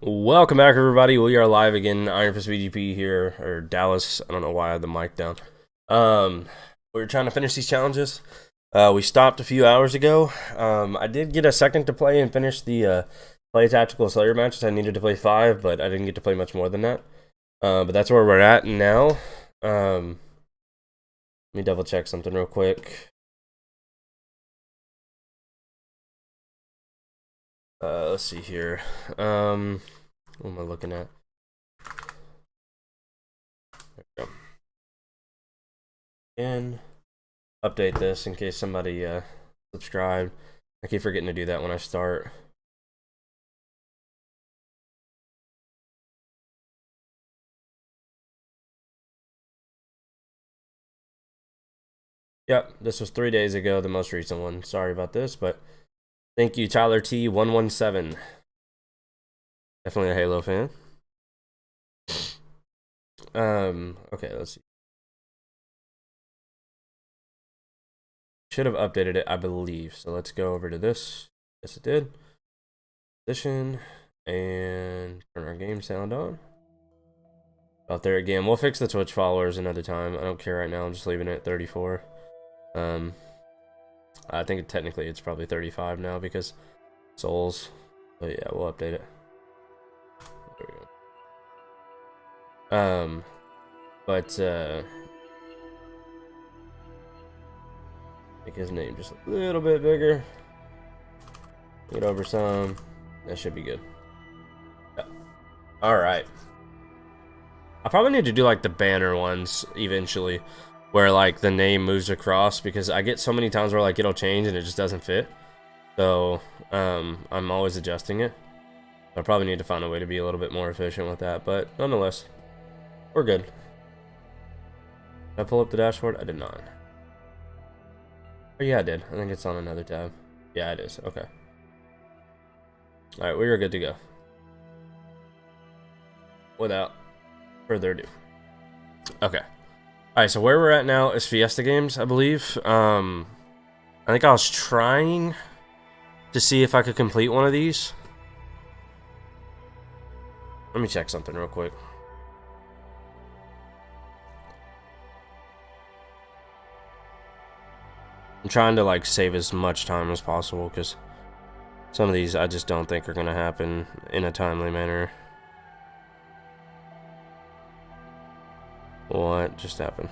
Welcome back, everybody. We are live again. Iron Fist VGP here, or Dallas. I don't know why I had the mic down. We were trying to finish these challenges. We stopped a few hours ago. I did get a second to play and finish the play tactical Slayer matches. I needed to play 5, but I didn't get to play much more than that. But that's where we're at now. Let me double check something real quick. Let's see here. What am I looking at? There we go. And update this in case somebody subscribed. I keep forgetting to do that when I start. Yep, this was 3 days ago, the most recent one. Sorry about this, but thank you, Tyler T117. Definitely a Halo fan. Okay, let's see. Should have updated it, I believe. So let's go over to this. Yes, it did. Position and turn our game sound on. Out there again. We'll fix the Twitch followers another time. I don't care right now. I'm just leaving it at 34. I think technically it's probably 35 now because souls. But yeah, we'll update it. There we go. Make his name just a little bit bigger. Get over some. That should be good. Yeah. Alright. I probably need to do like the banner ones eventually, where like the name moves across, because I get so many times where like it'll change and it just doesn't fit. So I'm always adjusting it. I probably need to find a way to be a little bit more efficient with that, but nonetheless, we're good. Did I pull up the dashboard? I did not. Oh yeah, I did. I think it's on another tab. Yeah, it is. Okay. Alright, we are good to go. Without further ado. Okay. Alright, so where we're at now is Fiesta Games, I believe. I think I was trying to see if I could complete one of these. Let me check something real quick. I'm trying to like save as much time as possible, because some of these I just don't think are going to happen in a timely manner. What just happened?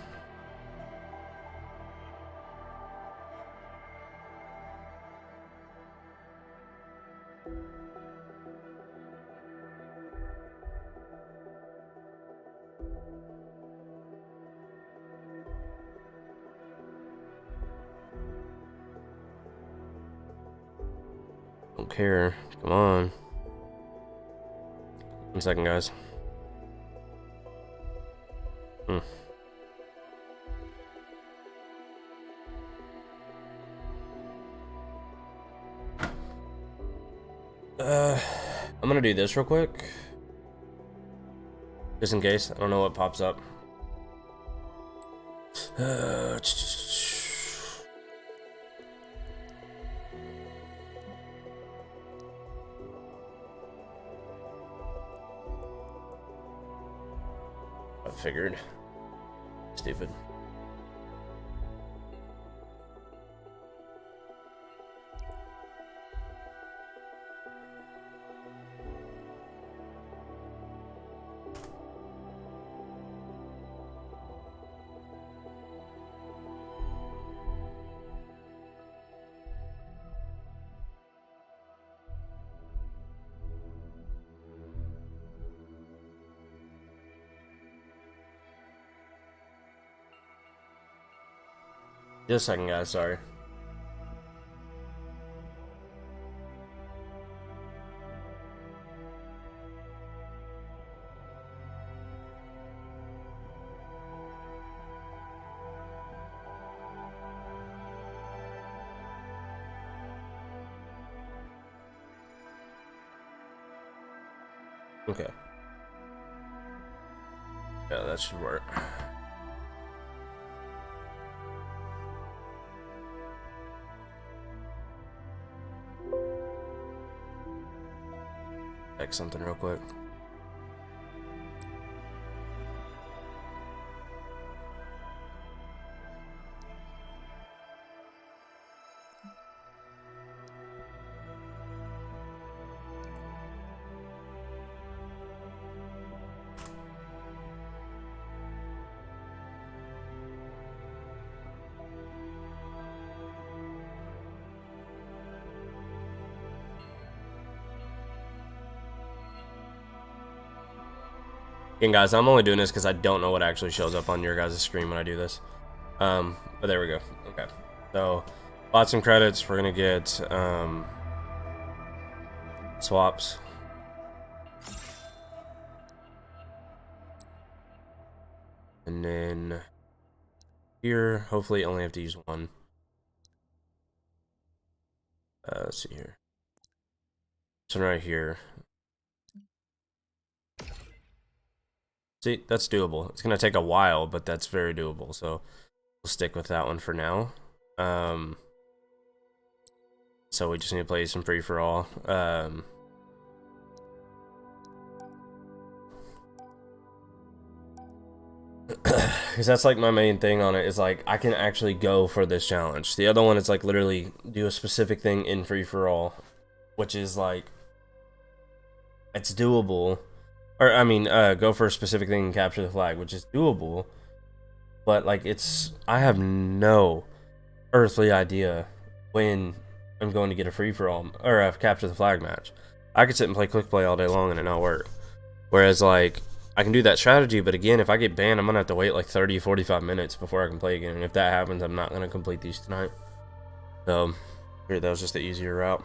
Don't care. Come on. 1 second, guys. I'm gonna do this real quick, just in case. I don't know what pops up. I figured. Stupid. Just a second, guys. Sorry. Okay. Yeah, that should work. check something real quick. Again, guys, I'm only doing this because I don't know what actually shows up on your guys' screen when I do this. But there we go. Okay. So, bought some credits. We're going to get swaps. And then here, hopefully only have to use one. Let's see here. This one right here. See, that's doable. It's going to take a while, but that's very doable. So we'll stick with that one for now. So we just need to play some free-for-all. Because that's like my main thing on it is like I can actually go for this challenge. The other one is like literally do a specific thing in free-for-all, which is like it's doable. Or, I mean, go for a specific thing and capture the flag, which is doable. But, like, I have no earthly idea when I'm going to get a free-for-all, or a capture the flag match. I could sit and play quick play all day long and it not work. Whereas, like, I can do that strategy, but again, if I get banned, I'm going to have to wait, like, 30, 45 minutes before I can play again. And if that happens, I'm not going to complete these tonight. So, here, that was just the easier route.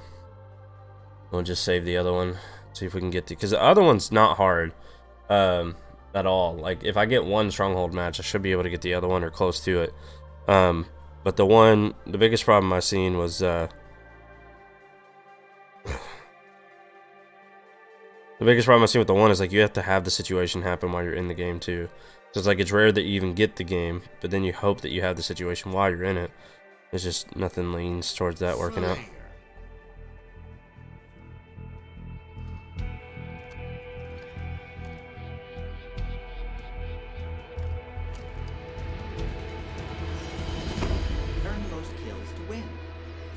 We'll just save the other one. See if we can get to, because the other one's not hard at all. Like if I get one stronghold match, I should be able to get the other one or close to it. But the biggest problem I seen was the biggest problem I seen with the one is like you have to have the situation happen while you're in the game too. So it's like it's rare that you even get the game, but then you hope that you have the situation while you're in it. It's just nothing leans towards that working out.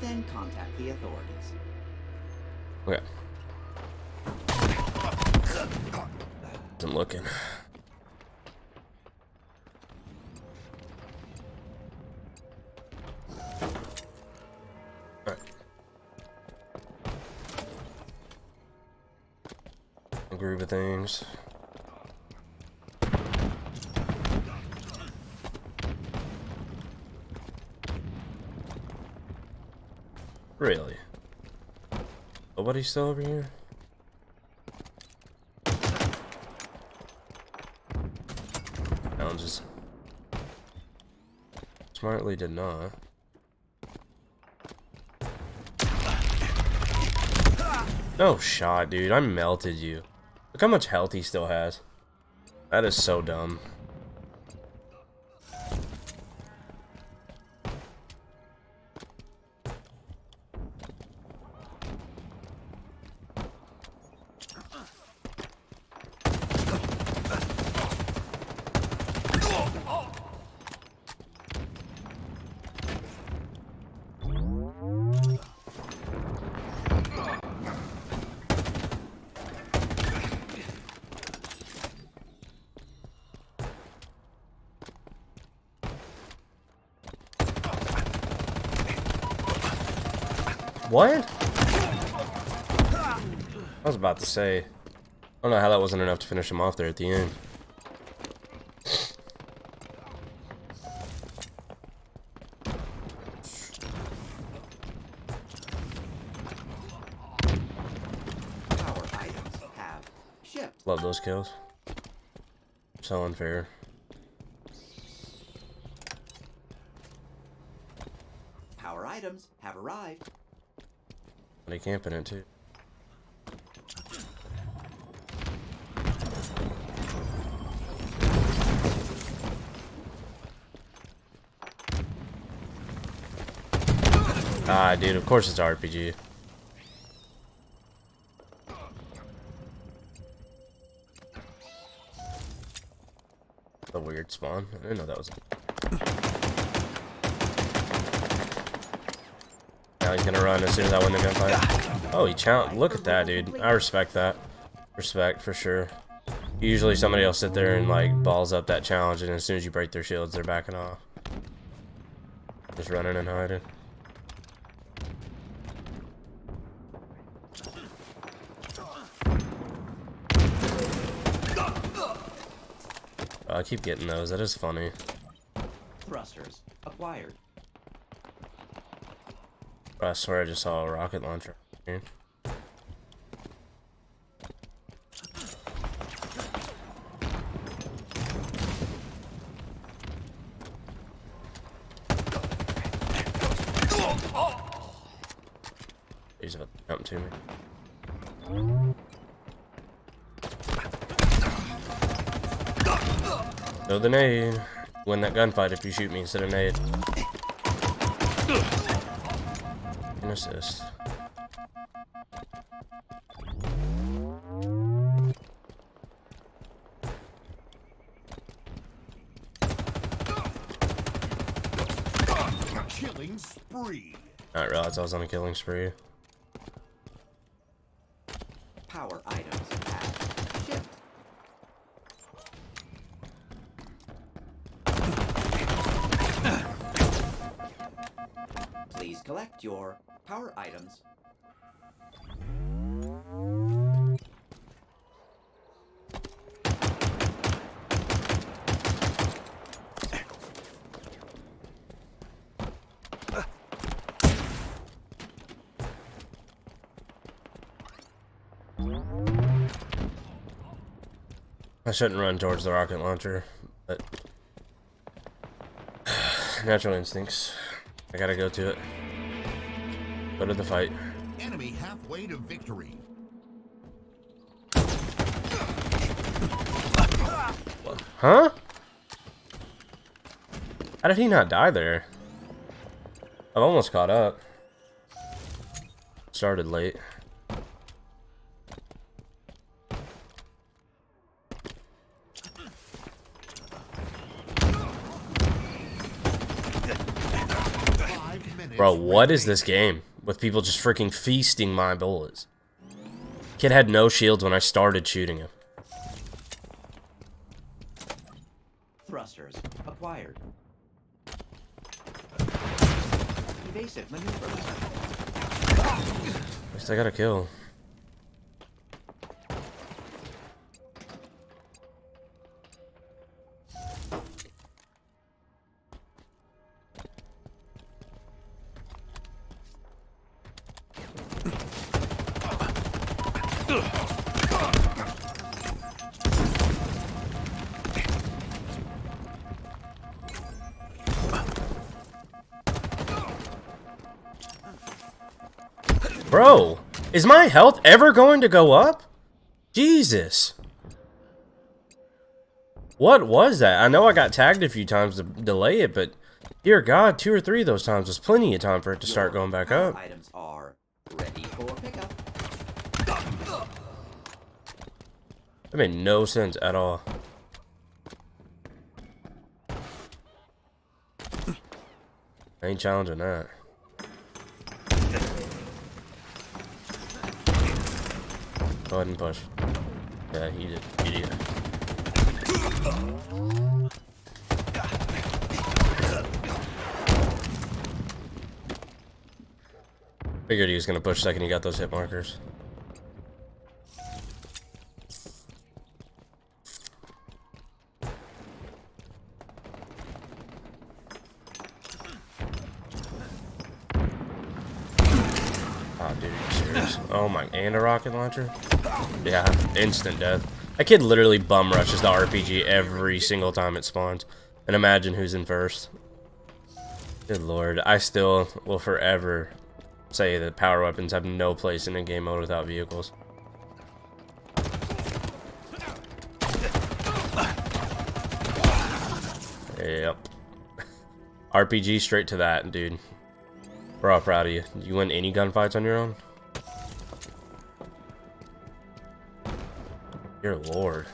Then contact the authorities. Okay. I'm looking. Alright. A group of things. Really? Nobody's still over here? Challenges. Smartly did not. No shot, dude. I melted you. Look how much health he still has. That is so dumb. What? I was about to say, I don't know how that wasn't enough to finish him off there at the end. Power items have shipped. Love those kills. So unfair. Power items have arrived. They camping it too. Ah, dude, of course it's RPG. A weird spawn. I didn't know that was. Now he's gonna run as soon as I win the gunfight. Oh, he challenged. Look at that, dude. I respect that. Respect for sure. Usually somebody will sit there and like balls up that challenge, and as soon as you break their shields, they're backing off. Just running and hiding. Oh, I keep getting those. That is funny. Thrusters acquired. I swear I just saw a rocket launcher. He's about to jump to me. Throw the nade. Win that gunfight if you shoot me instead of nade. An assist. Killing spree. I didn't realize I was on a killing spree. Power items have shipped. Please collect your power items. I shouldn't run towards the rocket launcher, but natural instincts. I gotta go to it. Go to the fight. Enemy halfway to victory. Huh? How did he not die there? I've almost caught up. Started late. Bro, what is this game? With people just freaking feasting my bullets. Kid had no shields when I started shooting him. Thrusters acquired. Evasive maneuvers. At least I got a kill. Bro, is my health ever going to go up? Jesus. What was that? I know I got tagged a few times to delay it, but dear God, 2 or 3 of those times was plenty of time for it to start going back Power up. items are ready for pickup. That made no sense at all. I ain't challenging that. Go ahead and push. Yeah, he did. Idiot. Figured he was gonna push second he got those hit markers. Oh, dude, are you serious? Oh my, and a rocket launcher? Yeah, instant death. That kid literally bum rushes the RPG every single time it spawns. And imagine who's in first. Good lord, I still will forever say that power weapons have no place in a game mode without vehicles. Yep. RPG straight to that, dude. We're all proud of you. You win any gunfights on your own? Dear lord.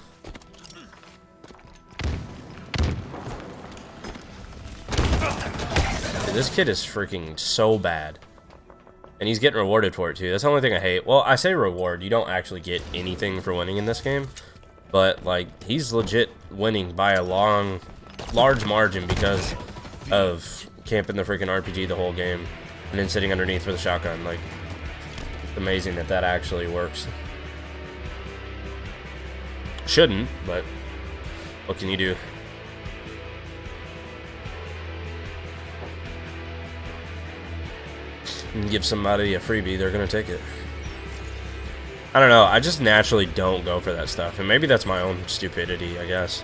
This kid is freaking so bad. And he's getting rewarded for it too. That's the only thing I hate. Well, I say reward. You don't actually get anything for winning in this game. But, like, he's legit winning by a large margin because of camping the freaking RPG the whole game. And then sitting underneath for the shotgun. Like, it's amazing that that actually works. Shouldn't, but what can you do? And give somebody a freebie, they're gonna take it. I don't know, I just naturally don't go for that stuff, and maybe that's my own stupidity, I guess.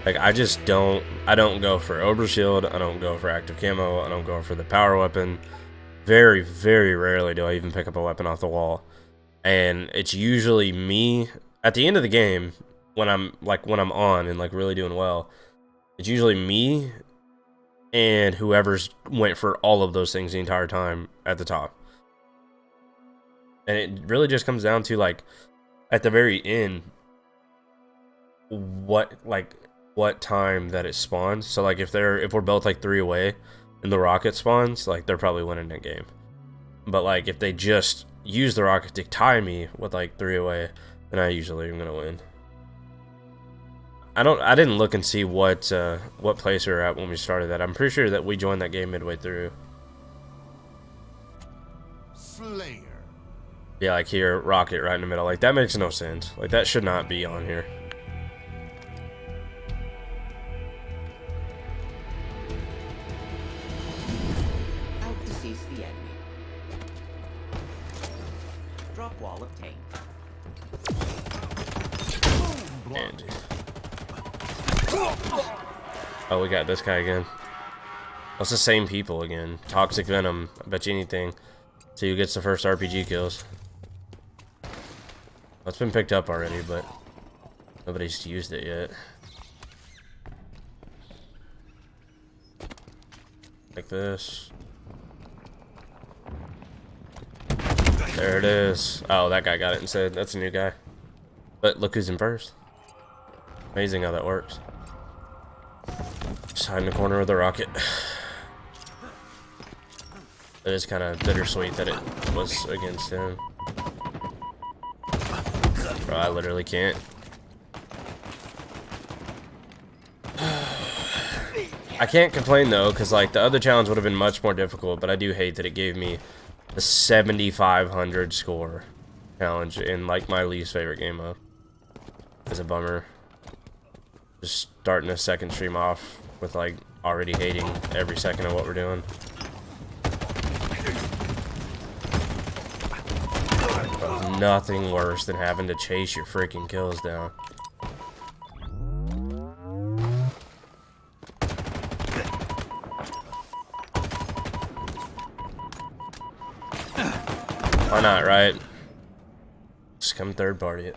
Like, I don't go for overshield, I don't go for active camo, I don't go for the power weapon. Very, very rarely do I even pick up a weapon off the wall. And it's usually me, at the end of the game, when I'm on and, like, really doing well, it's usually me and whoever's went for all of those things the entire time at the top. And it really just comes down to, like, at the very end, what time that it spawns. So, like, if we're both like 3 away and the rocket spawns, like, they're probably winning that game. But, like, if they just use the rocket to tie me with like 3 away, then I usually am gonna win. I didn't look and see what place we were at when we started that. I'm pretty sure that we joined that game midway through. Slayer. Yeah, like here, rocket right in the middle. Like, that makes no sense. Like, that should not be on here. Out to seize the enemy. Drop wall obtained. And, oh, we got this guy again. That's the same people again. Toxic Venom. I bet you anything. See who gets the first RPG kills. Well, it's been picked up already, but nobody's used it yet. Like this. There it is. Oh, that guy got it instead. That's a new guy. But look who's in first. Amazing how that works. Just hide in the corner of the rocket. It is kind of bittersweet that it was against him. Bro, I literally can't. I can't complain though, because like the other challenge would have been much more difficult, but I do hate that it gave me the 7,500 score challenge in like my least favorite game mode. It's a bummer. Just starting a second stream off with like already hating every second of what we're doing. There's nothing worse than having to chase your freaking kills down. Why not, right? Just come third party it.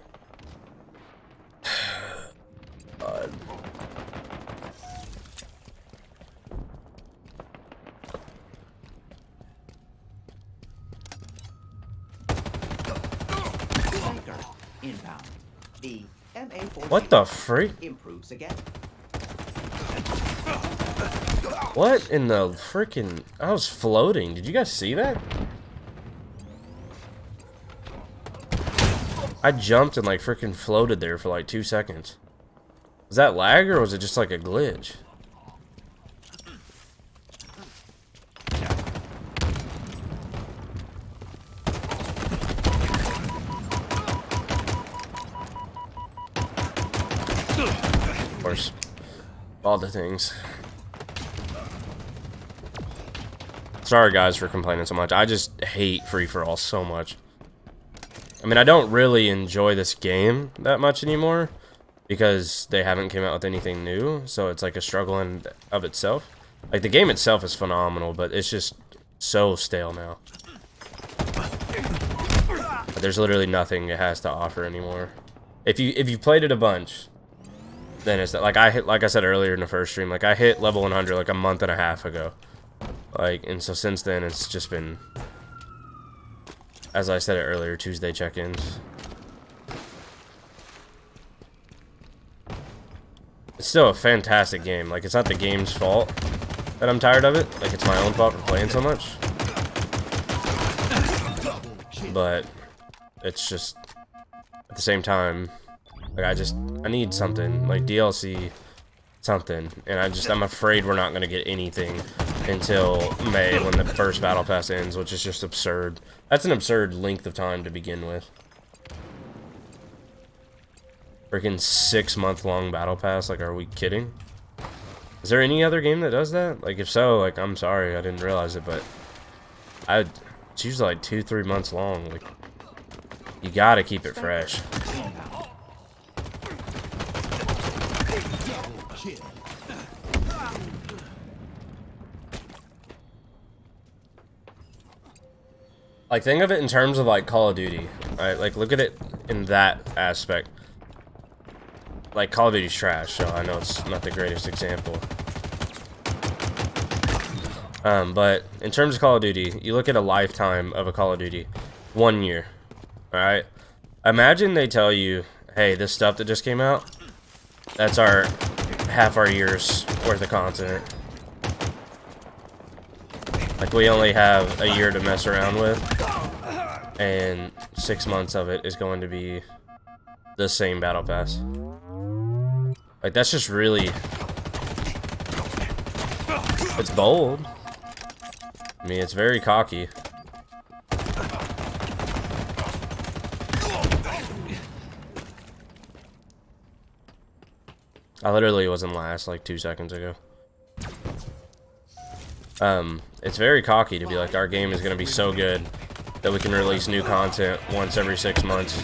God. Striker inbound. The MA-14 What the freak? improves again. What in the freaking... I was floating. Did you guys see that? I jumped and like freaking floated there for like 2 seconds. Was that lag or was it just like a glitch? Of course. All the things. Sorry guys for complaining so much. I just hate free-for-all so much. I mean, I don't really enjoy this game that much anymore because they haven't came out with anything new, so it's like a struggle in of itself. Like, the game itself is phenomenal, but it's just so stale now. There's literally nothing it has to offer anymore. If you played it a bunch, then it's like like I said earlier in the first stream, like I hit level 100 like a month and a half ago. Like, and so since then it's just been, as I said it earlier, Tuesday check-ins. It's still a fantastic game. Like, it's not the game's fault. that I'm tired of it. Like, it's my own fault for playing so much. But it's just, at the same time, like, I need something, like DLC, something. And I'm afraid we're not going to get anything until May when the first Battle Pass ends, which is just absurd. That's an absurd length of time to begin with. Freaking 6-month-long Battle Pass, like, are we kidding? Is there any other game that does that? Like, if so, like, I'm sorry, I didn't realize it, but it's usually like 2-3 months long. Like, you gotta keep it fresh. Like, think of it in terms of, like, Call of Duty, right? Like, look at it in that aspect. Like, Call of Duty's trash, so I know it's not the greatest example. But in terms of Call of Duty, you look at a lifetime of a Call of Duty. 1 year, alright? Imagine they tell you, hey, this stuff that just came out, that's half our year's worth of content. Like, we only have a year to mess around with, and 6 months of it is going to be the same Battle Pass. Like, that's just really... It's bold. I mean, it's very cocky. I literally wasn't last like 2 seconds ago. It's very cocky to be like, our game is going to be so good that we can release new content once every 6 months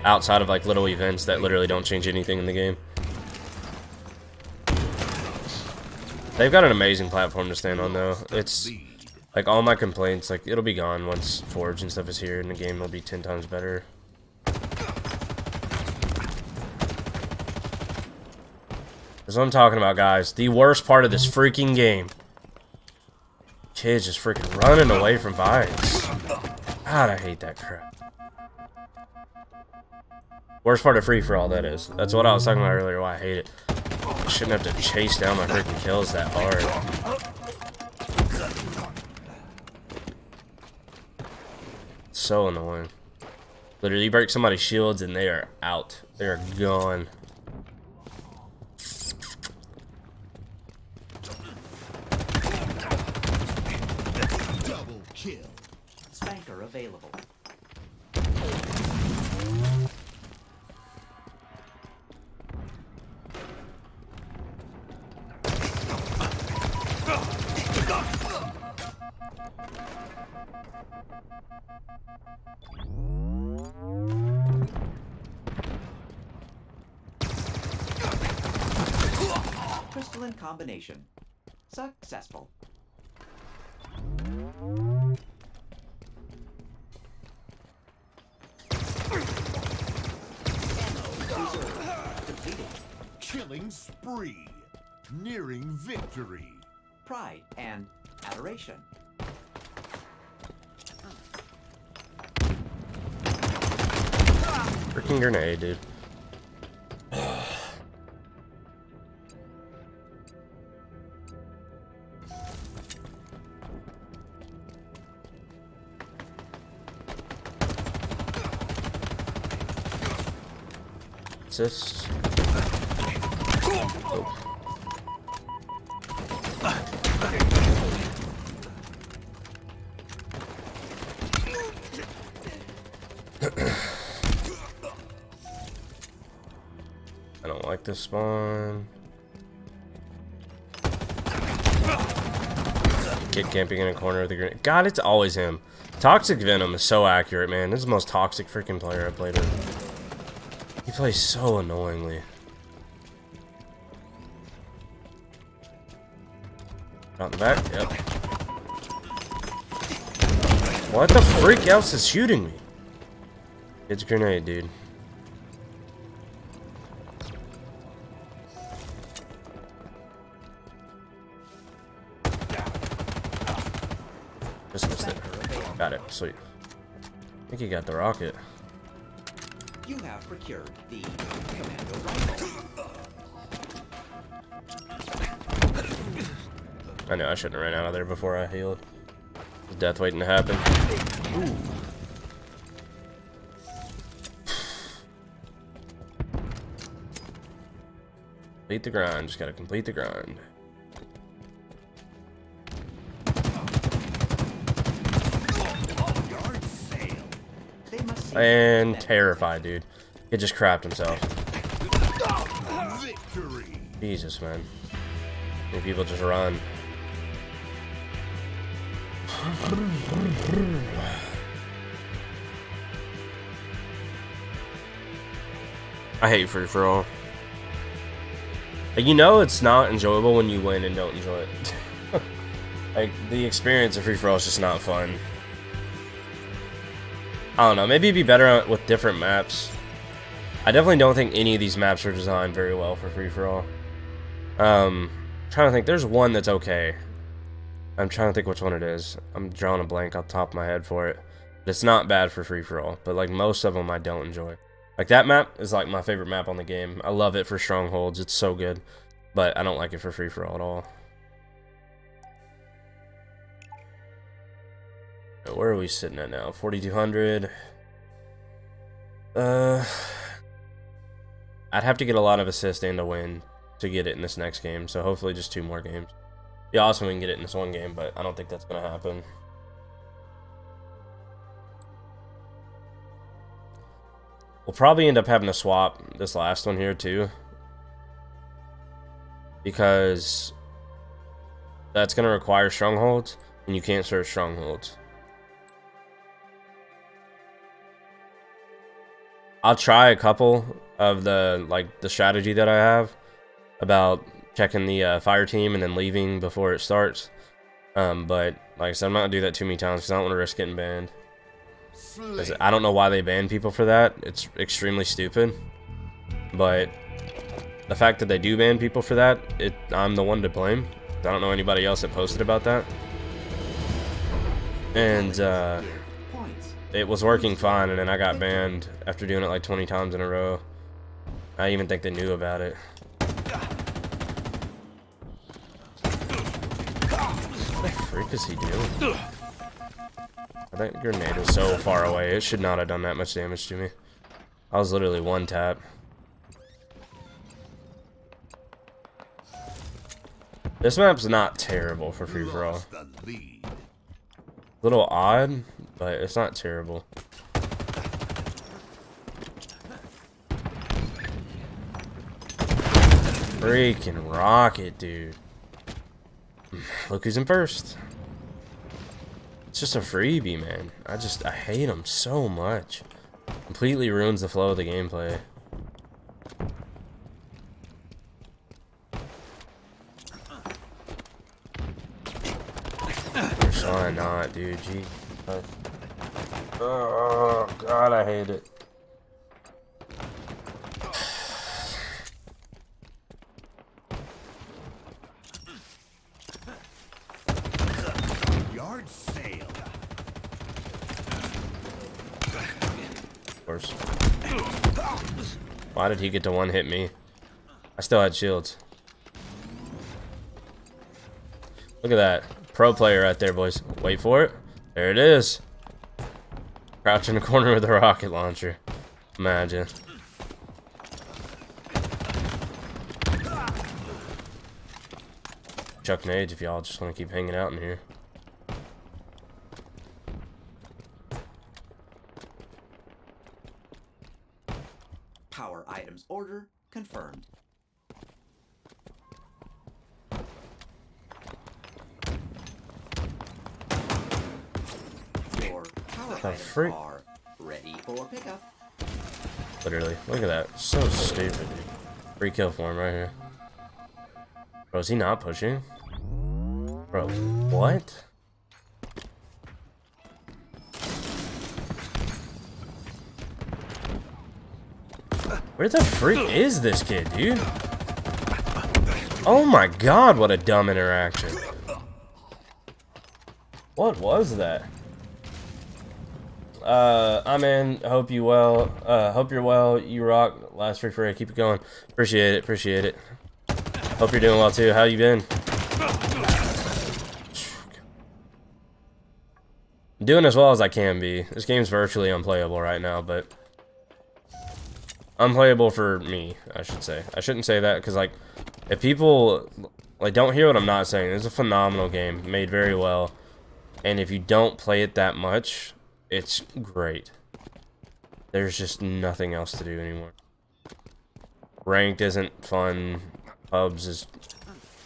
outside of like little events that literally don't change anything in the game. They've got an amazing platform to stand on though. It's like all my complaints, like it'll be gone once Forge and stuff is here and the game will be 10 times better. That's what I'm talking about, guys. The worst part of this freaking game. Kids just freaking running away from vines. God, I hate that crap. Worst part of free-for-all, that is. That's what I was talking about earlier, why I hate it. I shouldn't have to chase down my freaking kills that hard. It's so annoying. Literally, you break somebody's shields and they are out. They are gone. Double kill. Spanker available. Crystalline combination. Successful. Depleted. Killing spree. Nearing victory. Pride and adoration. Freaking grenade, dude. Assist. Oh. I don't like this spawn. Kid camping in a corner with a grenade. God, it's always him. Toxic Venom is so accurate, man. This is the most toxic freaking player I played with. He plays so annoyingly. Out in the back? Yep. What the freak else is shooting me? It's a grenade, dude. Just missed it. Got it. Sweet. I think he got the rocket. You have procured the Commando rifle. I know I shouldn't have ran out of there before I healed. Death waiting to happen. Ooh. Complete the grind. Just gotta complete the grind. And terrified, dude. He just crapped himself. Victory. Jesus, man. And people just run. I hate free for all. You know it's not enjoyable when you win and don't enjoy it. Like, the experience of free for all is just not fun. I don't know, maybe it'd be better with different maps. I definitely don't think any of these maps are designed very well for free for all. Trying to think, there's one that's okay. I'm trying to think which one it is. I'm drawing a blank off the top of my head for it. But it's not bad for free for all, but like most of them I don't enjoy. Like that map is like my favorite map on the game. I love it for strongholds. It's so good. But I don't like it for free for all at all. Where are we sitting at now? 4,200. I'd have to get a lot of assists and a win to get it in this next game. So hopefully just 2 more games. Be awesome we can get it in this one game, but I don't think that's going to happen. We'll probably end up having to swap this last one here too, because that's going to require strongholds, and you can't search strongholds. I'll try a couple of the strategy that I have about checking the fire team and then leaving before it starts. But like I said, I'm not going to do that too many times because I don't want to risk getting banned. I don't know why they ban people for that. It's extremely stupid. But the fact that they do ban people for that, I'm the one to blame. I don't know anybody else that posted about that. And it was working fine, and then I got banned after doing it like 20 times in a row. I even think they knew about it. What the freak is he doing? That grenade was so far away. It should not have done that much damage to me. I was literally one tap. This map's not terrible for free for all. Little odd, but it's not terrible. Freaking rocket, dude. Look who's in first. It's just a freebie, man. I hate him so much. Completely ruins the flow of the gameplay. Why not, dude? Gee. Oh god, I hate it. Yard sale. Of course. Why did he get to one hit me? I still had shields. Look at that. Pro player right there, boys. Wait for it. There it is. Crouch in the corner with a rocket launcher. Imagine. Chuck nades if y'all just want to keep hanging out in here. Power items order confirmed. Your power items freak. are ready for pickup. Literally. Look at that. So stupid, dude. Free kill for him right here. Bro, is he not pushing? Bro, what? Where the freak is this kid, dude? Oh my god, what a dumb interaction. What was that? I'm in. Hope you well. Hope you're well. You rock. Last free. Keep it going. Appreciate it. Appreciate it. Hope you're doing well too. How you been? doing as well as I can be. This game's virtually unplayable right now, but unplayable for me, I should say. I shouldn't say that because, like, if people like don't hear what I'm not saying, it's a phenomenal game, made very well, and if you don't play it that much, it's great. There's just nothing else to do anymore. Ranked isn't fun. Hubs is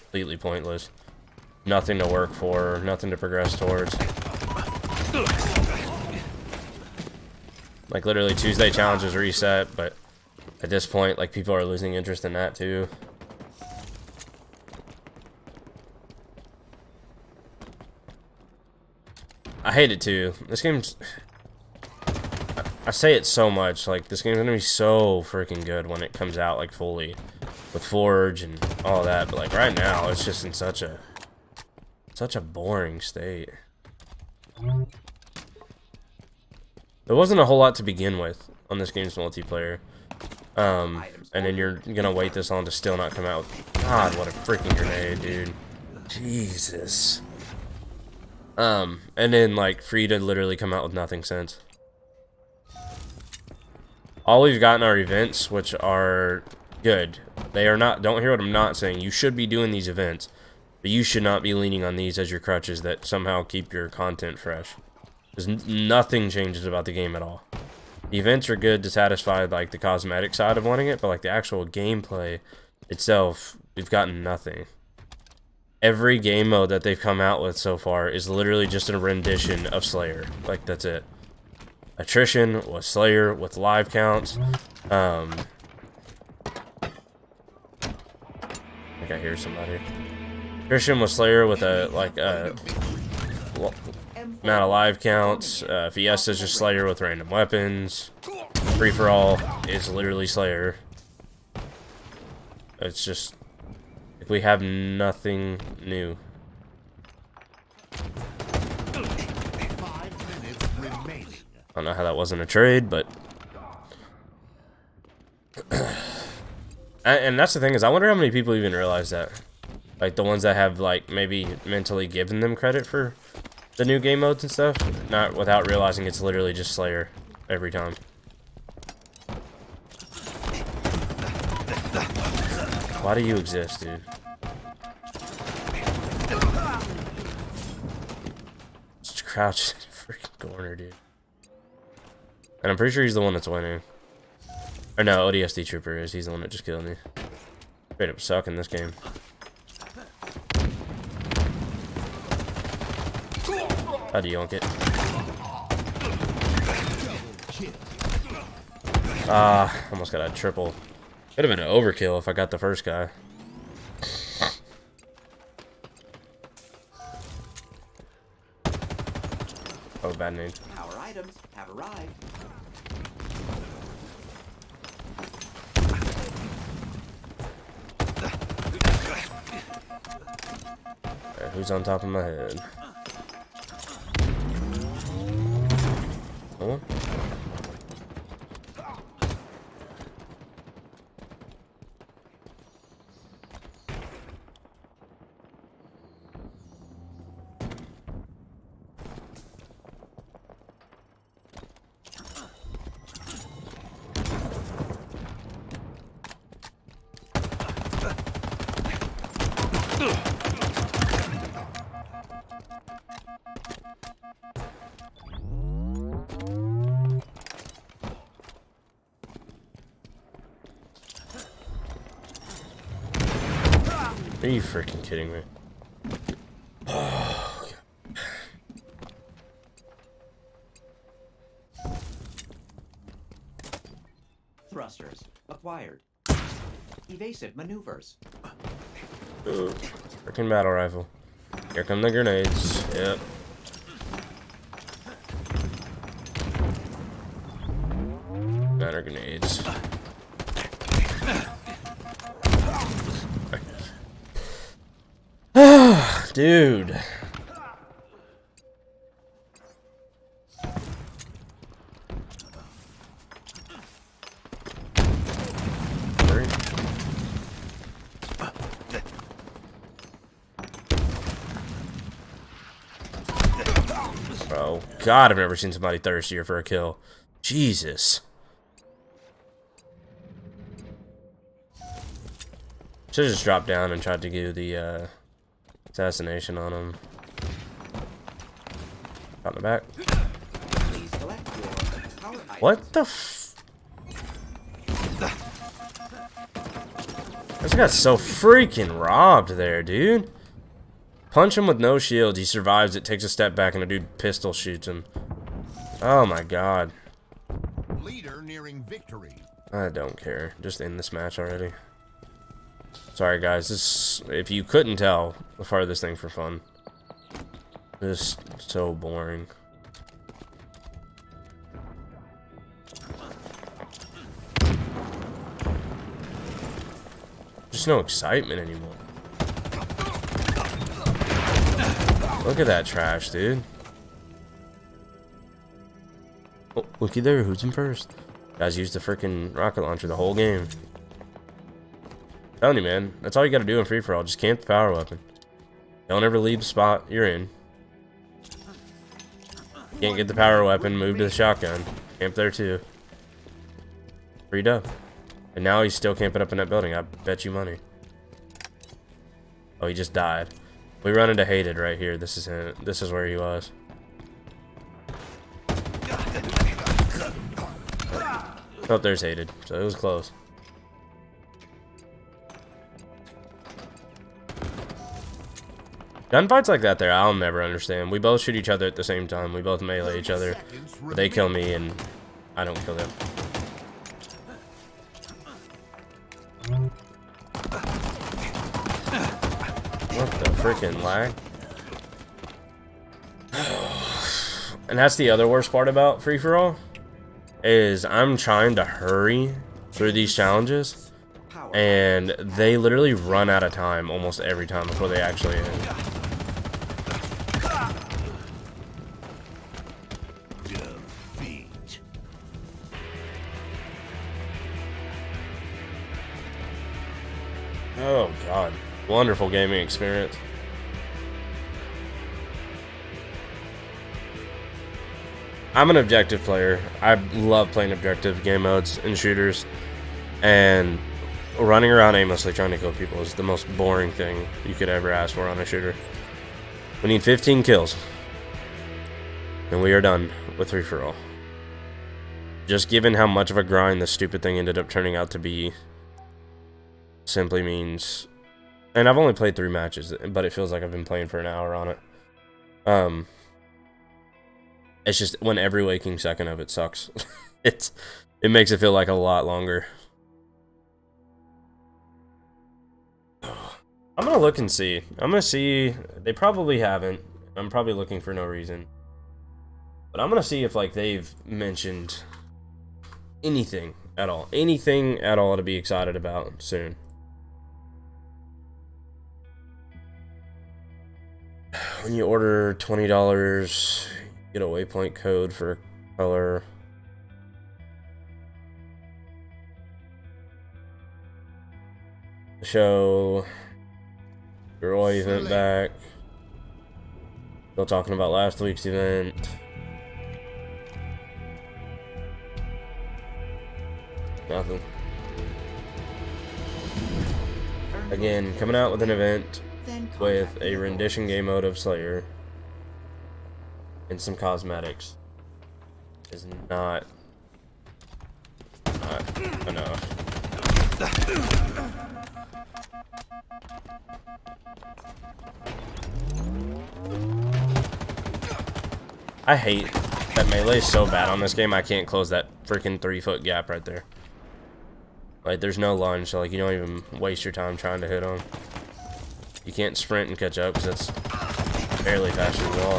completely pointless. Nothing to work for, nothing to progress towards. Like, literally Tuesday challenges reset, but at this point, like, people are losing interest in that too. I hate it too. This game's... I say it so much, like, this game's gonna be so freaking good when it comes out, like, fully. With Forge and all that, but, like, right now, it's just in such a boring state. There wasn't a whole lot to begin with on this game's multiplayer. And then you're gonna wait this long to still not come out. God, what a freaking grenade, dude. Jesus. And then, like, free to literally come out with nothing since. All we've gotten are events, which are good. They are not, don't hear what I'm not saying. You should be doing these events, but you should not be leaning on these as your crutches that somehow keep your content fresh. Because nothing changes about the game at all. The events are good to satisfy, like, the cosmetic side of wanting it, but, like, the actual gameplay itself, we've gotten nothing. Every game mode that they've come out with so far is literally just a rendition of Slayer. Like, that's it. Attrition was Slayer with live counts. I think I hear somebody. Attrition was Slayer with a, like, amount of live counts. Fiesta's just Slayer with random weapons. Free for all is literally Slayer. It's just, like, we have nothing new. 5 minutes remaining. I don't know how that wasn't a trade, but and that's the thing is, I wonder how many people even realize that. Like, the ones that have, like, maybe mentally given them credit for the new game modes and stuff, not without realizing it's literally just Slayer every time. Why do you exist, dude? Just crouch in the freaking corner, dude. And I'm pretty sure he's the one that's winning. Or no, ODSD Trooper is. He's the one that just killed me. Straight up suck in this game. How do you yonk it? Ah, almost got a triple. Could have been an overkill if I got the first guy. Oh, bad name. Power items have arrived. Alright, who's on top of my head? No one? Are you freaking kidding me? Oh, Thrusters acquired. Evasive maneuvers. freaking battle rifle. Here come the grenades. Yep. Better grenades. Dude. Bro, God, I've never seen somebody thirstier for a kill. Jesus. Should've just dropped down and tried to do the assassination on him. Out in the back. Please collect your power items. What the f... I just got so freaking robbed there, dude. Punch him with no shields. He survives it, takes a step back, and a dude pistol shoots him. Oh my god. Leader nearing victory. I don't care. Just end this match already. Sorry guys, this, if you couldn't tell, the farthest thing for fun. Just so boring. Just no excitement anymore. Look at that trash, dude. Oh, looky there, who's in first? Guys used the freaking rocket launcher the whole game. Telling you, man, that's all you gotta do in free-for-all. Just camp the power weapon. Don't ever leave the spot you're in. Can't get the power weapon, move to the shotgun. Camp there too. Free dub. And now he's still camping up in that building. I bet you money. Oh, he just died. We run into Hated right here. This is it. This is where he was. Oh, there's Hated. So it was close. Gunfights like that there, I'll never understand. We both shoot each other at the same time. We both melee each other. But they kill me and I don't kill them. What the freaking lag? And that's the other worst part about free-for-all, is I'm trying to hurry through these challenges, and they literally run out of time almost every time before they actually end. Defeat. Oh god, wonderful gaming experience. I'm an objective player. I love playing objective game modes and shooters, and running around aimlessly trying to kill people is the most boring thing you could ever ask for on a shooter. We need 15 kills, and we are done with free-for-all. Just given how much of a grind this stupid thing ended up turning out to be, simply means, and I've only played 3 matches, but it feels like I've been playing for an hour on it. It's just when every waking second of it sucks. It makes it feel like a lot longer. I'm gonna look and see. I'm gonna see. They probably haven't. I'm probably looking for no reason. But I'm gonna see if like they've mentioned anything at all. Anything at all to be excited about soon. When you order $20, get a waypoint code for color. Show your Roy event back. Still talking about last week's event. Nothing. Again, coming out with an event with a rendition game mode of Slayer and some cosmetics is not enough. I hate that melee is so bad on this game. I can't close that freaking 3-foot gap right there. Like, there's no lunge, so like you don't even waste your time trying to hit them. You can't sprint and catch up because that's barely faster than the wall.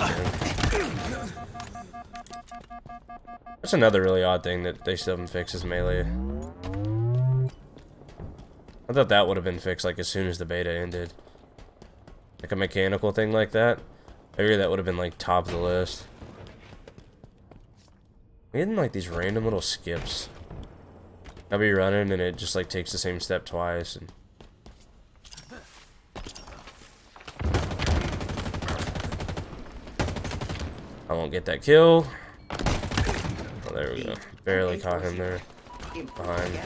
That's another really odd thing that they still haven't fixed is melee. I thought that would have been fixed like as soon as the beta ended. Like a mechanical thing like that. I figured that would have been like top of the list. We had like these random little skips. I'll be running and it just like takes the same step twice and I won't get that kill. Oh, there we go. Barely caught him there. Behind.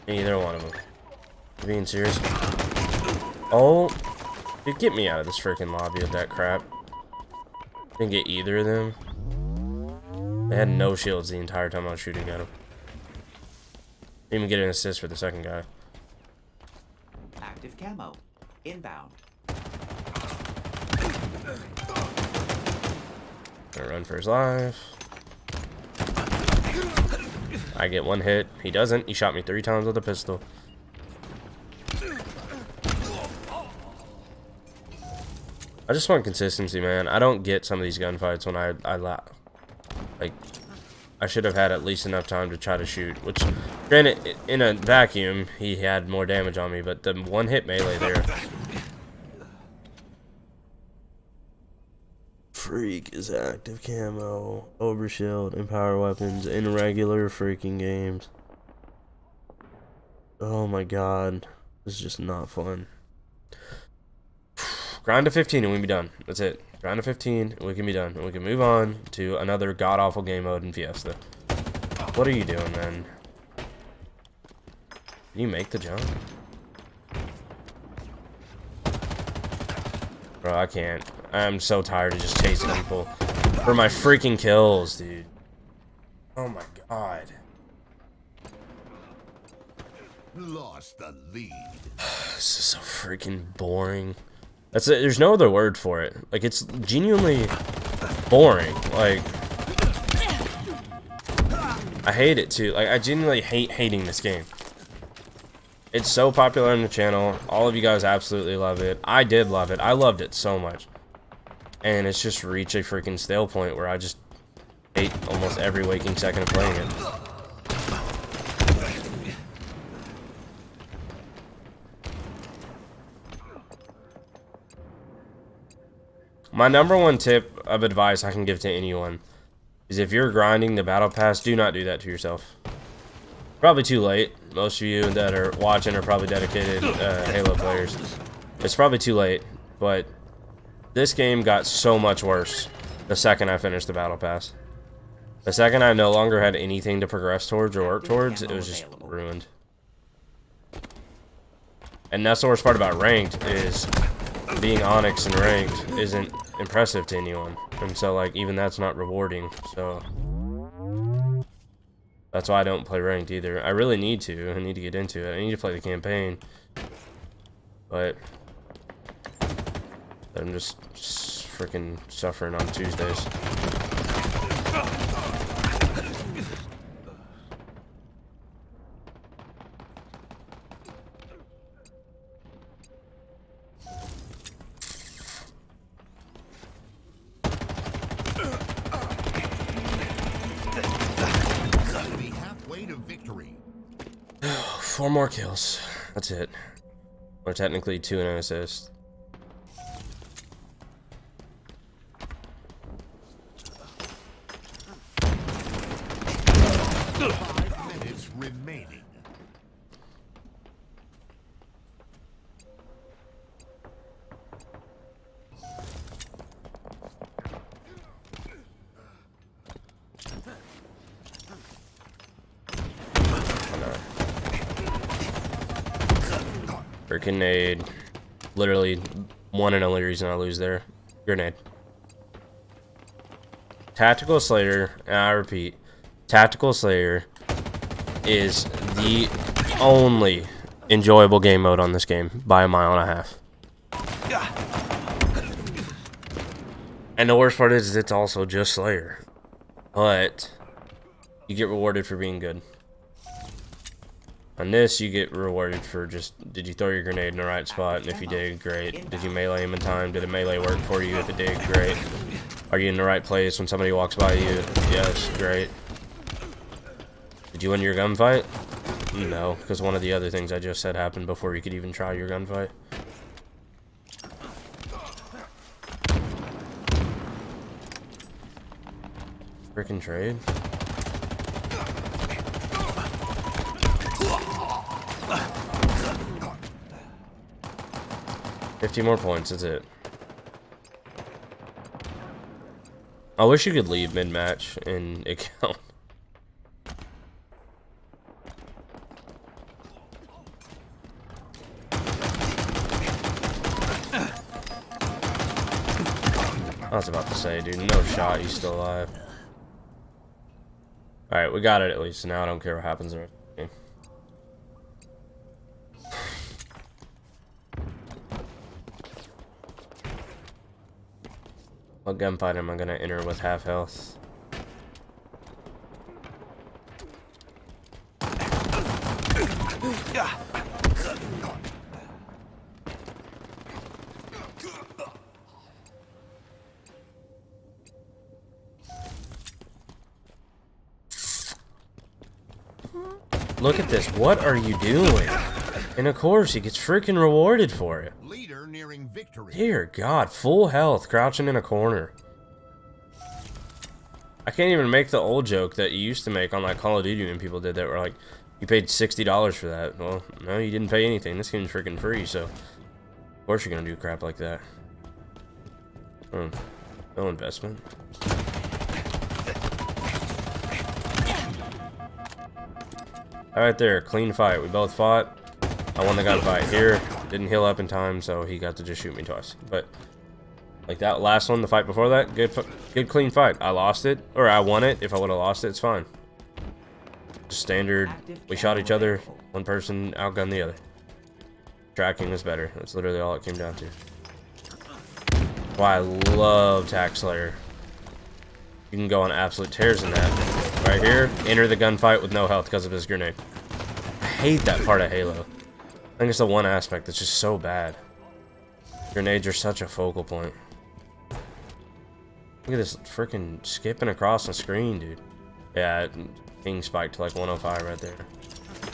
Either one of them. You being serious? Oh, dude, get me out of this freaking lobby with that crap. Didn't get either of them. They had no shields the entire time I was shooting at them. Didn't even get an assist for the second guy. Active camo. Inbound. Gonna run for his life. I get one hit. He doesn't. He shot me 3 times with a pistol. I just want consistency, man. I don't get some of these gunfights when like, I should have had at least enough time to try to shoot. Which, granted, in a vacuum, he had more damage on me, but the one hit melee there. Freak is active camo, overshield, and power weapons in regular freaking games. Oh my god. This is just not fun. Grind to 15 and we can be done. That's it. Grind to 15 and we can be done. And we can move on to another god-awful game mode in Fiesta. What are you doing, man? Can you make the jump? Bro, I can't. I'm so tired of just chasing people for my freaking kills, dude. Oh my god. Lost the lead. This is so freaking boring. That's it. There's no other word for it. Like, it's genuinely boring. Like, I hate it too. Like, I genuinely hate hating this game. It's so popular on the channel. All of you guys absolutely love it. I did love it. I loved it so much. And it's just reached a freaking stale point where I just hate almost every waking second of playing it. My number one tip of advice I can give to anyone is if you're grinding the battle pass, do not do that to yourself. Probably too late. Most of you that are watching are probably dedicated Halo players. It's probably too late, but this game got so much worse the second I finished the battle pass. The second I no longer had anything to progress towards or work towards, it was just ruined. And that's the worst part about ranked is being Onyx and ranked isn't impressive to anyone. And so, like, even that's not rewarding. So that's why I don't play ranked either. I really need to. I need to get into it. I need to play the campaign. But I'm just freaking suffering on Tuesdays. Halfway to victory. 4 more kills. That's it. Or technically 2 and an assist. 5 minutes remaining. Freaking nade. Literally one and only reason I lose there. Grenade. Tactical Slayer, and I repeat, Tactical Slayer is the only enjoyable game mode on this game by a mile and a half. And the worst part is it's also just Slayer. But you get rewarded for being good. On this, you get rewarded for just, did you throw your grenade in the right spot? And if you did, great. Did you melee him in time? Did the melee work for you? If it did, great. Are you in the right place when somebody walks by you? Yes, great. Did you win your gunfight? No, because one of the other things I just said happened before you could even try your gunfight. Freaking trade. $50 more points, that's it. I wish you could leave mid-match and it count. I was about to say, dude, no shot, he's still alive. Alright, we got it at least. Now I don't care what happens in the rest of the game. What gunfight am I gonna enter with half health? Look at this. What are you doing? And of course, he gets freaking rewarded for it. Leader nearing victory. Dear God, full health, crouching in a corner. I can't even make the old joke that you used to make on like Call of Duty when people did that, where like, you paid $60 for that. Well, no, you didn't pay anything. This game's freaking free, so of course you're gonna do crap like that. No investment. Alright there, clean fight. We both fought. I won the gunfight here. Didn't heal up in time, so he got to just shoot me twice. But like that last one, the fight before that, good clean fight. I lost it, or I won it. If I would have lost it, it's fine. Just standard. We shot each other. One person outgunned the other. Tracking was better. That's literally all it came down to. Why I love Tac Slayer. You can go on absolute tears in that. Right here, enter the gunfight with no health because of his grenade. I hate that part of Halo. I think it's the one aspect that's just so bad. Grenades are such a focal point. Look at this freaking skipping across the screen, dude. Yeah, King spiked to like 105 right there.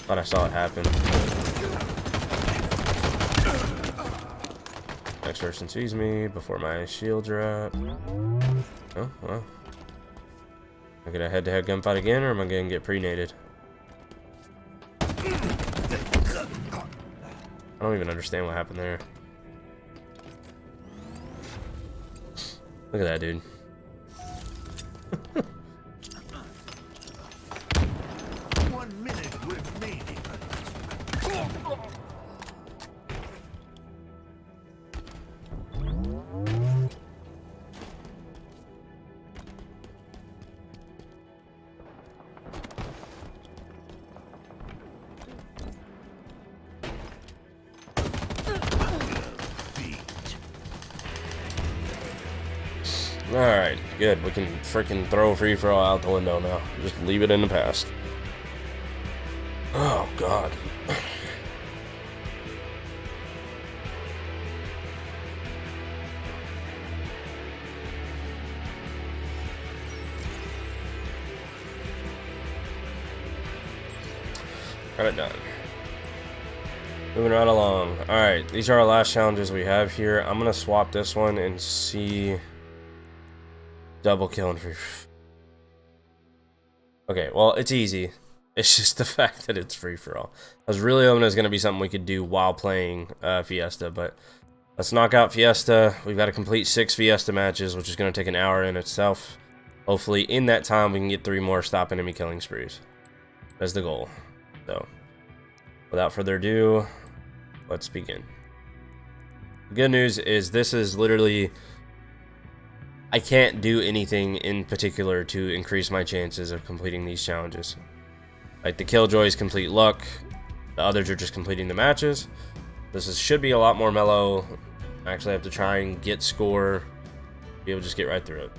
Thought I saw it happen. Next person sees me before my shields are up. Oh, well. Am I gonna head-to-head gunfight again, or am I gonna get pre-nated? I don't even understand what happened there. Look at that, dude. 1 minute remaining. Alright, good. We can freaking throw free-for-all out the window now. Just leave it in the past. Oh, God. Got it done. Moving right along. Alright, these are our last challenges we have here. I'm going to swap this one and see... Double kill and free. Okay, well, it's easy. It's just the fact that it's free for all. I was really hoping it was going to be something we could do while playing Fiesta, but let's knock out Fiesta. We've got to complete 6 Fiesta matches, which is going to take an hour in itself. Hopefully, in that time, we can get 3 more stop enemy killing sprees. That's the goal. So, without further ado, let's begin. The good news is this is literally... I can't do anything in particular to increase my chances of completing these challenges. Like the Killjoy is complete luck, the others are just completing the matches. Should be a lot more mellow. I actually have to try and get score, be able to just get right through it.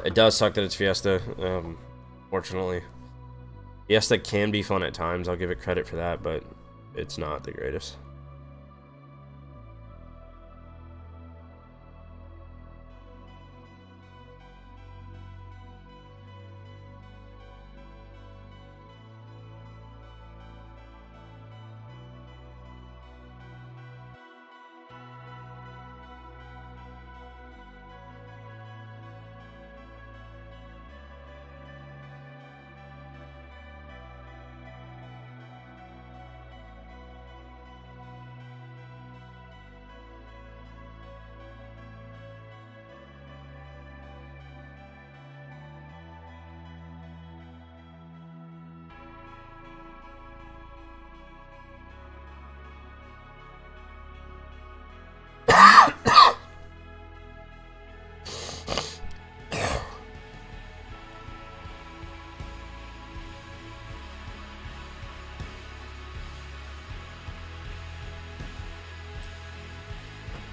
It does suck that it's Fiesta, fortunately. Fiesta can be fun at times, I'll give it credit for that, but it's not the greatest.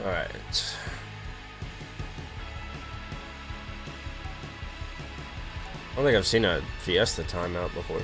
Alright. I don't think I've seen a Fiesta timeout before.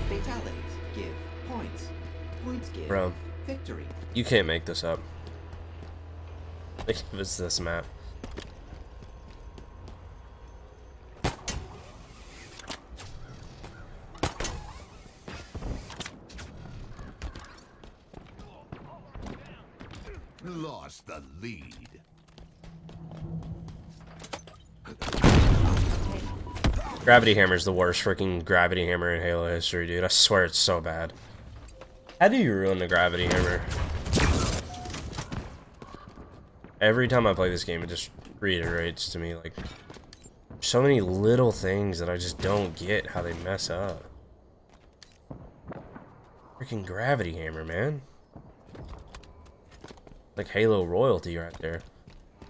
Fatalities give points. Points give Bro, victory. you can't make this up. Like, if it's this map. Lost the lead. Gravity Hammer's the worst freaking Gravity Hammer in Halo history, dude. I swear it's so bad. How do you ruin the Gravity Hammer? Every time I play this game, it just reiterates to me, like, so many little things that I just don't get how they mess up. Freaking Gravity Hammer, man. Like Halo royalty right there.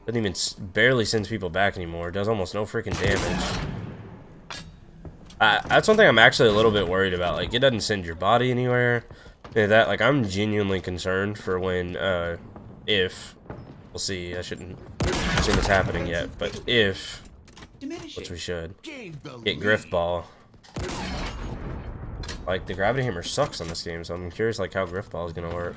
Doesn't even barely sends people back anymore. Does almost no freaking damage. That's one thing I'm actually a little bit worried about. Like, it doesn't send your body anywhere. That, like, I'm genuinely concerned for when, if, we'll see, I shouldn't assume it's happening yet, but if, which we should, get Griff Ball. Like, the Gravity Hammer sucks on this game, so I'm curious, like, how Griff Ball is gonna work.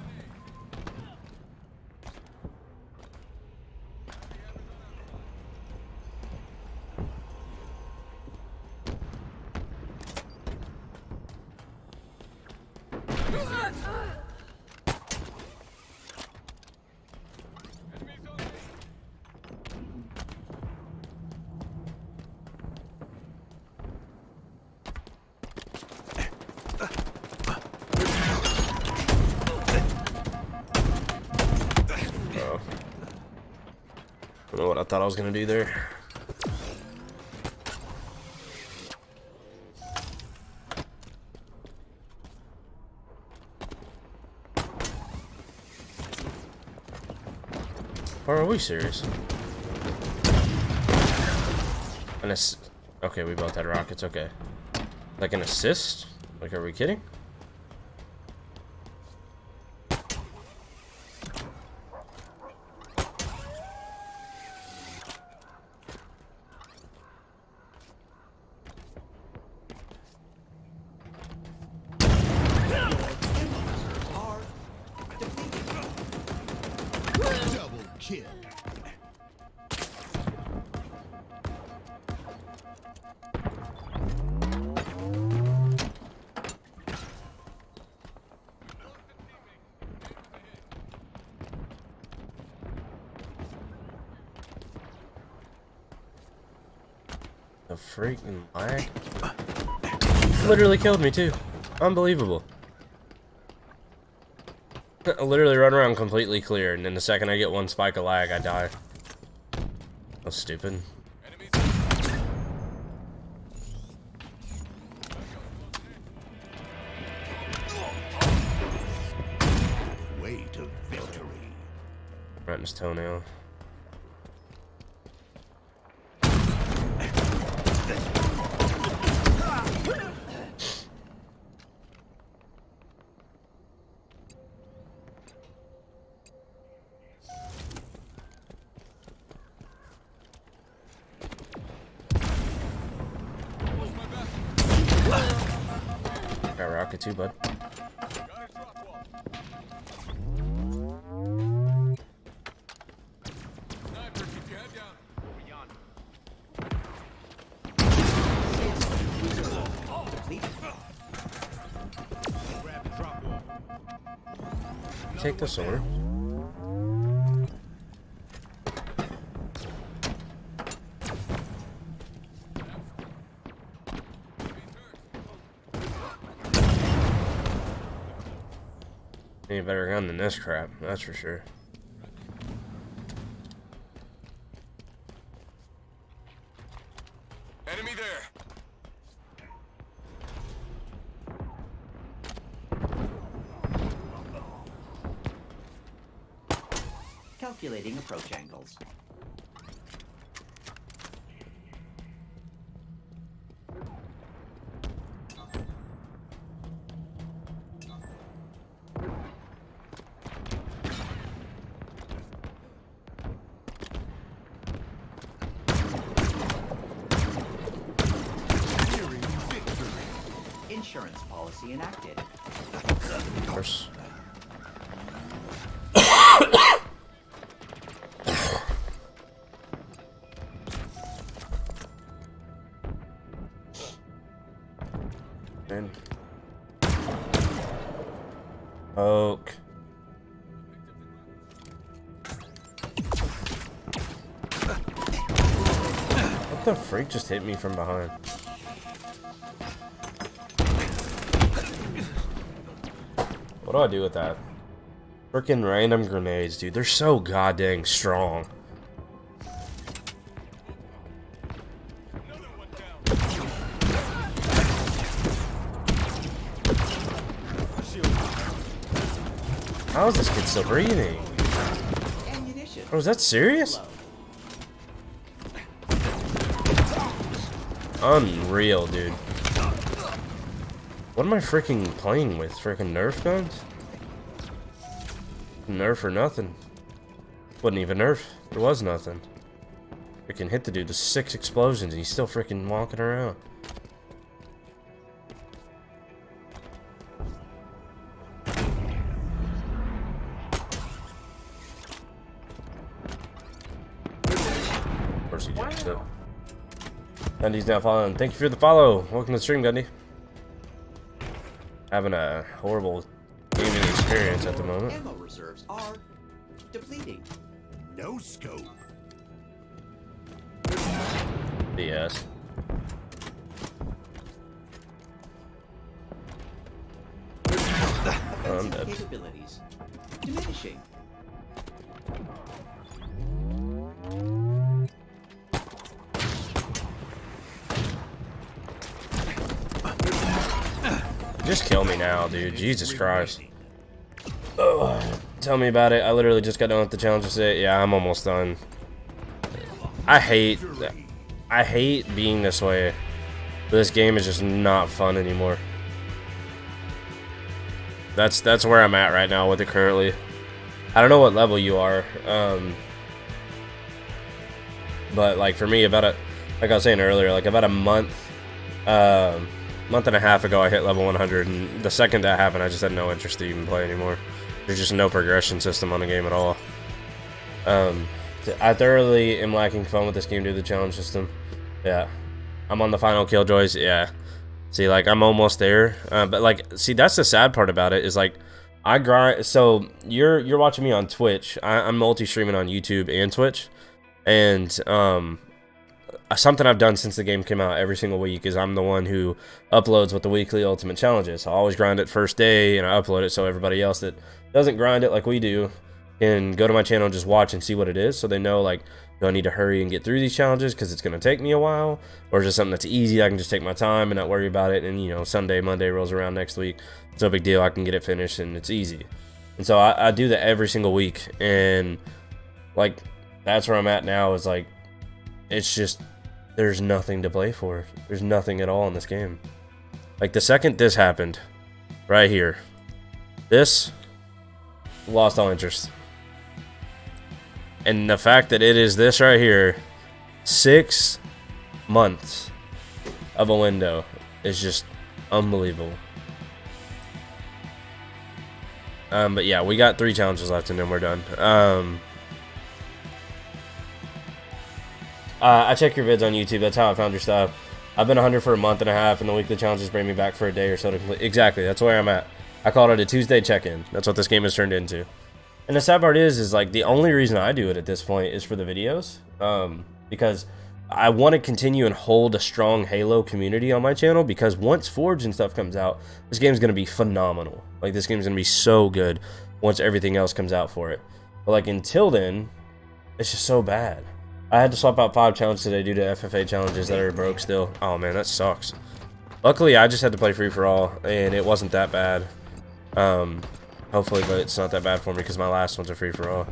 I don't know what I thought I was gonna do there. Or are we serious? Okay, we both had rockets, okay. Like an assist? Like, are we kidding? Double kill. The freaking lag. Literally killed me too. Unbelievable. I literally run around completely clear, and then the second I get one spike of lag, I die. That's stupid. Way to victory. Right in his toenail. Got rocket too, bud. take the sword? Need a better gun than this crap, that's for sure. Enemy there. Calculating approach angles. Nearing victory. Insurance policy enacted. Of course. And poke. What the freak just hit me from behind? What do I do with that? Freaking random grenades, dude. They're so goddamn strong. How is this kid still breathing? Ammunition. Oh, is that serious? Low. Unreal, dude. What am I freaking playing with? Freaking Nerf guns? Nerf or nothing. Wasn't even Nerf. There was nothing. Freaking hit the dude with 6 explosions and he's still freaking walking around. Of course he jumped up. Gundy's now following. Thank you for the follow. Welcome to the stream, Gundy. Having a horrible gaming experience at the moment. Ammo reserves are depleting. No scope. BS. I'm Offensive dead. capabilities diminishing. Just kill me now, dude. Jesus Christ. Oh, tell me about it. I literally just got done with the challenge to say, yeah, I'm almost done. I hate being this way. This game is just not fun anymore. That's where I'm at right now with it currently. I don't know what level you are, but like for me, like I was saying earlier, like about a month and a half ago, I hit level 100, and the second that happened, I just had no interest to even play anymore. There's just no progression system on the game at all. I thoroughly am lacking fun with this game due to the challenge system. Yeah, I'm on the final Killjoys. Yeah, see, like I'm almost there, but like, see, that's the sad part about it is like I grind. So you're watching me on Twitch. I'm multi-streaming on YouTube and Twitch, and something I've done since the game came out every single week is I'm the one who uploads what the weekly ultimate challenge is. So I always grind it first day and I upload it so everybody else that doesn't grind it like we do can go to my channel and just watch and see what it is, so they know like, do I need to hurry and get through these challenges because it's going to take me a while, or is it something that's easy, I can just take my time and not worry about it, and you know, Sunday, Monday rolls around next week, it's no big deal, I can get it finished and it's easy. And so I do that every single week, and like that's where I'm at now is like, it's just, there's nothing to play for. There's nothing at all in this game. Like the second this happened, right here, this, lost all interest. And the fact that it is this right here, 6 months of a window, is just unbelievable. But yeah, we got 3 challenges left and then we're done. I check your vids on YouTube. That's how I found your stuff. I've been 100 for a month and a half, and the weekly challenges bring me back for a day or so to complete. Exactly, that's where I'm at. I called it a Tuesday check-in. That's what this game has turned into. And the sad part is like the only reason I do it at this point is for the videos. Because I want to continue and hold a strong Halo community on my channel, because once Forge and stuff comes out, this game's going to be phenomenal. Like, this game's going to be so good once everything else comes out for it. But like, until then, it's just so bad. I had to swap out 5 challenges today due to FFA challenges that are broke still. Oh man, that sucks. Luckily, I just had to play free-for-all, and it wasn't that bad. Hopefully, but it's not that bad for me because my last one's a free-for-all.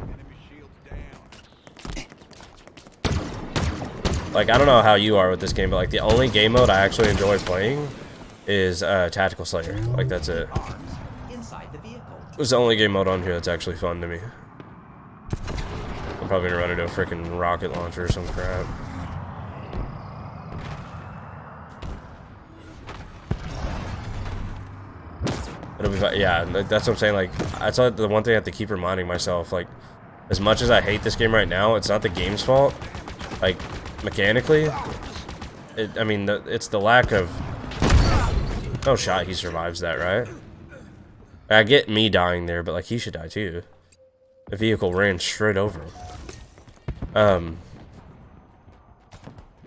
Like, I don't know how you are with this game, but like the only game mode I actually enjoy playing is Tactical Slayer. Like, that's it. Inside the vehicle. It's the only game mode on here that's actually fun to me. I'm probably gonna run into a freaking rocket launcher or some crap. It'll be fine. Yeah, that's what I'm saying. Like, that's the one thing I have to keep reminding myself. Like, as much as I hate this game right now, it's not the game's fault. Like, mechanically, I mean, it's the lack of... No shot he survives that, right? I get me dying there, but like, he should die too. The vehicle ran straight over him.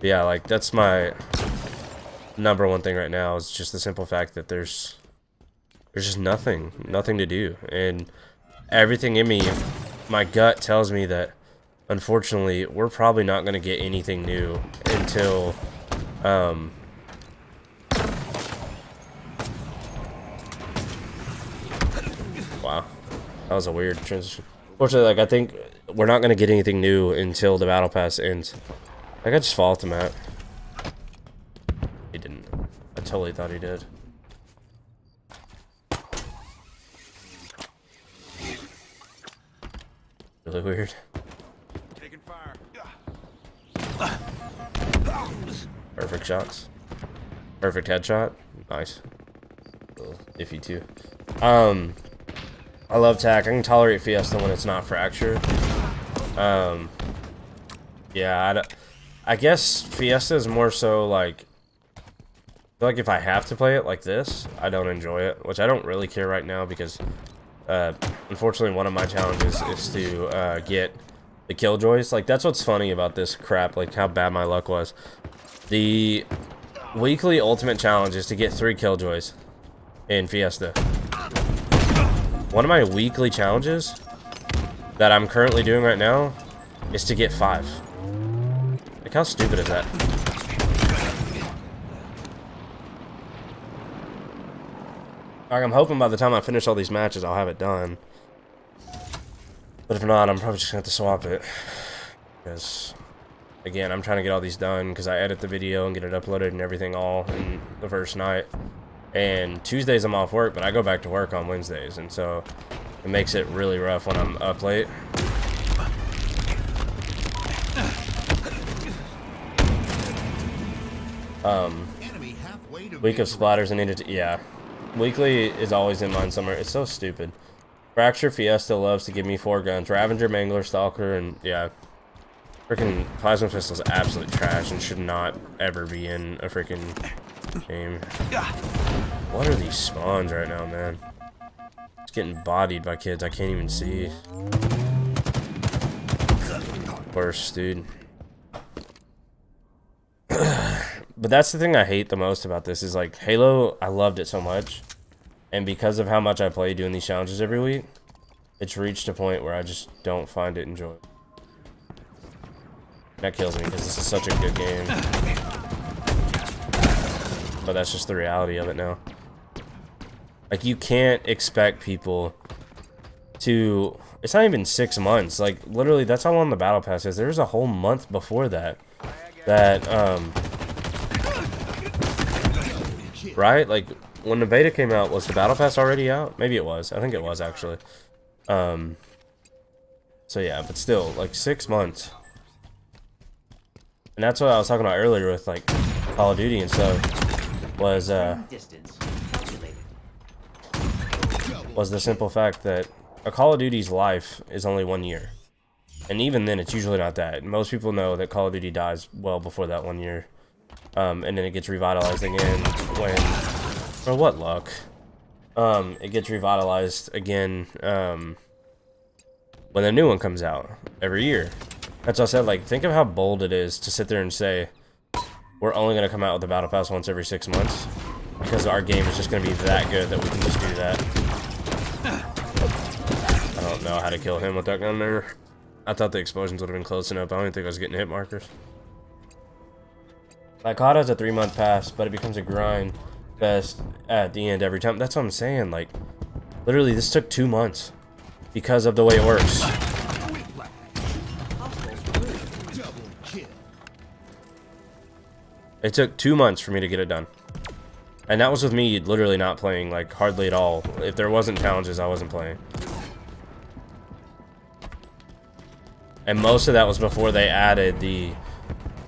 Yeah, like, that's my #1 thing right now, is just the simple fact that there's just nothing to do, and everything in me, my gut tells me that unfortunately we're probably not going to get anything new until wow, that was a weird transition. Fortunately, like, I think we're not going to get anything new until the battle pass ends. Like, I just fall off the map. He didn't. I totally thought he did. Really weird. Taking fire. Perfect shots. Perfect headshot. Nice. A little iffy too. I love TAC. I can tolerate Fiesta when it's not Fracture. Yeah, I guess Fiesta is more so like... I feel like if I have to play it like this, I don't enjoy it. Which I don't really care right now because... unfortunately, one of my challenges is to get the Killjoys. Like, that's what's funny about this crap, like how bad my luck was. The weekly ultimate challenge is to get 3 Killjoys in Fiesta. One of my weekly challenges that I'm currently doing right now is to get 5. Like, how stupid is that? Like, I'm hoping by the time I finish all these matches, I'll have it done. But if not, I'm probably just going to have to swap it. Because, again, I'm trying to get all these done because I edit the video and get it uploaded and everything all in the first night. And Tuesdays I'm off work, but I go back to work on Wednesdays. And so it makes it really rough when I'm up late. Week of splatters and yeah. Weekly is always in mine somewhere. It's so stupid. Fracture Fiesta loves to give me 4 guns. Ravager, Mangler, Stalker, and yeah. Freaking Plasma Pistol is absolute trash and should not ever be in a freaking game. What are these spawns right now, man? It's getting bodied by kids I can't even see. Worst, dude. But that's the thing I hate the most about this is, like, Halo, I loved it so much. And because of how much I play doing these challenges every week, it's reached a point where I just don't find it enjoyable. That kills me because this is such a good game. But that's just the reality of it now. Like, you can't expect people to... It's not even 6 months. Like, literally, that's how long the Battle Pass is. There's a whole month before that. Right? Like, when the beta came out, was the Battle Pass already out? Maybe it was. I think it was, actually. So, yeah, but still, like, 6 months. And that's what I was talking about earlier with, like, Call of Duty and stuff. Was the simple fact that a Call of Duty's life is only 1 year. And even then, it's usually not that. Most people know that Call of Duty dies well before that 1 year. And then it gets revitalized again when... Bro, what luck? it gets revitalized again when the new one comes out every year. That's what I said. Like, think of how bold it is to sit there and say we're only going to come out with the battle pass once every 6 months because our game is just going to be that good that we can just do that. I don't know how to kill him with that gun there. I thought the explosions would have been close enough. I don't even think I was getting hit markers. Like, COD has a 3-month pass, but it becomes a grind fest at the end every time. That's what I'm saying. Like, literally, this took 2 months because of the way it works. It took 2 months for me to get it done. And that was with me literally not playing, like, hardly at all. If there wasn't challenges, I wasn't playing. And most of that was before they added the,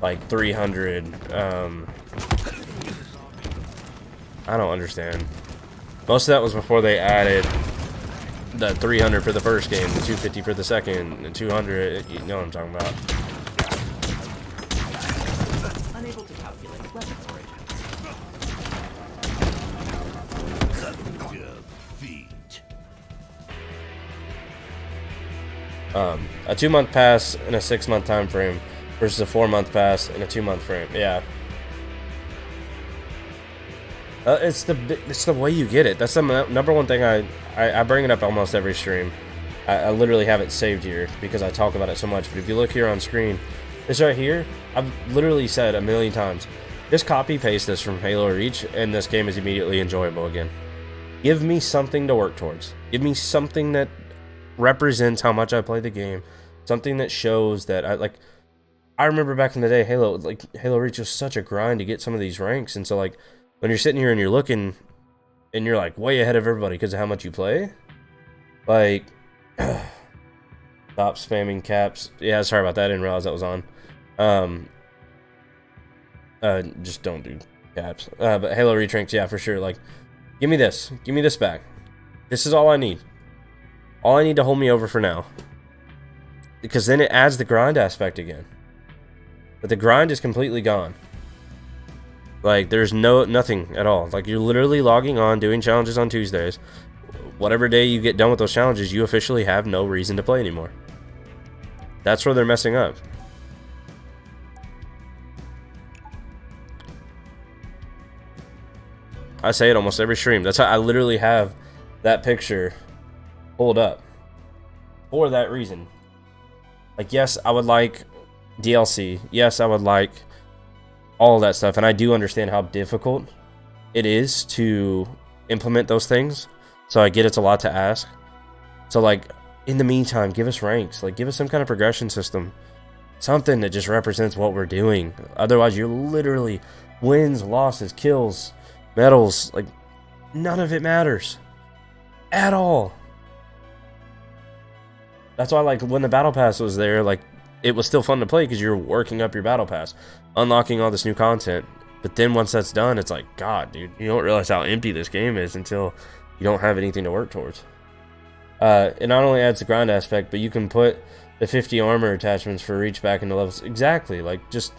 like, 300, I don't understand. Most of that was before they added the 300 for the first game, the 250 for the second, the 200, you know what I'm talking about. Unable to calculate weapon origin. A 2-month pass in a 6-month time frame versus a 4-month pass in a 2-month frame. Yeah. It's the way you get it. That's the number one thing I bring it up almost every stream. I literally have it saved here because I talk about it so much. But if you look here on screen, this right here, I've literally said a million times, just copy paste this from Halo Reach and this game is immediately enjoyable again. Give me something to work towards. Give me something that represents how much I play the game. Something that shows that I remember back in the day, Halo Reach was such a grind to get some of these ranks, and so like when you're sitting here and you're looking and you're like way ahead of everybody because of how much you play, like stop spamming caps. Yeah, sorry about that. I didn't realize that was on. Just don't do caps. But Halo Reach ranks, yeah, for sure. Like, give me this back. This is all I need. All I need to hold me over for now. Because then it adds the grind aspect again. But the grind is completely gone. Like, there's nothing at all. Like, you're literally logging on, doing challenges on Tuesdays. Whatever day you get done with those challenges, you officially have no reason to play anymore. That's where they're messing up. I say it almost every stream. That's how I literally have that picture pulled up for that reason. Like, yes, I would like DLC. Yes, I would like all of that stuff, and I do understand how difficult it is to implement those things. So I get it's a lot to ask. So like, in the meantime, give us ranks. Like, give us some kind of progression system. Something that just represents what we're doing. Otherwise, you're literally wins, losses, kills, medals. Like, none of it matters at all. That's why, like, when the battle pass was there, like, it was still fun to play because you're working up your battle pass, unlocking all this new content. But then once that's done, it's like, God, dude, you don't realize how empty this game is until you don't have anything to work towards. It not only adds the grind aspect, but you can put the 50 armor attachments for Reach back into levels. Exactly. Like, just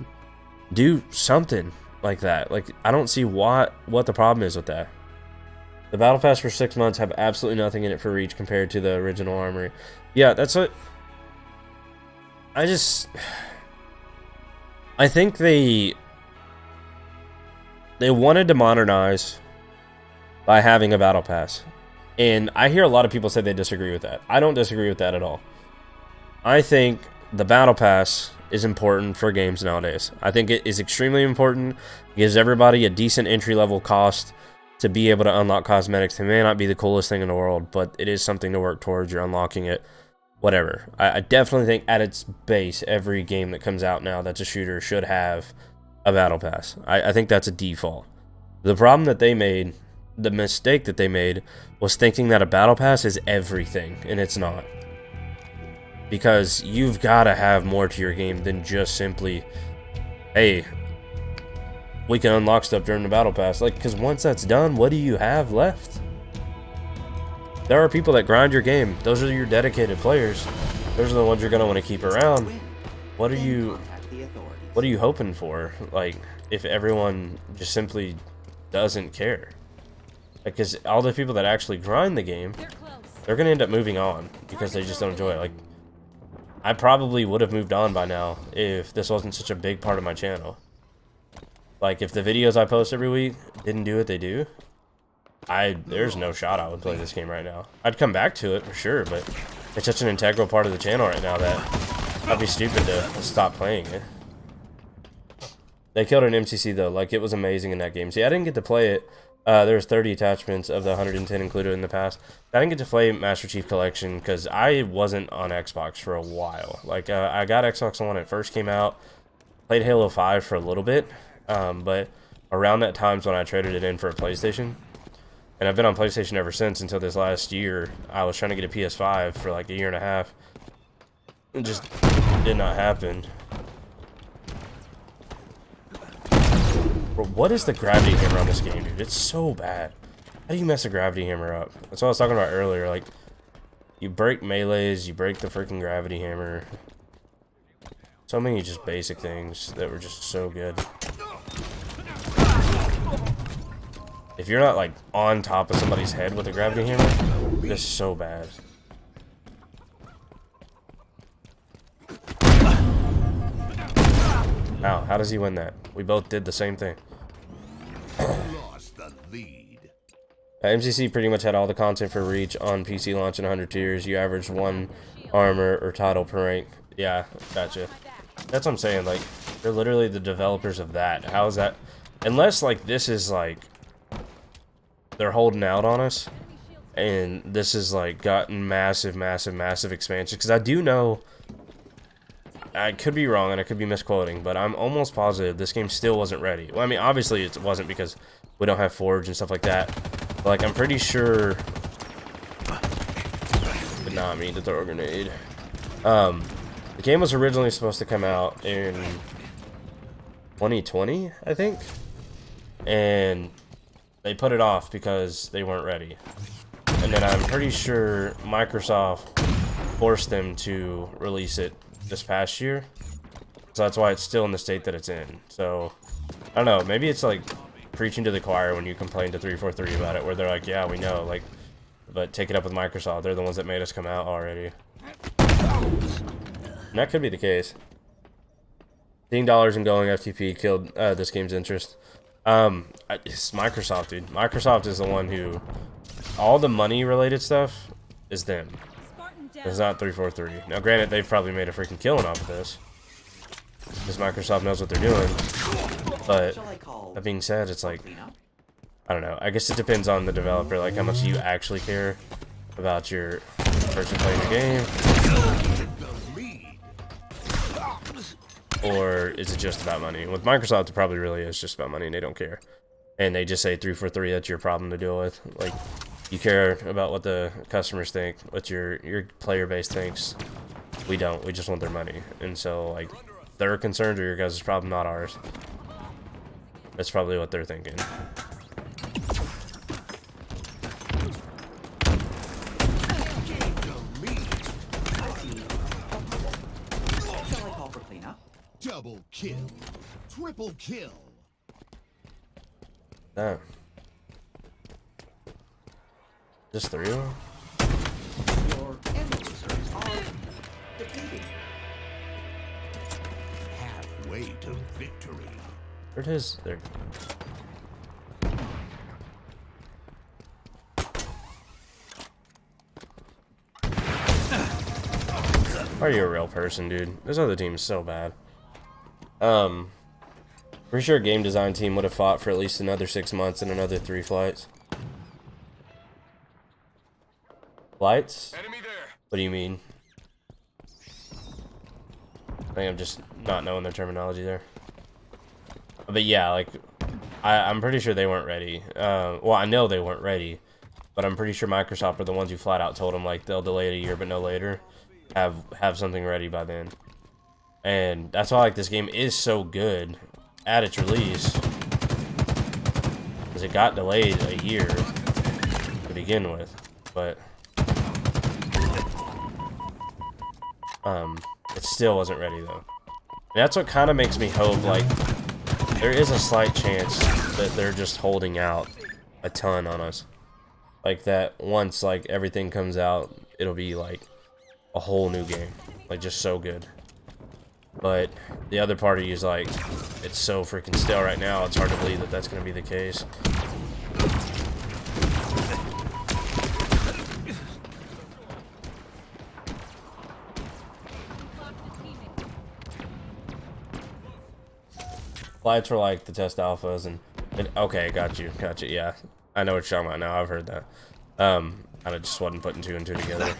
do something like that. Like, I don't see what the problem is with that. The battle pass for 6 months have absolutely nothing in it for Reach compared to the original armory. Yeah, that's what I think they wanted to modernize by having a battle pass. And I hear a lot of people say they disagree with that. I don't disagree with that at all. I think the battle pass is important for games nowadays. I think it is extremely important. It gives everybody a decent entry-level cost to be able to unlock cosmetics. It may not be the coolest thing in the world, but it is something to work towards. You're unlocking it. Whatever. I definitely think at its base, every game that comes out now that's a shooter should have a battle pass. I think that's a default. The problem that they made, the mistake that they made, was thinking that a battle pass is everything, and it's not. Because you've got to have more to your game than just simply, hey, we can unlock stuff during the battle pass. Like, because once that's done, what do you have left? There are people that grind your game. Those are your dedicated players. Those are the ones you're going to want to keep around. What are you hoping for? Like, if everyone just simply doesn't care? Because all the people that actually grind the game, they're gonna end up moving on because they just don't enjoy it. Like, I probably would have moved on by now if this wasn't such a big part of my channel. Like, if the videos I post every week didn't do what they do, there's no shot I would play this game right now. I'd come back to it for sure, but it's such an integral part of the channel right now that I'd be stupid to stop playing it. They killed an MCC though, like, it was amazing in that game. See, I didn't get to play it. There's 30 attachments of the 110 included in the past. I didn't get to play Master Chief Collection because I wasn't on Xbox for a while. Like, I got Xbox One when it first came out. Played Halo 5 for a little bit, but around that time's when I traded it in for a PlayStation. And I've been on PlayStation ever since until this last year. I was trying to get a PS5 for like a year and a half. It just did not happen. Bro, what is the gravity hammer on this game, dude? It's so bad. How do you mess a gravity hammer up? That's what I was talking about earlier. Like, you break melees, you break the freaking gravity hammer. So many just basic things that were just so good. If you're not, like, on top of somebody's head with a gravity hammer, it's so bad. Ow, how does he win that? We both did the same thing. Lost the lead. MCC pretty much had all the content for Reach on PC launch in 100 tiers. You average 1 armor or title per rank. Yeah, gotcha. That's what I'm saying. Like, they're literally the developers of that. How is that? Unless, like, this is, like, they're holding out on us. And this has, like, gotten massive, massive, massive expansion. Because I do know... I could be wrong and I could be misquoting, but I'm almost positive this game still wasn't ready. Well, I mean, obviously it wasn't because we don't have Forge and stuff like that. But, like, I'm pretty sure... Did not mean to throw a grenade. The game was originally supposed to come out in 2020, I think. And they put it off because they weren't ready. And then I'm pretty sure Microsoft forced them to release it this past year, so that's why it's still in the state that it's in. So I don't know, maybe it's like preaching to the choir when you complain to 343 about it, where they're like, yeah, we know, like, but take it up with Microsoft, they're the ones that made us come out already. And that could be the case. $15 and going FTP killed this game's interest. It's Microsoft, dude. Microsoft is the one who, all the money related stuff is them. It's not 343. Now, granted, they've probably made a freaking killing off of this, because Microsoft knows what they're doing. But that being said, it's like, I don't know. I guess it depends on the developer, like how much you actually care about your person playing the game, or is it just about money? With Microsoft, it probably really is just about money, and they don't care. And they just say 343. That's your problem to deal with. Like, you care about what the customers think, what your player base thinks. We don't. We just want their money. And so, like, their concerns are your guys' problem, not ours. That's probably what they're thinking. Shall I call for cleanup? Double kill. Triple kill. Damn. Just 3 of them? Your ammo reserves are depleting. Halfway to victory. Where it is? There. Are you a real person, dude? This other team is so bad. Pretty sure a game design team would have fought for at least another 6 months and another 3 flights. Flights? Enemy there. What do you mean? I think I'm just not knowing their terminology there. But yeah, like, I'm pretty sure they weren't ready. Well, I know they weren't ready, but I'm pretty sure Microsoft are the ones who flat out told them, like, they'll delay it a year but no later. Have something ready by then. And that's why, like, this game is so good at its release, because it got delayed a year to begin with. But it still wasn't ready though. And that's what kind of makes me hope, like, there is a slight chance that they're just holding out a ton on us. Like that once like everything comes out, it'll be like a whole new game. Like just so good. But the other part of you is like, it's so freaking stale right now, it's hard to believe that that's going to be the case. Lights were like the test alphas and okay, got you, yeah. I know what you're talking about now, I've heard that. I just wasn't putting two and two together.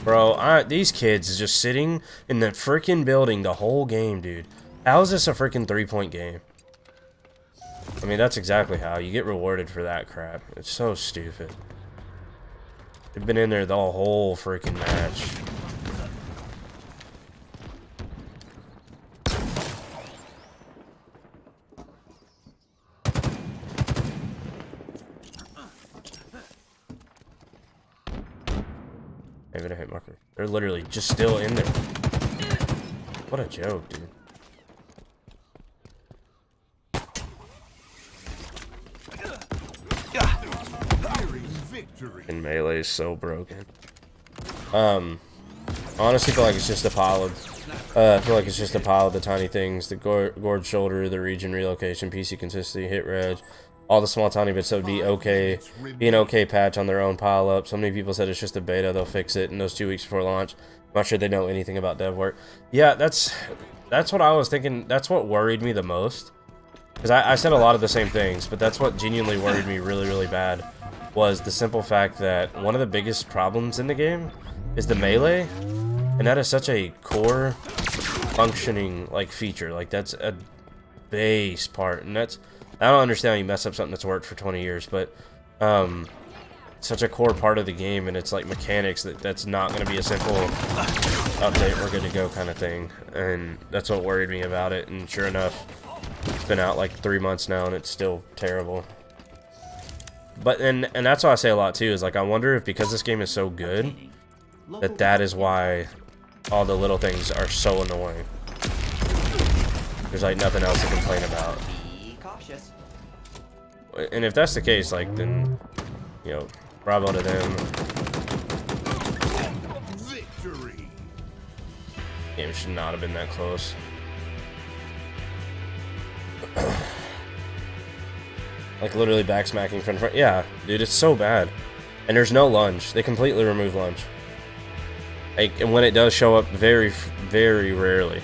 Bro, these kids is just sitting in the freaking building the whole game, dude. How is this a freaking 3-point game? I mean, that's exactly how. You get rewarded for that crap. It's so stupid. They've been in there the whole freaking match. Maybe a hit marker. They're literally just still in there. What a joke, dude. And melee is so broken. Honestly feel like it's just a pile of I feel like it's just a pile of the tiny things. The gourd shoulder, the region relocation, PC consistency, hit reg, all the small tiny bits that would be okay, be an okay patch on their own pile up. So many people said it's just a beta, they'll fix it in those 2 weeks before launch. I'm not sure they know anything about dev work. Yeah, that's what I was thinking. That's what worried me the most. Because I said a lot of the same things, but that's what genuinely worried me really, really bad. Was the simple fact that one of the biggest problems in the game is the melee, and that is such a core functioning like feature. Like that's a base part, and that's, I don't understand how you mess up something that's worked for 20 years, but such a core part of the game, and it's like mechanics that's not going to be a simple update, we're good to go kind of thing. And that's what worried me about it, and sure enough, it's been out like 3 months now and it's still terrible. But and that's what I say a lot too, is like I wonder if because this game is so good that is why all the little things are so annoying. There's like nothing else to complain about. Be cautious. And if that's the case, like then, you know, bravo to them. Victory. Game should not have been that close. Like literally backsmacking from front. Yeah, dude, it's so bad. And there's no lunge. They completely remove lunge. Like, and when it does show up, very, very rarely.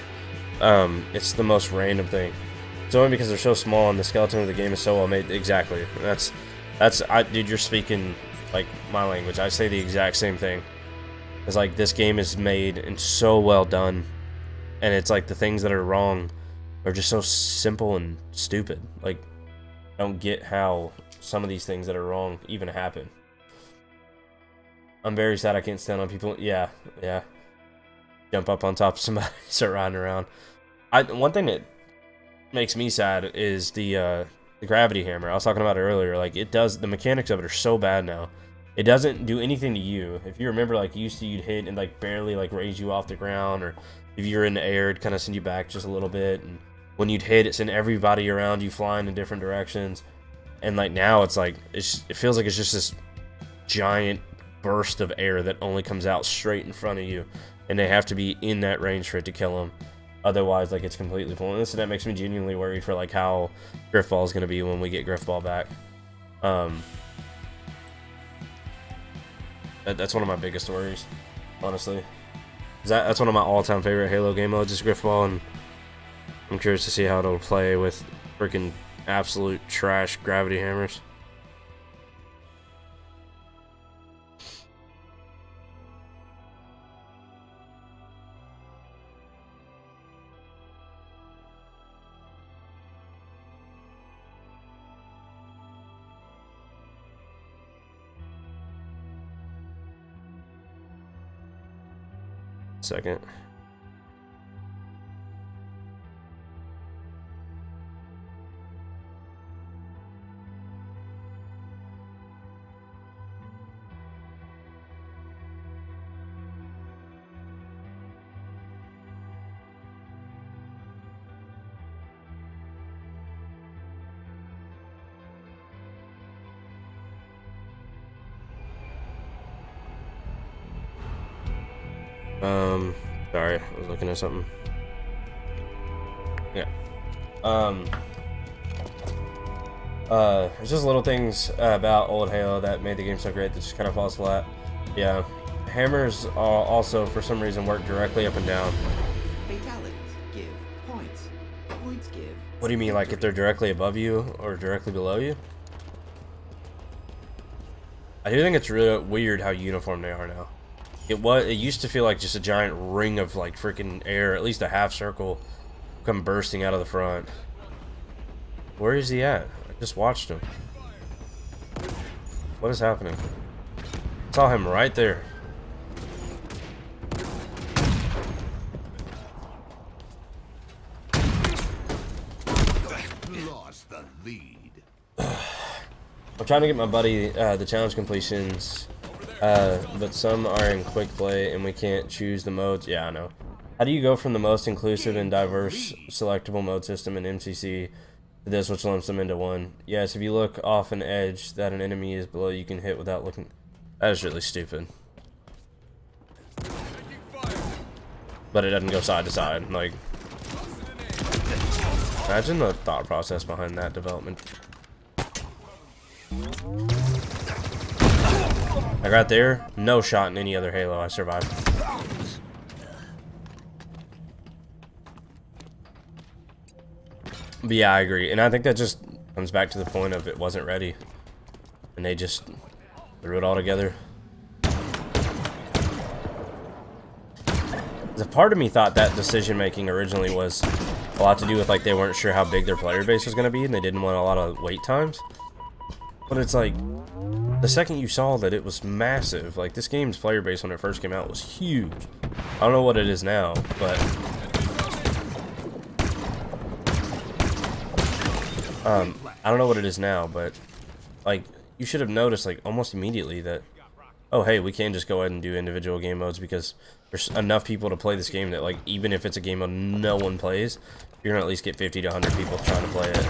It's the most random thing. It's only because they're so small and the skeleton of the game is so well made. Exactly. Dude, you're speaking like my language. I say the exact same thing. It's like this game is made and so well done, and it's like the things that are wrong are just so simple and stupid. Like, I don't get how some of these things that are wrong even happen. I'm very sad I can't stand on people. Yeah. Jump up on top of somebody, start riding around. One thing that makes me sad is the gravity hammer. I was talking about it earlier. Like, the mechanics of it are so bad now. It doesn't do anything to you. If you remember, like, used to, you'd hit and like barely like raise you off the ground, or if you're in the air, it'd kind of send you back just a little bit, and when you'd hit, it sent everybody around you flying in different directions. And like now, it's like it feels like it's just this giant burst of air that only comes out straight in front of you, and they have to be in that range for it to kill them. Otherwise, like, it's completely pointless, and that makes me genuinely worried for like how Griffball is going to be when we get Griffball back. That's one of my biggest worries, honestly. That's one of my all-time favorite Halo game modes, is Griffball, and I'm curious to see how it'll play with freaking absolute trash gravity hammers. Second. Sorry, I was looking at something. Yeah. It's just little things about old Halo that made the game so great that just kind of falls flat. Yeah. Hammers also, for some reason, work directly up and down. Fatalities give points. Points give. What do you mean, like if they're directly above you or directly below you? I do think it's really weird how uniform they are now. It used to feel like just a giant ring of like freaking air, at least a half circle, come bursting out of the front. Where is he at? I just watched him. What is happening? I saw him right there. Lost the lead. I'm trying to get my buddy the challenge completions, but some are in quick play and we can't choose the modes. Yeah, I know. How do you go from the most inclusive and diverse selectable mode system in MCC to this, which lumps them into one? Yes, if you look off an edge that an enemy is below, you can hit without looking. That is really stupid. But it doesn't go side to side. Like, imagine the thought process behind that development. I got there, no shot in any other Halo. I survived. But yeah, I agree, and I think that just comes back to the point of it wasn't ready, and they just threw it all together. The part of me thought that decision making originally was a lot to do with like they weren't sure how big their player base was going to be, and they didn't want a lot of wait times. But it's like, the second you saw that it was massive, like this game's player base when it first came out was huge. I don't know what it is now, but I don't know what it is now, but like you should have noticed like almost immediately that, oh hey, we can just go ahead and do individual game modes because there's enough people to play this game that like even if it's a game mode no one plays, you're gonna at least get 50 to 100 people trying to play it.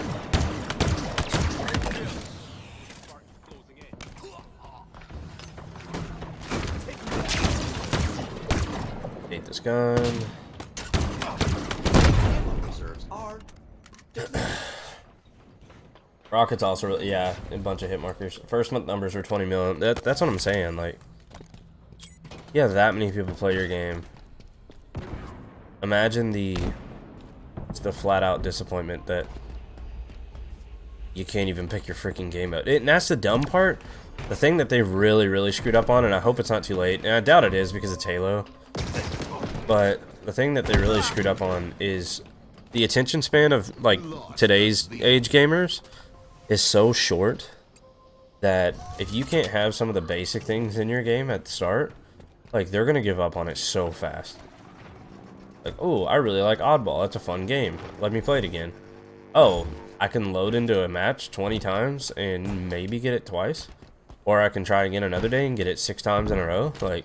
Hate this gun. Ammo reserves are depleted. Rocket's also really, yeah, a bunch of hit markers. First month numbers are 20 million. That's what I'm saying. Like, you have that many people play your game. Imagine the flat out disappointment that you can't even pick your freaking game out. And that's the dumb part. The thing that they really screwed up on, and I hope it's not too late, and I doubt it is because it's Halo. But the thing that they really screwed up on is the attention span of like today's age gamers is so short that if you can't have some of the basic things in your game at the start, like they're gonna give up on it so fast. Like, oh, I really like Oddball, that's a fun game, let me play it again. Oh, I can load into a match 20 times and maybe get it twice, or I can try again another day and get it 6 times in a row. Like,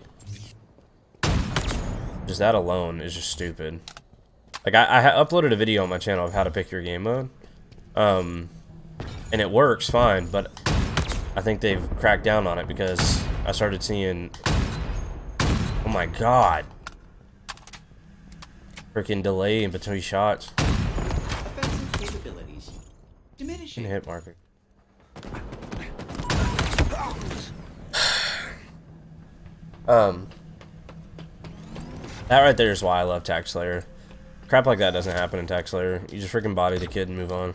just that alone is just stupid. Like, I uploaded a video on my channel of how to pick your game mode, and it works fine, but I think they've cracked down on it because I started seeing, oh my god, freaking delay in between shots. Offensive capabilities diminishing. Hit marker. That right there is why I love Tac Slayer. Crap like that doesn't happen in Tac Slayer. You just freaking body the kid and move on.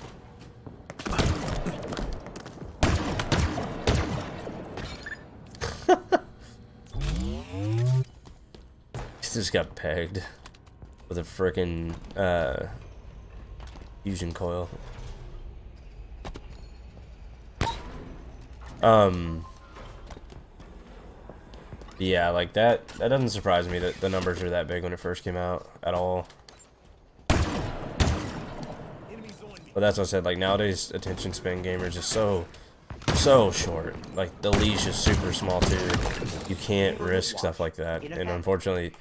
He just got pegged with a freaking fusion coil. Yeah, like that doesn't surprise me that the numbers are that big when it first came out at all. But that's what I said, like nowadays attention span gamers is so short. Like the leash is super small too. You can't risk stuff like that. And unfortunately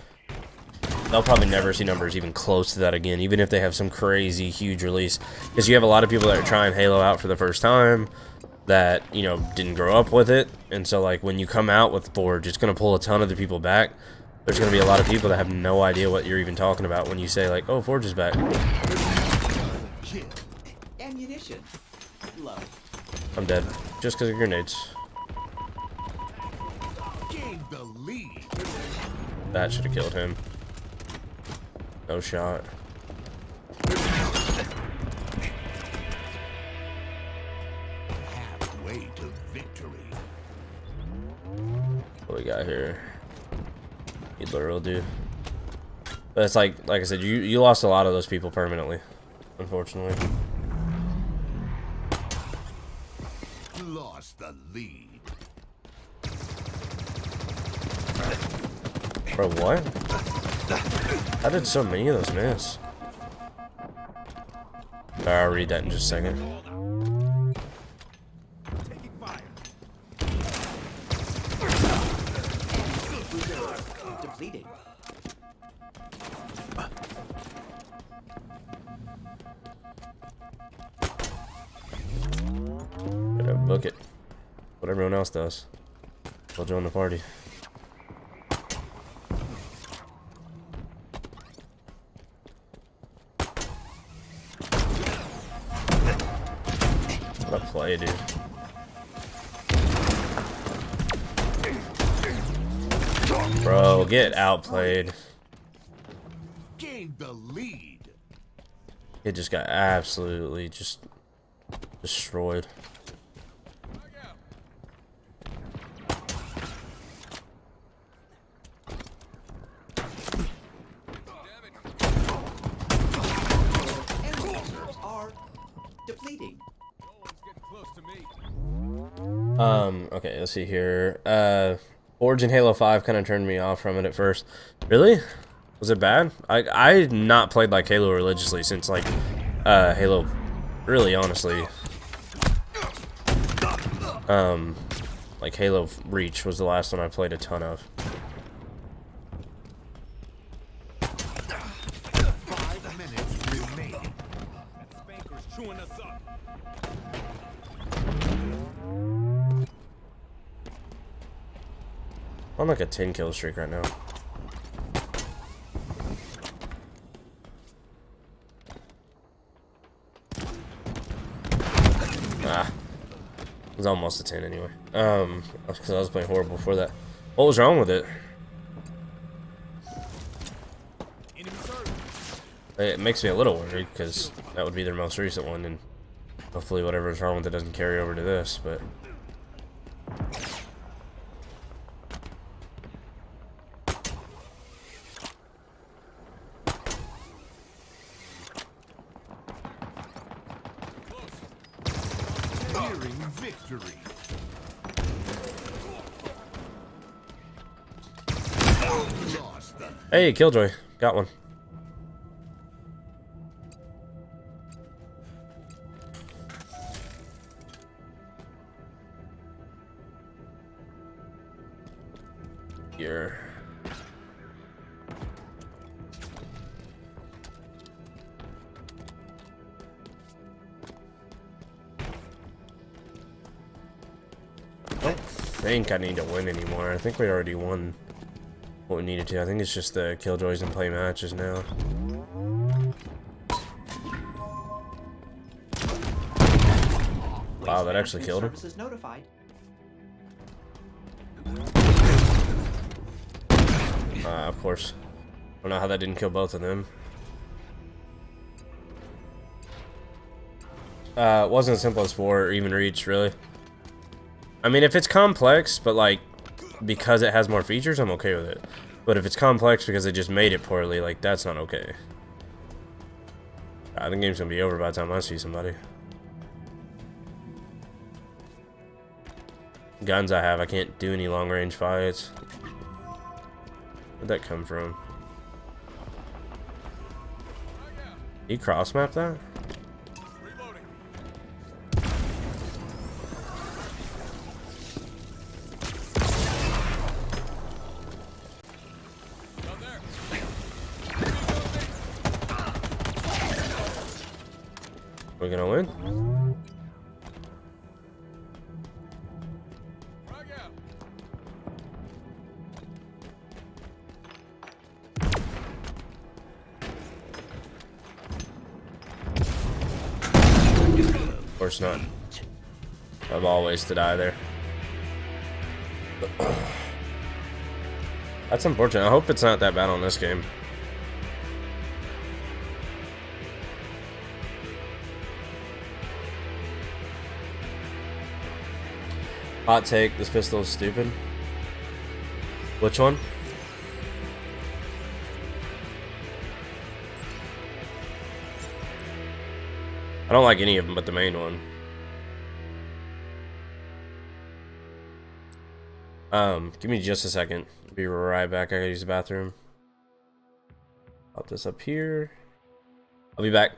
they'll probably never see numbers even close to that again, even if they have some crazy huge release. Because you have a lot of people that are trying Halo out for the first time that, you know, didn't grow up with it. And so like when you come out with Forge, it's gonna pull a ton of the people back there's gonna be a lot of people that have no idea what you're even talking about when you say like, "Oh, Forge is back." Kill. Ammunition. Low. I'm dead just because of grenades. Gain the lead. That should have killed him. No shot. Halfway to victory. What we got here? Healer will do. But it's like I said, you lost a lot of those people permanently, unfortunately. Lost the lead. Bro, what? How did so many of those miss? I'll read that in just a second. Depleting. Better book it. What everyone else does. They'll join the party. What a play, dude. Bro, get outplayed. Gain the lead. It just got absolutely just destroyed. Enemy reserves are depleting. Okay, let's see here. Forge and Halo 5 kind of turned me off from it at first. Really? Was it bad? I not played like Halo religiously since like Halo, really honestly. Like Halo Reach was the last one I played a ton of. 5 minutes remaining. Spanker's chewing us up. I'm on like a 10 kill streak right now. It was almost a 10 anyway. Because I was playing horrible before that. What was wrong with it? Enemy surge. It makes me a little worried because that would be their most recent one, and hopefully whatever's wrong with it doesn't carry over to this. But Nearing victory. Lost the hey, Killjoy, got one. Here. I don't think I need to win anymore. I think we already won what we needed to. I think it's just the Killjoys and play matches now. Wow, that actually killed him. Services notified. Of course. I don't know how that didn't kill both of them. It wasn't as simple as 4 or even Reach, really. I mean, if it's complex, but like, because it has more features, I'm okay with it. But if it's complex because they just made it poorly, like, that's not okay. The game's gonna be over by the time I see somebody. Guns I have, I can't do any long range fights. Where'd that come from? He cross mapped that? Reloading. Down there. We're gonna win? Frag out. course not. I've always to die there. That's unfortunate. I hope it's not that bad on this game. Hot take, this pistol is stupid. Which one? I don't like any of them but the main one. Give me just a second. Be right back. I gotta use the bathroom. Pop this up here. I'll be back.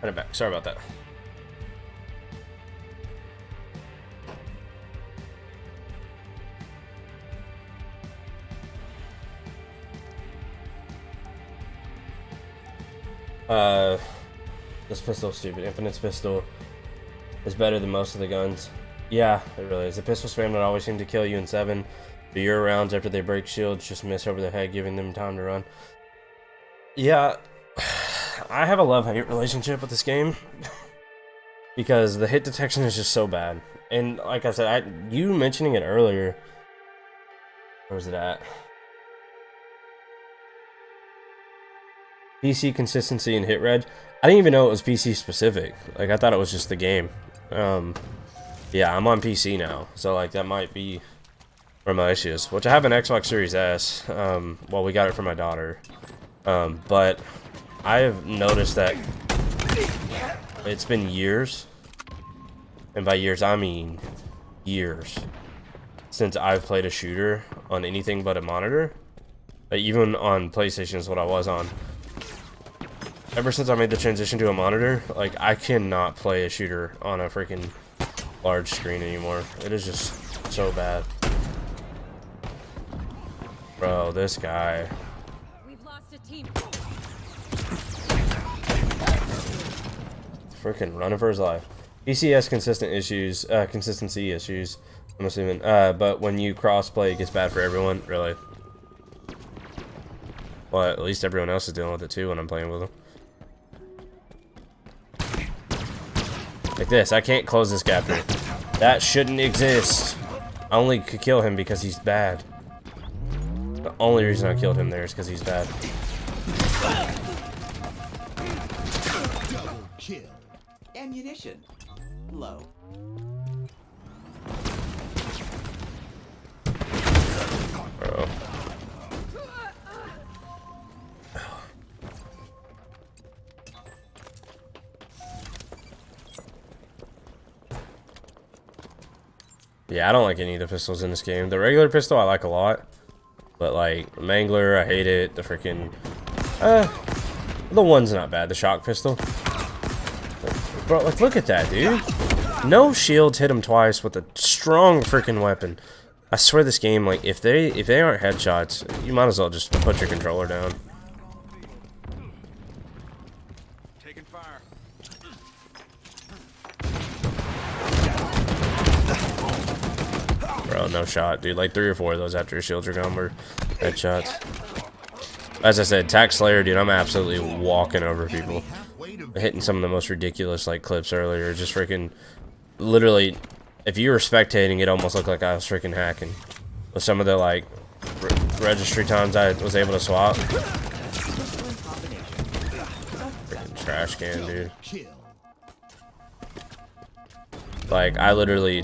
Run it back. Sorry about that. This pistol's stupid. Infinite's pistol is better than most of the guns. Yeah, it really is. The pistol spam would always seem to kill you in 7. The Euro rounds after they break shields just miss over the head, giving them time to run. Yeah, I have a love-hate relationship with this game because the hit detection is just so bad. And like I said, you mentioning it earlier, where was it at? PC consistency and hit reg. I didn't even know it was PC specific. Like I thought it was just the game. Yeah, I'm on PC now, so like that might be where my issue is. Which I have an Xbox Series S. Well, we got it for my daughter. But I have noticed that it's been years, and by years I mean years, since I've played a shooter on anything but a monitor. Like even on PlayStation is what I was on. Ever since I made the transition to a monitor, like I cannot play a shooter on a freaking large screen anymore. It is just so bad. Bro, this guy. We've lost a team. Freaking running for his life. PC has consistent issues, consistency issues, I'm assuming. But when you cross-play, it gets bad for everyone, really. Well, at least everyone else is dealing with it too when I'm playing with them. Like this, I can't close this gap here. That shouldn't exist. I only could kill him because he's bad. The only reason I killed him there is because he's bad. Double kill. Ammunition. Low. Bro. Yeah, I don't like any of the pistols in this game. The regular pistol I like a lot. But like, Mangler, I hate it. The freaking... the one's not bad. The shock pistol. Bro, like, look at that, dude. No shields hit him twice with a strong freaking weapon. I swear this game, like, if they aren't headshots, you might as well just put your controller down. Taking fire. Bro, no shot, dude. Like 3 or 4 of those after your shields are gone were headshots. As I said, Tax Slayer, dude, I'm absolutely walking over people. Hitting some of the most ridiculous, like, clips earlier. Just freaking, literally, if you were spectating, it almost looked like I was freaking hacking. With some of the, like, registry times I was able to swap. Freaking trash can, dude. Like, I literally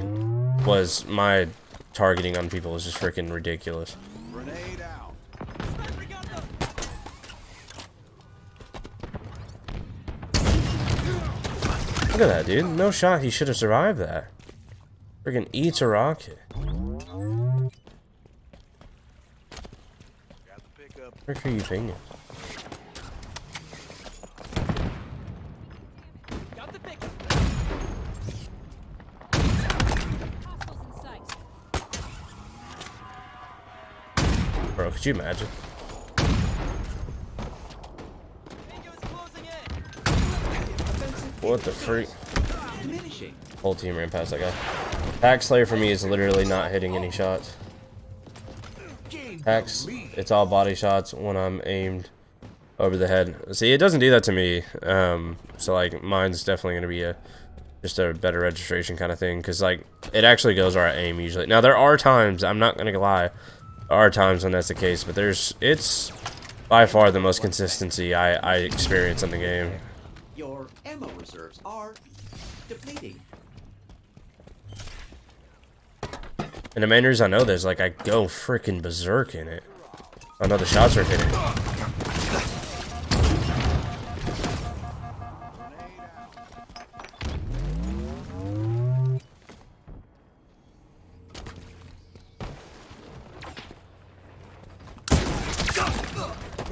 was, my targeting on people was just freaking ridiculous. Grenade out. Look at that, dude. No shot. He should have survived that. Freaking eats a rocket. Where are you pinging? Got the pick. Hostiles in sight. Bro, could you imagine? Bingo's closing in. What the freak? Diminishing. Whole team ran past that guy. Tax Slayer for me is literally not hitting any shots. Tax, it's all body shots when I'm aimed over the head. See, it doesn't do that to me. So like mine's definitely gonna be just a better registration kind of thing, because like it actually goes where I aim usually. Now there are times, I'm not gonna lie, there are times when that's the case, but it's by far the most consistency I experience in the game. Your ammo reserves are depleting. And the main reason I know this, like, I go freaking berserk in it. I know the shots are hitting.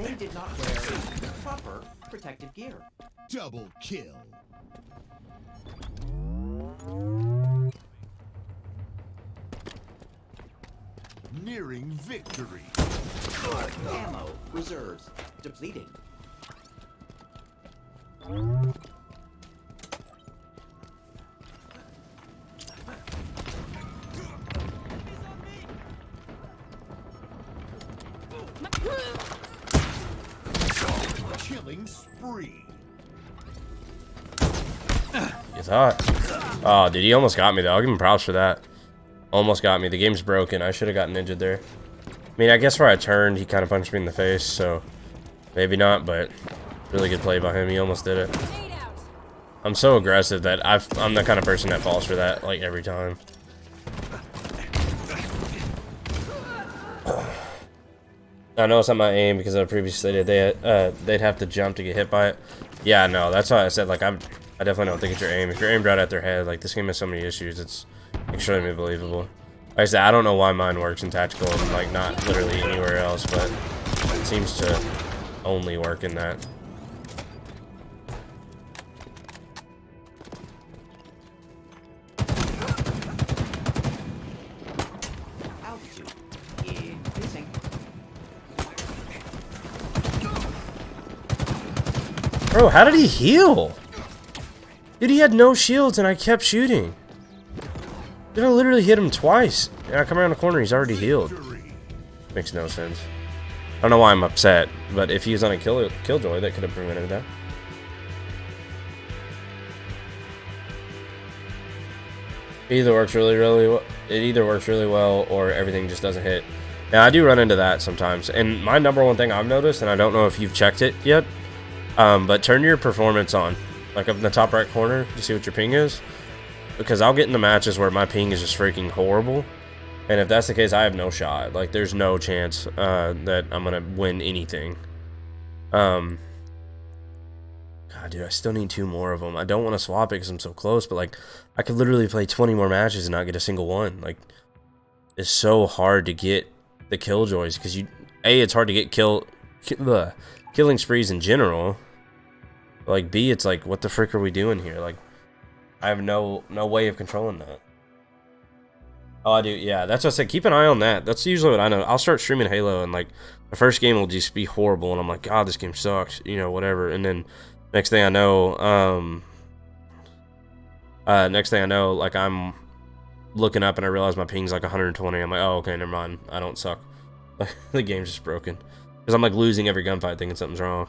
They did not wear proper protective gear. Double kill. Nearing victory. Ammo reserves depleting. Killing spree. You thought? Oh, dude, he almost got me, though. I'll give him props for that. Almost got me. The game's broken. I should have gotten ninja'd there. I mean, I guess where I turned, he kind of punched me in the face, so maybe not, but really good play by him. He almost did it. I'm so aggressive that I'm the kind of person that falls for that, like, every time. I know it's not my aim because I previously stated they'd have to jump to get hit by it. Yeah, no, that's why I said, like, I definitely don't think it's your aim. If you're aimed right at their head, like, this game has so many issues, it's extremely believable. Like I said, I don't know why mine works in tactical and, like, not literally anywhere else, but it seems to only work in that. Altitude increasing. Bro, how did he heal? Dude, he had no shields and I kept shooting. Dude, I literally hit him twice. And I come around the corner, he's already healed. Victory. Makes no sense. I don't know why I'm upset, but if he was on a killjoy, that could have prevented that. It either works really well, or everything just doesn't hit. Now, I do run into that sometimes. And my number one thing I've noticed, and I don't know if you've checked it yet, but turn your performance on. Like up in the top right corner to see what your ping is. Because I'll get into matches where my ping is just freaking horrible. And if that's the case, I have no shot. Like, there's no chance that I'm going to win anything. God, dude, I still need 2 more of them. I don't want to swap it because I'm so close, but, like, I could literally play 20 more matches and not get a single one. Like, it's so hard to get the killjoys because it's hard to get killing sprees in general. But, like, B, it's like, what the frick are we doing here? Like, I have no way of controlling that. Oh, I do. Yeah, that's what I said. Keep an eye on that. That's usually what I know. I'll start streaming Halo, and, like, the first game will just be horrible, and I'm like, God, this game sucks, you know, whatever. And then next thing I know, like, I'm looking up and I realize my ping's like 120. I'm like, oh, okay, never mind. I don't suck. The game's just broken because I'm like losing every gunfight, thinking something's wrong.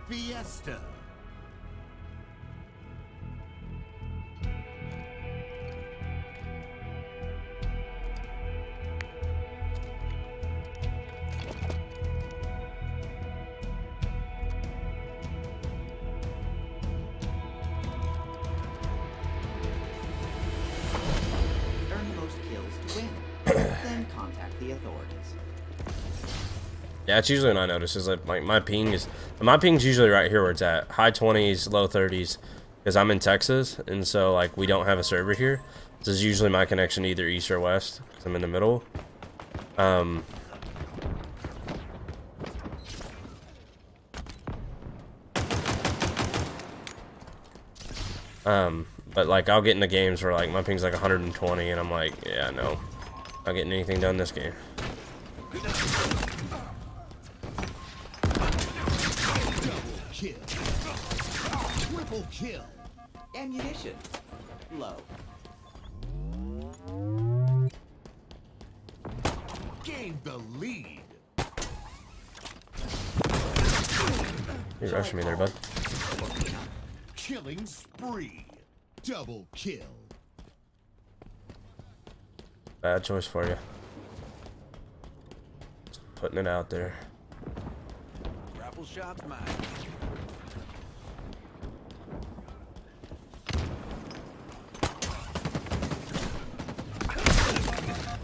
Fiesta. Earn the most kills to win. Then contact the authorities. Yeah, that's usually what I notice is like my ping's usually right here where it's at. High 20s, low 30s, because I'm in Texas, and so like we don't have a server here. This is usually my connection to either east or west, because I'm in the middle. But like I'll get into games where like my ping's like 120, and I'm like, yeah, no, not getting anything done this game. Kill. Triple kill. Ammunition. Low. Gained the lead. You're rushing me there, bud. Killing spree. Double kill. Bad choice for you. Just putting it out there. Grapple shot's mine.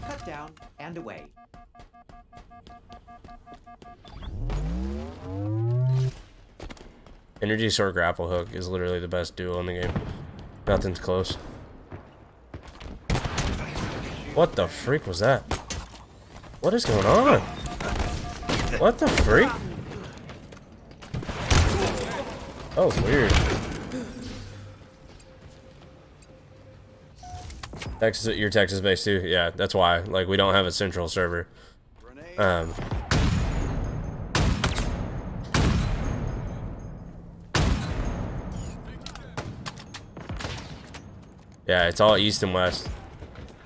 Cut down and away. Energy Sword Grapple Hook is literally the best duo in the game. Nothing's close. What the freak was that? What is going on? What the freak? That was weird. Texas, you're Texas based too? Yeah, that's why. Like, we don't have a central server. Grenade. Yeah, it's all east and west.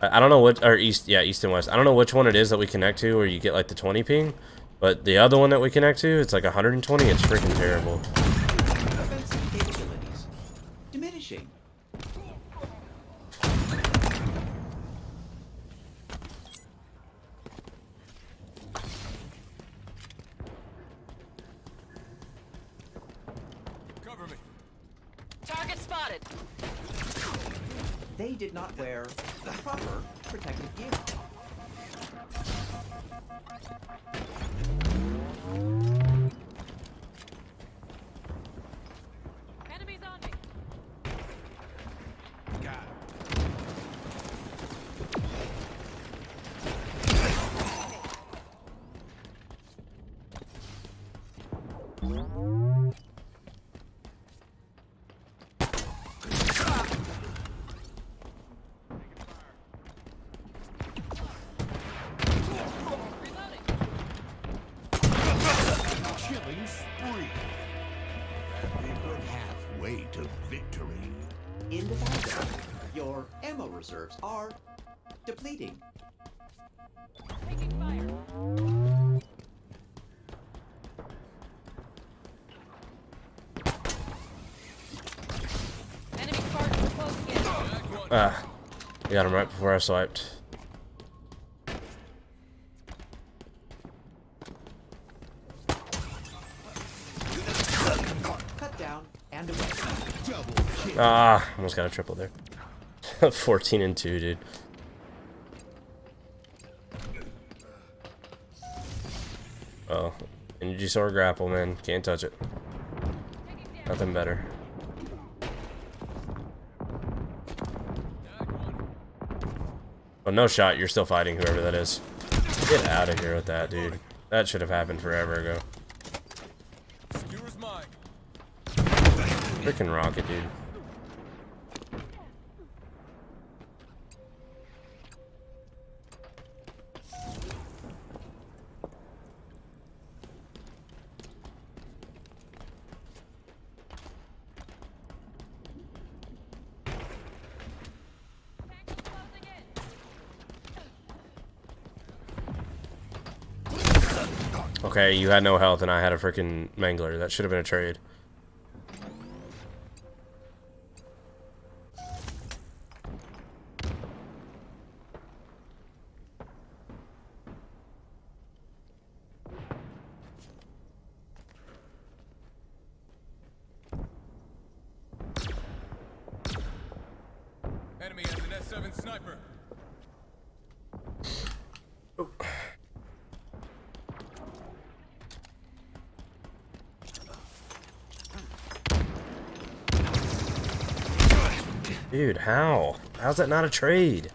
I don't know what, or east, yeah, east and west. I don't know which one it is that we connect to where you get like the 20 ping, but the other one that we connect to, it's like 120. It's freaking terrible. Offensive capabilities. Diminishing. Cover me. Target spotted. They did not wear the proper protective gear. Enemies on me. Got it. Reloading. Killing spree. Halfway to victory. In the background, your ammo reserves are depleting. Taking fire. Enemy Spartans are closing in. Ah, we got him right before I swiped. Cut down and away. Double kill. Ah, almost got a triple there. 14 and 2, dude. Oh, Energy Sword Grapple, man. Can't touch it. Nothing better. Oh, no shot. You're still fighting whoever that is. Get out of here with that, dude. That should have happened forever ago. Skewer's mine. Freaking rocket, dude. Tango's closing in. Okay, you had no health and I had a freaking mangler. That should have been a trade. Enemy has an S7 sniper. Dude, how? How's that not a trade?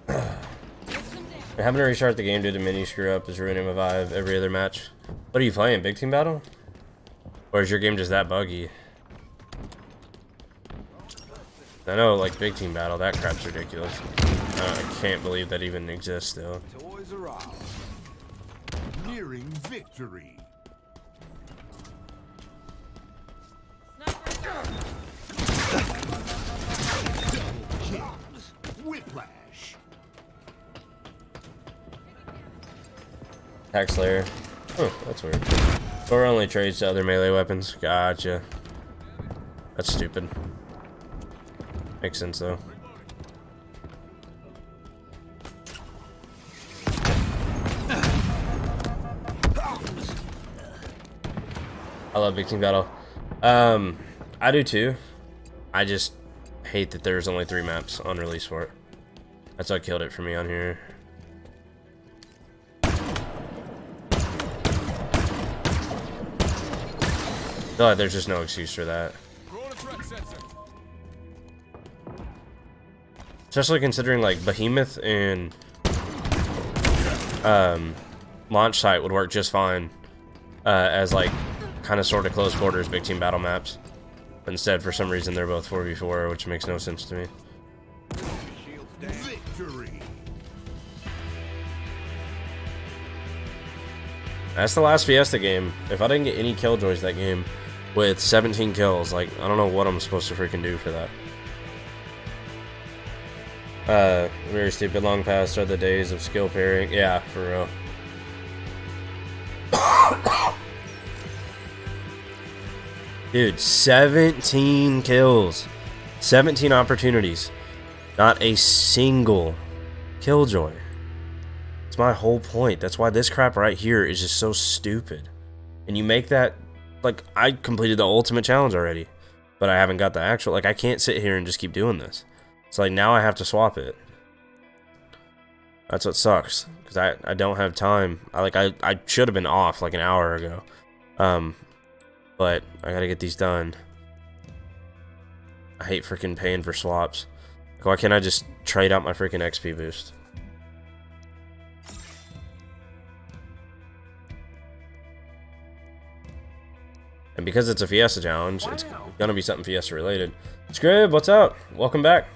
Get some down. Having to restart the game due to mini screw up is ruining my vibe every other match. What are you playing? Big Team Battle? Or is your game just that buggy? I know, like, Big Team Battle, that crap's ridiculous. I can't believe that even exists, though. Toys are off. Nearing victory. Sniper. Attack Slayer. Oh, that's weird. Or only trades to other melee weapons. Gotcha. That's stupid. Makes sense though. I love Big Team Battle. I do too. I just hate that there's only 3 maps on release for it. That's what killed it for me on here. No, there's just no excuse for that. Throwing a threat sensor. Especially considering like Behemoth and Launch Site would work just fine as like kind of sort of close quarters Big Team Battle maps. Instead, for some reason, they're both 4v4, which makes no sense to me. Victory. That's the last Fiesta game. If I didn't get any killjoys that game with 17 kills, like, I don't know what I'm supposed to freaking do for that. Very stupid. Long past are the days of skill pairing. Yeah, for real. Dude, 17 kills. 17 opportunities. Not a single killjoy. It's my whole point. That's why this crap right here is just so stupid. And you make that... Like, I completed the ultimate challenge already. But I haven't got the actual... Like, I can't sit here and just keep doing this. It's like, now I have to swap it. That's what sucks. Because I don't have time. I should have been off like an hour ago. But I gotta get these done. I hate freaking paying for swaps. Like, why can't I just trade out my freaking XP boost? And because it's a Fiesta challenge, it's gonna be something Fiesta related. Scrib, what's up? Welcome back.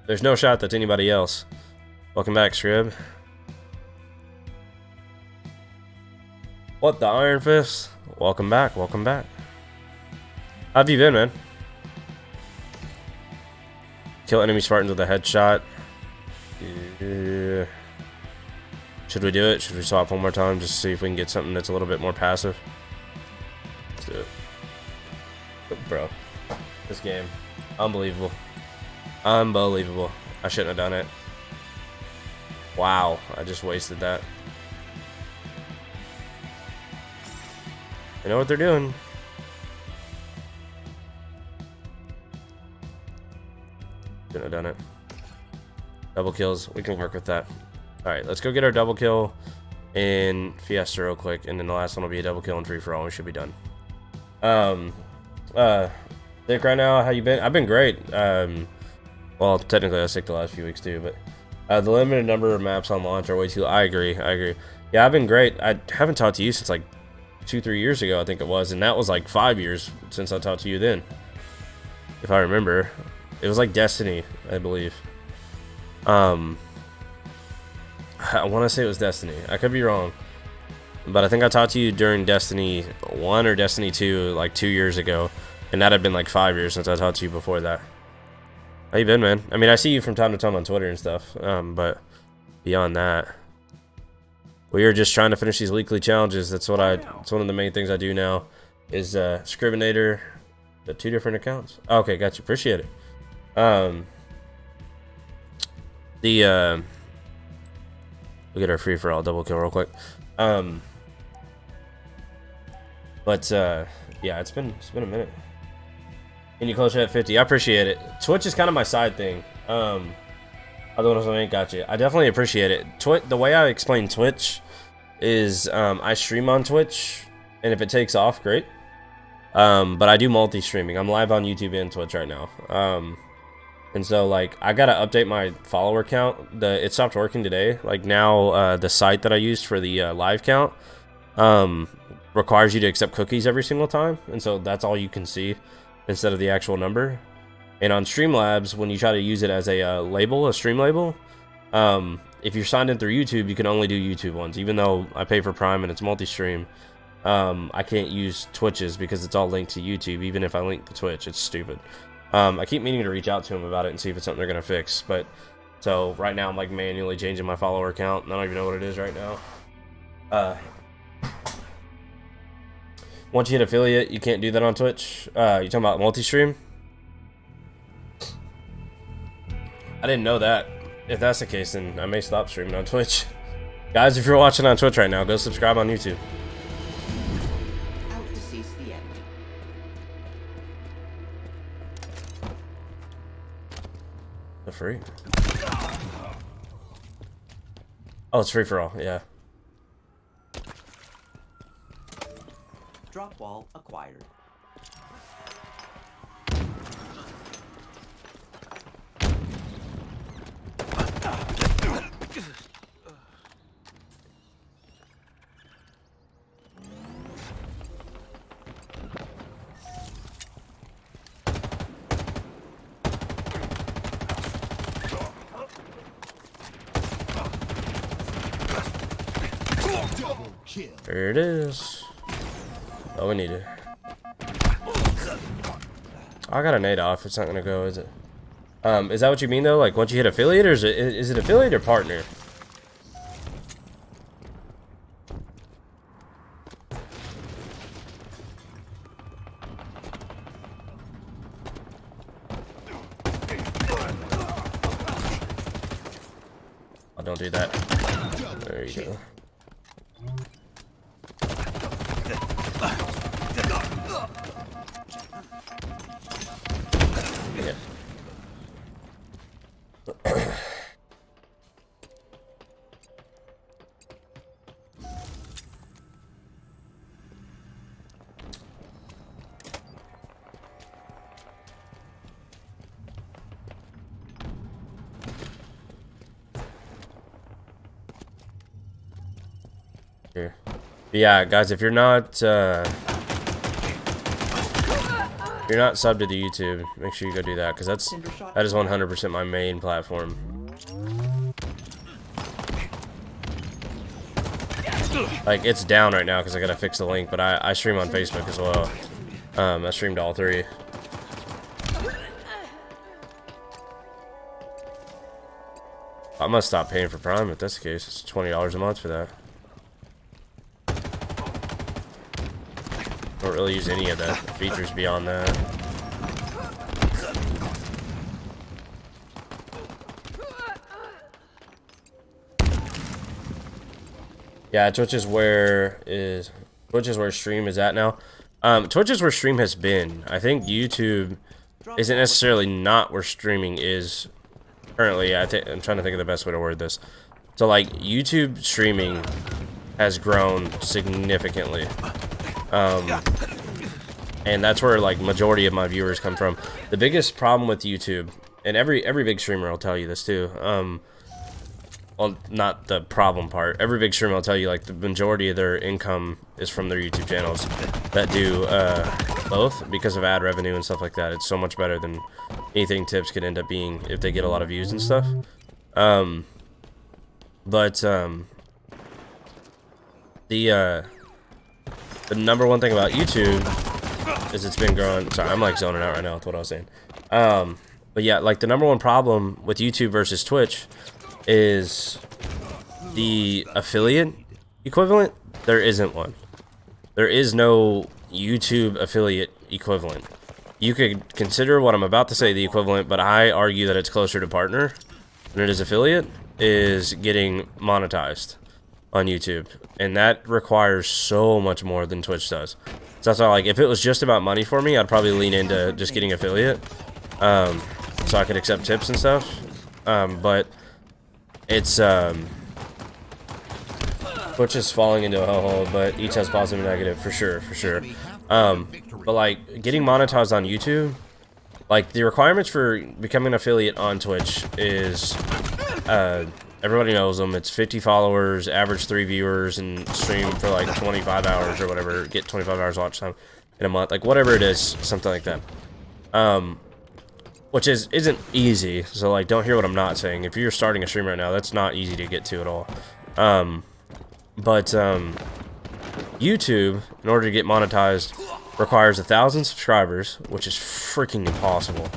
There's no shot that's anybody else. Welcome back, Scrib. What the Iron Fist? Welcome back, welcome back. How have you been, man? Kill enemy Spartans with a headshot. Yeah. Should we do it? Should we swap one more time just to see if we can get something that's a little bit more passive? Let's do it. Bro, this game, unbelievable. Unbelievable. I shouldn't have done it. Wow, I just wasted that. You know what they're doing. Shouldn't have done it. Double kills. We can work with that. Alright, let's go get our double kill in Fiesta real quick. And then the last one will be a double kill in free for all. We should be done. Dick, right now, how you been? I've been great. Well, technically I was sick the last few weeks too, but the limited number of maps on launch are way too... I agree. Yeah, I've been great. I haven't talked to you since like 2-3 years ago, I think it was, and that was like 5 years since I talked to you then, if I remember. It was like Destiny, I believe. I want to say it was Destiny. I could be wrong, but I think I talked to you during Destiny 1 or Destiny 2 like 2 years ago, and that had been like 5 years since I talked to you before that. How you been, man? I mean, I see you from time to time on Twitter and stuff, but beyond that, we are just trying to finish these weekly challenges. That's one of the main things I do now, is Scrivenator. The 2 different accounts. Okay, gotcha. Appreciate it. We'll get our free for all double kill real quick. Yeah, it's been a minute. Can you close at 50? I appreciate it. Twitch is kind of my side thing. Otherwise, I ain't got you. I definitely appreciate it. The way I explain Twitch is I stream on Twitch, and if it takes off, great. But I do multi-streaming. I'm live on YouTube and Twitch right now. And so, like, I gotta update my follower count. It stopped working today. Like, now the site that I used for the live count requires you to accept cookies every single time, and so that's all you can see instead of the actual number. And on Streamlabs, when you try to use it as a label, a stream label, if you're signed in through YouTube, you can only do YouTube ones. Even though I pay for Prime and it's multi-stream, I can't use Twitches because it's all linked to YouTube. Even if I link to Twitch, it's stupid. I keep meaning to reach out to them about it and see if it's something they're gonna fix, but So right now I'm like manually changing my follower count, and I don't even know what it is right now. Once you hit affiliate, you can't do that on Twitch. You talking about multi-stream? I didn't know that. If that's the case, then I may stop streaming on Twitch. Guys, if you're watching on Twitch right now, go subscribe on YouTube. Out to cease the enemy. For free. Oh, it's free for all. Yeah. Drop wall acquired. Double kill. There it is. Oh, we need it. I got a nade off. It's not gonna go, is it? Is that what you mean though? Like once you hit affiliate, or is it affiliate or partner? Oh, don't do that. There you go. Yeah. Here. Yeah, guys, if you're not subbed to the YouTube, make sure you go do that, because that is 100% my main platform. Like, it's down right now because I gotta fix the link, but I stream on Facebook as well. I streamed all three. I must stop paying for Prime if that's the case. It's $20 a month for that. Don't really use any of the features beyond that. Yeah, Twitch is where stream is at now. Twitch is where stream has been. I think YouTube isn't necessarily not where streaming is currently. I'm trying to think of the best way to word this. So like YouTube streaming has grown significantly. And that's where like majority of my viewers come from. The biggest problem with YouTube, and every big streamer will tell you this too. Well, not the problem part. Every big streamer will tell you like the majority of their income is from their YouTube channels that do both because of ad revenue and stuff like that. It's so much better than anything tips could end up being if they get a lot of views and stuff. The number one thing about YouTube is it's been growing. Sorry, I'm like zoning out right now with what I was saying. But yeah, like the number one problem with YouTube versus Twitch is the affiliate equivalent. There isn't one. There is no YouTube affiliate equivalent. You could consider what I'm about to say the equivalent, but I argue that it's closer to partner than it is affiliate, is getting monetized on YouTube, and that requires so much more than Twitch does. So that's why, like, if it was just about money for me, I'd probably lean into just getting affiliate, so I could accept tips and stuff. But it's Twitch is falling into a hellhole, but each has positive and negative for sure. But like getting monetized on YouTube, like the requirements for becoming an affiliate on Twitch is everybody knows them. It's 50 followers, average 3 viewers, and stream for like 25 hours or whatever. Get 25 hours watch time in a month, like whatever it is, something like that. Which isn't easy. So like, don't hear what I'm not saying. If you're starting a stream right now, that's not easy to get to at all. YouTube, in order to get monetized, requires 1,000 subscribers, which is freaking impossible.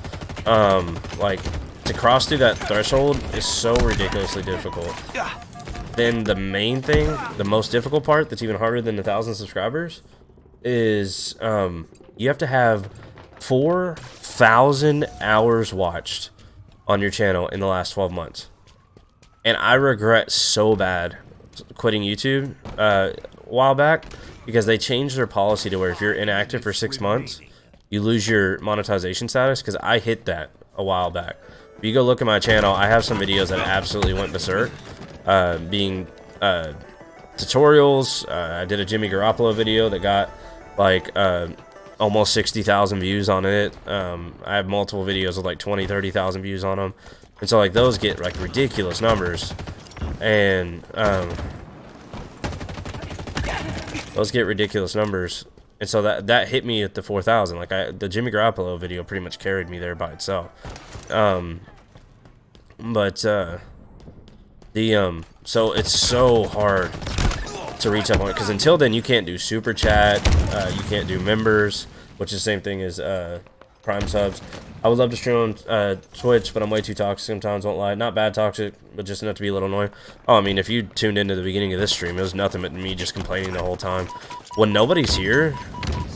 Like to cross through that threshold is so ridiculously difficult. Then the main thing, the most difficult part that's even harder than 1,000 subscribers is you have to have 4,000 hours watched on your channel in the last 12 months. And I regret so bad quitting YouTube a while back because they changed their policy to where if you're inactive for 6 months, you lose your monetization status, because I hit that a while back. If you go look at my channel, I have some videos that absolutely went berserk, being tutorials. I did a Jimmy Garoppolo video that got like almost 60,000 views on it. I have multiple videos with like 20-30,000 views on them, and so like those get like ridiculous numbers, and those get ridiculous numbers. And so that hit me at the 4,000. Like the Jimmy Garoppolo video pretty much carried me there by itself. So it's so hard to reach that point, because until then you can't do super chat, you can't do members, which is the same thing as Prime subs. I would love to stream on Twitch, but I'm way too toxic sometimes, won't lie. Not bad toxic, but just enough to be a little annoying. Oh, I mean, if you tuned into the beginning of this stream, it was nothing but me just complaining the whole time. When nobody's here,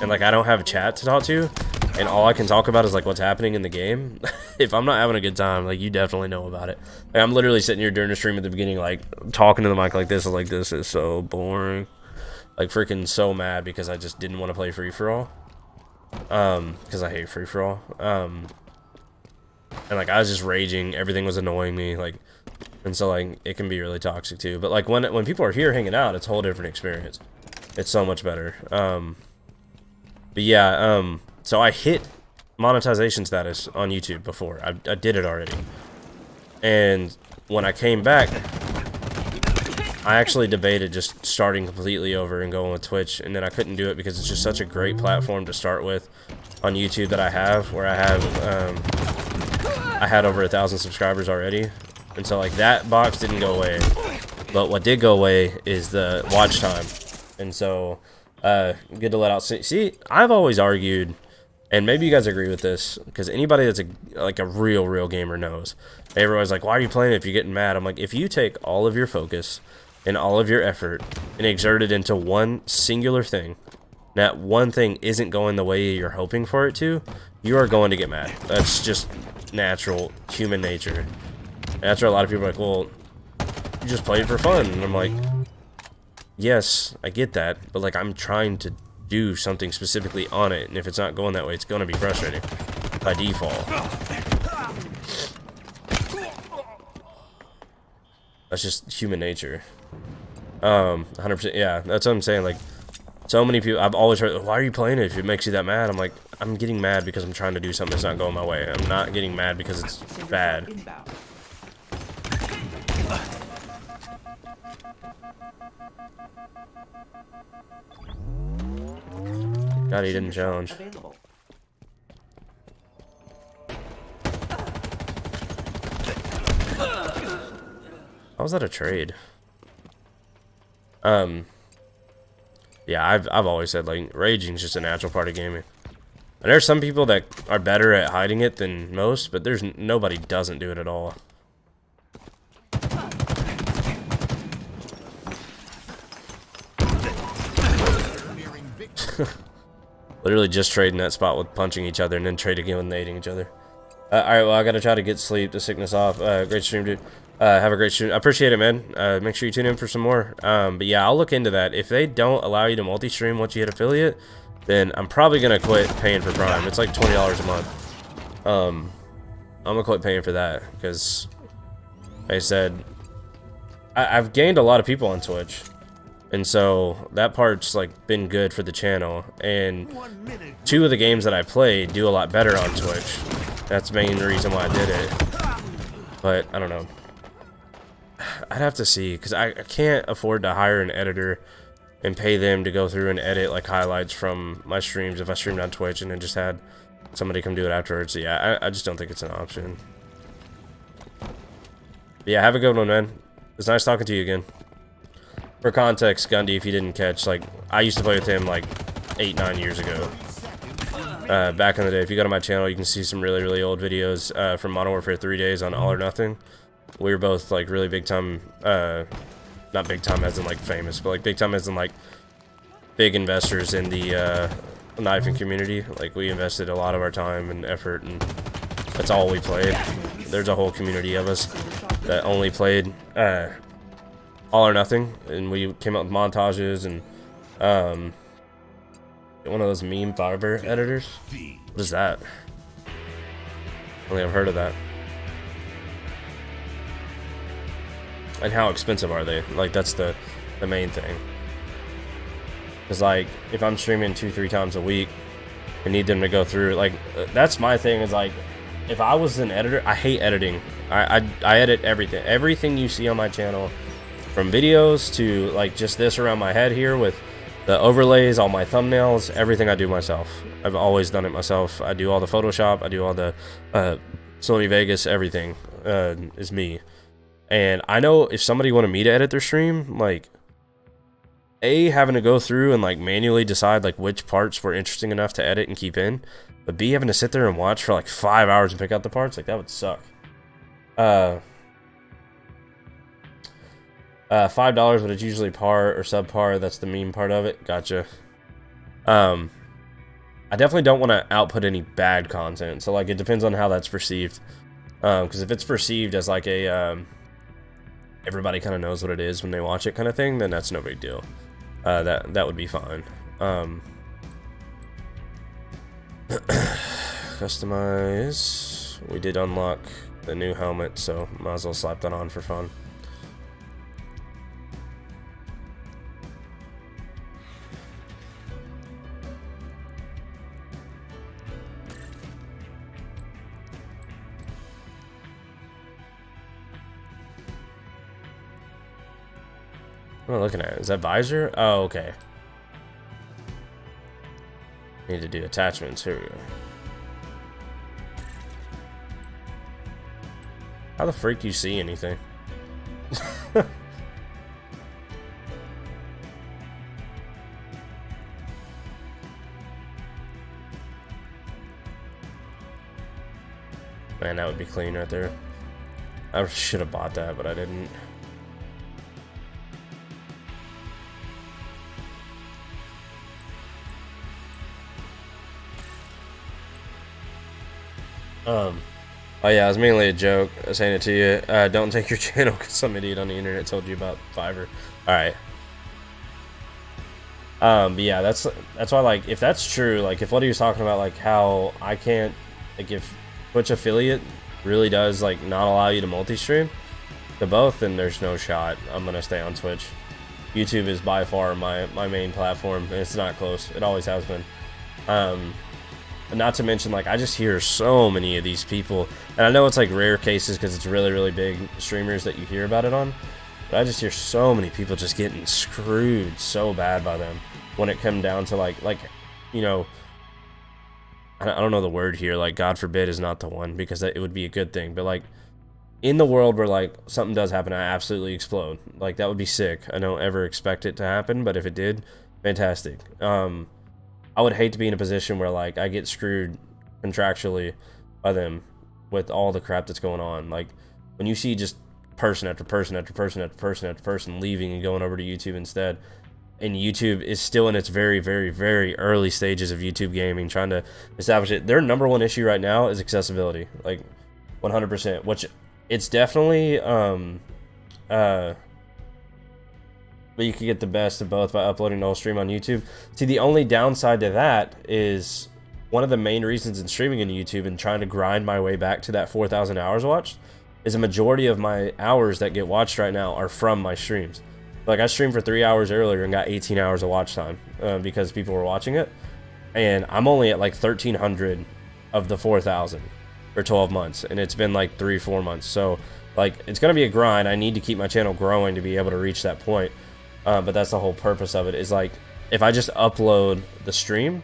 and like I don't have a chat to talk to, and all I can talk about is like what's happening in the game, if I'm not having a good time, like you definitely know about it. Like, I'm literally sitting here during the stream at the beginning, like talking to the mic like this, like this is so boring. Like freaking so mad because I just didn't want to play free-for-all. Because I hate free-for-all. And like I was just raging, everything was annoying me, like, and so like it can be really toxic too. But like when people are here hanging out, it's a whole different experience. It's so much better. But yeah, so I hit monetization status on YouTube before. I did it already. And when I came back, I actually debated just starting completely over and going with Twitch, and then I couldn't do it because it's just such a great platform to start with on YouTube that I have, where I had over 1,000 subscribers already, and so like that box didn't go away. But what did go away is the watch time, and so good to let out. See, I've always argued, and maybe you guys agree with this, because anybody that's a real gamer knows. Everyone's like, why are you playing it if you're getting mad? I'm like, if you take all of your focus and all of your effort and exert it into one singular thing, that one thing isn't going the way you're hoping for it to, you are going to get mad. That's just natural human nature. And that's where a lot of people are like, well, you just play it for fun. And I'm like, yes, I get that, but like I'm trying to do something specifically on it, and if it's not going that way, it's going to be frustrating by default. That's just human nature. 100%. Yeah, that's what I'm saying. Like, so many people, I've always heard, why are you playing it if it makes you that mad? I'm like, I'm getting mad because I'm trying to do something that's not going my way. I'm not getting mad because it's bad. God, he didn't challenge. Available. How was that a trade? Yeah, I've always said like raging is just a natural part of gaming. And there's some people that are better at hiding it than most, but there's nobody doesn't do it at all. Literally just trading that spot with punching each other and then trading again with nading each other. Alright, well, I gotta try to get sleep, the sickness off. Great stream, dude. Have a great stream. I appreciate it, man. Make sure you tune in for some more. But yeah, I'll look into that. If they don't allow you to multi-stream once you hit affiliate, then I'm probably gonna quit paying for Prime. It's like $20 a month. I'm gonna quit paying for that, because like I said, I've gained a lot of people on Twitch. And so that part's like been good for the channel, and 2 of the games that I play do a lot better on Twitch. That's the main reason why I did it. But I don't know, I'd have to see, because I can't afford to hire an editor and pay them to go through and edit like highlights from my streams if I streamed on Twitch and then just had somebody come do it afterwards. So yeah, I just don't think it's an option. But yeah, have a good one, man. It's nice talking to you again. For context, Gundy, if you didn't catch, like, I used to play with him like 8-9 years ago. back in the day. If you go to my channel, you can see some really, really old videos from Modern Warfare 3 days on All or Nothing. We were both like really big time, not big time as in like famous, but like big time as in like big investors in the knifing community. Like we invested a lot of our time and effort, and that's all we played. There's a whole community of us that only played All or Nothing, and we came up with montages and one of those meme fiber editors. What is that? Only I've heard of that. And how expensive are they? Like that's the main thing. Cause like if I'm streaming 2-3 times a week, I need them to go through. Like that's my thing. Is like if I was an editor, I hate editing. I edit everything. Everything you see on my channel, from videos to like just this around my head here with the overlays, all my thumbnails, everything I do myself. I've always done it myself. I do all the Photoshop. I do all the Sony Vegas. Everything is me. And I know if somebody wanted me to edit their stream, like A, having to go through and like manually decide like which parts were interesting enough to edit and keep in, but B, having to sit there and watch for like 5 hours and pick out the parts, like that would suck. $5, but it's usually par or subpar. That's the meme part of it. Gotcha. I definitely don't want to output any bad content, so like it depends on how that's perceived. Because if it's perceived as like a everybody kind of knows what it is when they watch it kind of thing, then that's no big deal. That would be fine. Customize. We did unlock the new helmet, so might as well slap that on for fun. What am I looking at? Is that visor? Oh, okay. Need to do attachments. Here we go. How the freak do you see anything? Man, that would be clean right there. I should have bought that, but I didn't. Oh yeah, it was mainly a joke. I was saying it to you. Don't take your channel because some idiot on the internet told you about Fiverr. All right. But yeah, that's why, like, if that's true, like, if what he was talking about, like, how I can't, like, if Twitch affiliate really does, like, not allow you to multi-stream to both, then there's no shot I'm gonna stay on Twitch. YouTube is by far my main platform, and it's not close. It always has been. Not to mention, like, I just hear so many of these people, and I know it's like rare cases because it's really, really big streamers that you hear about it on, but I just hear so many people just getting screwed so bad by them when it comes down to like, you know, I don't know the word here, like, God forbid is not the one, because it would be a good thing, but like, in the world where like something does happen, I absolutely explode. Like, that would be sick. I don't ever expect it to happen, but if it did, fantastic. I would hate to be in a position where like I get screwed contractually by them with all the crap that's going on. Like, when you see just person after person after person after person after person leaving and going over to YouTube instead, and YouTube is still in its very, very, very early stages of YouTube gaming, trying to establish it. Their number one issue right now is accessibility, like 100%, which it's definitely but you can get the best of both by uploading the whole stream on YouTube. See, the only downside to that is one of the main reasons in streaming in YouTube and trying to grind my way back to that 4,000 hours watched is a majority of my hours that get watched right now are from my streams. Like, I streamed for 3 hours earlier and got 18 hours of watch time because people were watching it. And I'm only at like 1,300 of the 4,000 for 12 months. And it's been like 3-4 months. So, like, it's going to be a grind. I need to keep my channel growing to be able to reach that point. But that's the whole purpose of it, is like, if I just upload the stream,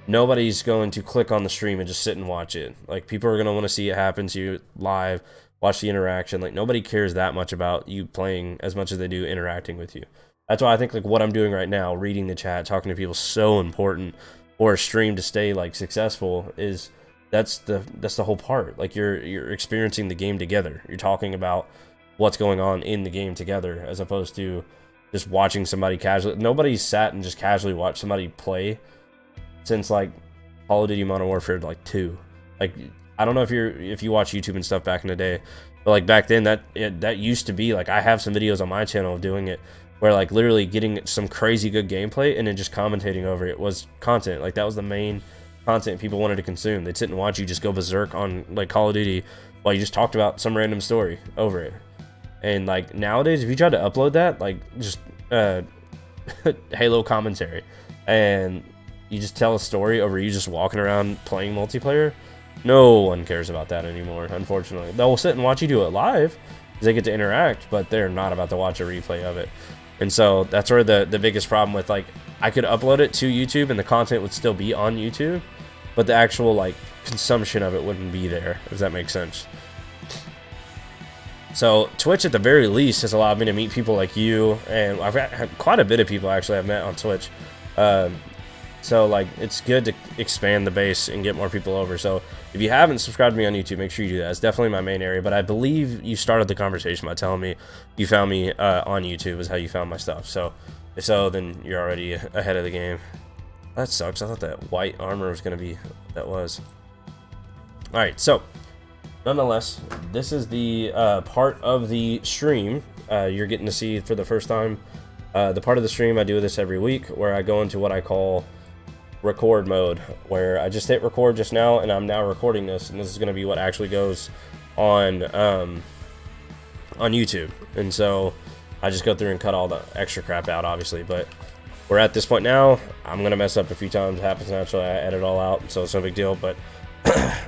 nobody's going to click on the stream and just sit and watch it. Like, people are going to want to see it happen to you live, watch the interaction. Like, nobody cares that much about you playing as much as they do interacting with you. That's why I think, like, what I'm doing right now, reading the chat, talking to people, is so important or a stream to stay like successful is that's the whole part. Like you're experiencing the game together. You're talking about what's going on in the game together, as opposed to just watching somebody casually. Nobody's sat and just casually watched somebody play since like Call of Duty Modern Warfare like 2. Like I don't know if you watch YouTube and stuff back in the day, but like back then that used to be like, I have some videos on my channel of doing it, where like literally getting some crazy good gameplay and then just commentating over it was content. Like that was the main content people wanted to consume. They'd sit and watch you just go berserk on like Call of Duty while you just talked about some random story over it. And like nowadays, if you try to upload that, like just Halo commentary, and you just tell a story over you just walking around playing multiplayer, no one cares about that anymore, unfortunately. They'll sit and watch you do it live because they get to interact, but they're not about to watch a replay of it. And so that's where the biggest problem with, like, I could upload it to YouTube and the content would still be on YouTube, but the actual like consumption of it wouldn't be there, if that makes sense. So Twitch at the very least has allowed me to meet people like you, and I've had quite a bit of people actually I've met on Twitch. So like it's good to expand the base and get more people over. So if you haven't subscribed to me on YouTube, make sure you do that. It's definitely my main area, but I believe you started the conversation by telling me you found me on YouTube is how you found my stuff. So if so, then you're already ahead of the game. That sucks. I thought that white armor was going to be what that was. Alright, so nonetheless, this is the part of the stream you're getting to see for the first time. The part of the stream, I do this every week, where I go into what I call record mode, where I just hit record just now, and I'm now recording this, and this is going to be what actually goes on YouTube. And so I just go through and cut all the extra crap out, obviously, but we're at this point now. I'm going to mess up a few times. It happens naturally. I edit it all out, so it's no big deal, but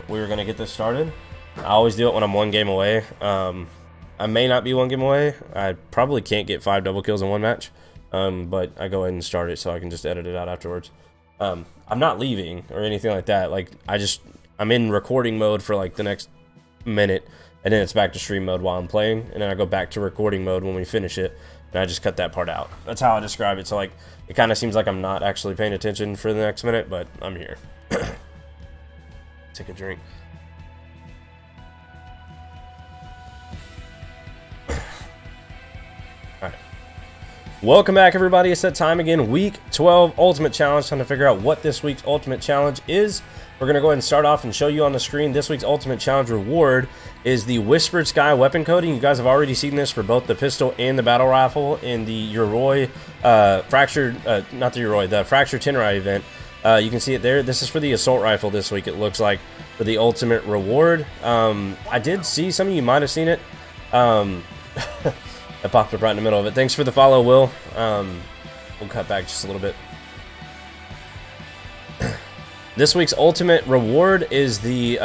we're going to get this started. I always do it when I'm one game away. I may not be one game away. I probably can't get 5 double kills in one match, but I go ahead and start it so I can just edit it out afterwards. I'm not leaving or anything like that. Like I'm in recording mode for like the next minute, and then it's back to stream mode while I'm playing, and then I go back to recording mode when we finish it, and I just cut that part out. That's how I describe it. So like it kind of seems like I'm not actually paying attention for the next minute, but I'm here. Take a drink. Welcome back, everybody. It's that time again. Week 12 Ultimate Challenge. Time to figure out what this week's Ultimate Challenge is. We're going to go ahead and start off and show you on the screen. This week's Ultimate Challenge reward is the Whispered Sky weapon coding. You guys have already seen this for both the pistol and the battle rifle in the Yoroi the Fractured Tenrai event. You can see it there. This is for the assault rifle this week, it looks like, for the ultimate reward. I did see, some of you might have seen it. I popped up right in the middle of it. Thanks for the follow, Will. We'll cut back just a little bit. This week's ultimate reward is the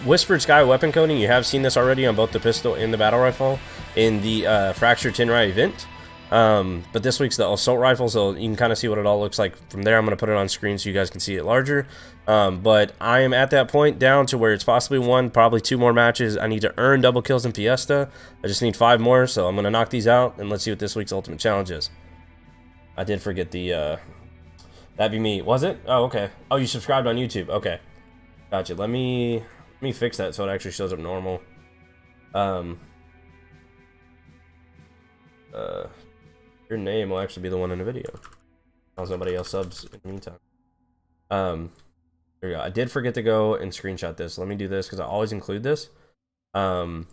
Whispered Sky weapon coding. You have seen this already on both the pistol and the battle rifle in the Fractured Tenrai event. But this week's the assault rifle, so you can kind of see what it all looks like from there. I'm going to put it on screen so you guys can see it larger. But I am at that point down to where it's possibly one, probably 2 more matches. I need to earn double kills in Fiesta. I just need 5 more, so I'm going to knock these out, and let's see what this week's Ultimate Challenge is. I did forget the, that'd be me. Was it? Oh, okay. Oh, you subscribed on YouTube. Okay. Gotcha. Let me fix that so it actually shows up normal. Your name will actually be the one in the video. As nobody else subs in the meantime. There we go. I did forget to go and screenshot this. Let me do this because I always include this. I'm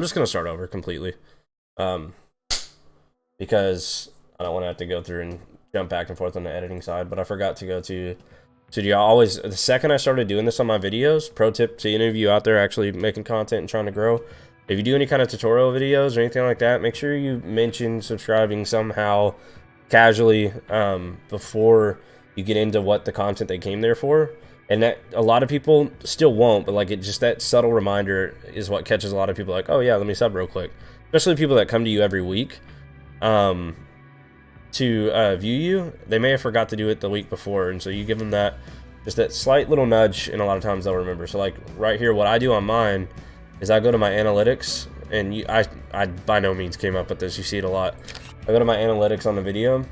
just gonna start over completely. Because I don't want to have to go through and jump back and forth on the editing side, but I forgot to go to studio. Always, the second I started doing this on my videos, pro tip to any of you out there actually making content and trying to grow, if you do any kind of tutorial videos or anything like that, make sure you mention subscribing somehow casually before you get into what the content they came there for. And that a lot of people still won't, but like it just, that subtle reminder is what catches a lot of people like, oh yeah, let me sub real quick. Especially people that come to you every week to view you. They may have forgot to do it the week before, and so you give them that, just that slight little nudge, and a lot of times they'll remember. So like right here, what I do on mine is I go to my analytics, and I by no means came up with this, you see it a lot. I go to my analytics on the video,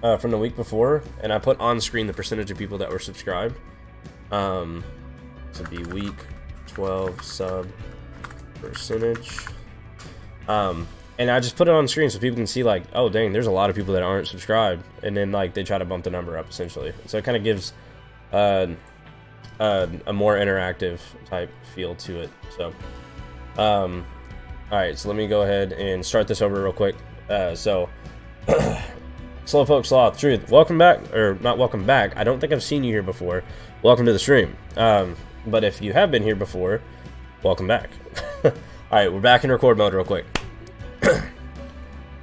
from the week before, and I put on screen the percentage of people that were subscribed. This would be week 12 sub percentage. And I just put it on screen so people can see, like, oh dang, there's a lot of people that aren't subscribed, and then like they try to bump the number up essentially. So it kind of gives a more interactive type feel to it. So all right, so let me go ahead and start this over real quick. Slowpoke Sloth Truth, welcome back, or not welcome back. I don't think I've seen you here before. Welcome to the stream. But if you have been here before, welcome back. All right, we're back in record mode real quick.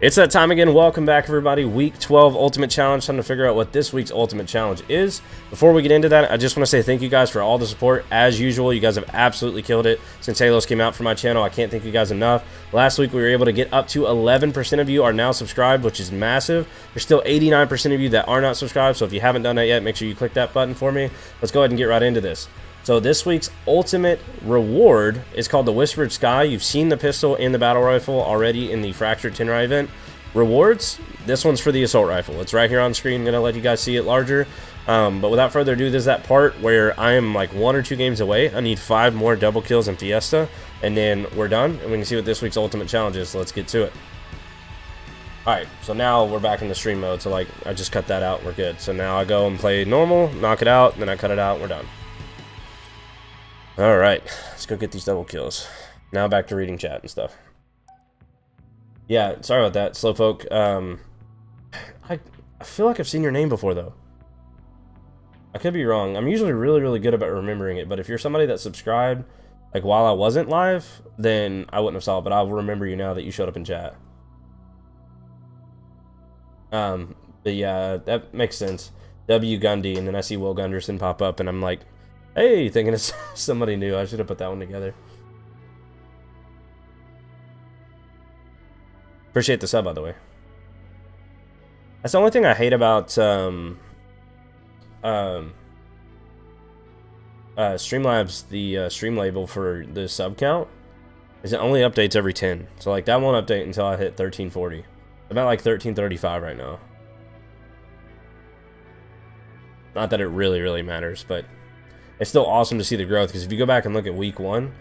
It's that time again. Welcome back, everybody. Week 12 Ultimate Challenge. Time to figure out what this week's Ultimate Challenge is. Before we get into that, I just want to say thank you guys for all the support. As usual, you guys have absolutely killed it since Halos came out for my channel. I can't thank you guys enough. Last week, we were able to get up to 11% of you are now subscribed, which is massive. There's still 89% of you that are not subscribed, so if you haven't done that yet, make sure you click that button for me. Let's go ahead and get right into this. So this week's ultimate reward is called the Whispered Sky. You've seen the pistol and the battle rifle already in the Fractured Tenrai event. Rewards, this one's for the assault rifle. It's right here on screen. I'm going to let you guys see it larger. But without further ado, there's that part where I am like 1 or 2 games away. I need 5 more double kills in Fiesta, and then we're done. And we can see what this week's ultimate challenge is. So let's get to it. Alright, so now we're back in the stream mode. So like, I just cut that out. We're good. So now I go and play normal, knock it out, and then I cut it out, and we're done. Alright, let's go get these double kills. Now back to reading chat and stuff. Yeah, sorry about that, Slowpoke. I feel like I've seen your name before, though. I could be wrong. I'm usually really good about remembering it, but if you're somebody that subscribed, like, while I wasn't live, then I wouldn't have saw it, but I'll remember you now that you showed up in chat. But yeah, that makes sense. W. Gundy, and then I see Will Gunderson pop up, and I'm like, hey, thinking it's somebody new. I should have put that one together. Appreciate the sub, by the way. That's the only thing I hate about Streamlabs, the stream label for the sub count, is it only updates every 10. So like that won't update until I hit 1340. I'm at like 1335 right now. Not that it really matters, but it's still awesome to see the growth, because if you go back and look at week 1,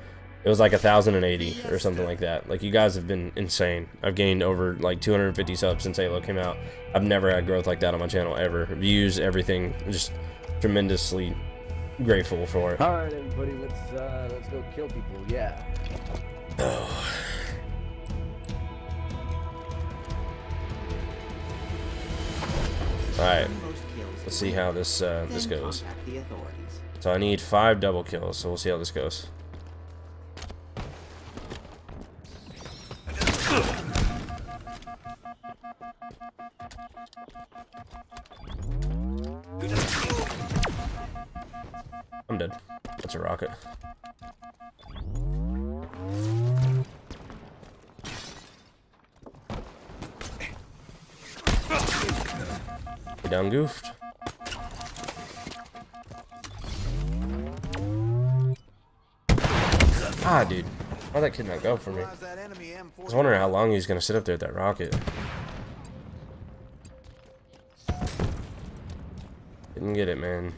it was like 1,080 or something like that. Like, you guys have been insane. I've gained over like 250 subs since Halo came out. I've never had growth like that on my channel ever. Views, everything, just tremendously grateful for it. All right, everybody, let's go kill people. Yeah. Oh. All right. Let's see how this this goes. So I need 5 double kills, so we'll see how this goes. I'm dead. That's a rocket. You done goofed? Ah, dude. Why'd that kid not go for me? I was wondering how long he was gonna sit up there with that rocket. Didn't get it, man.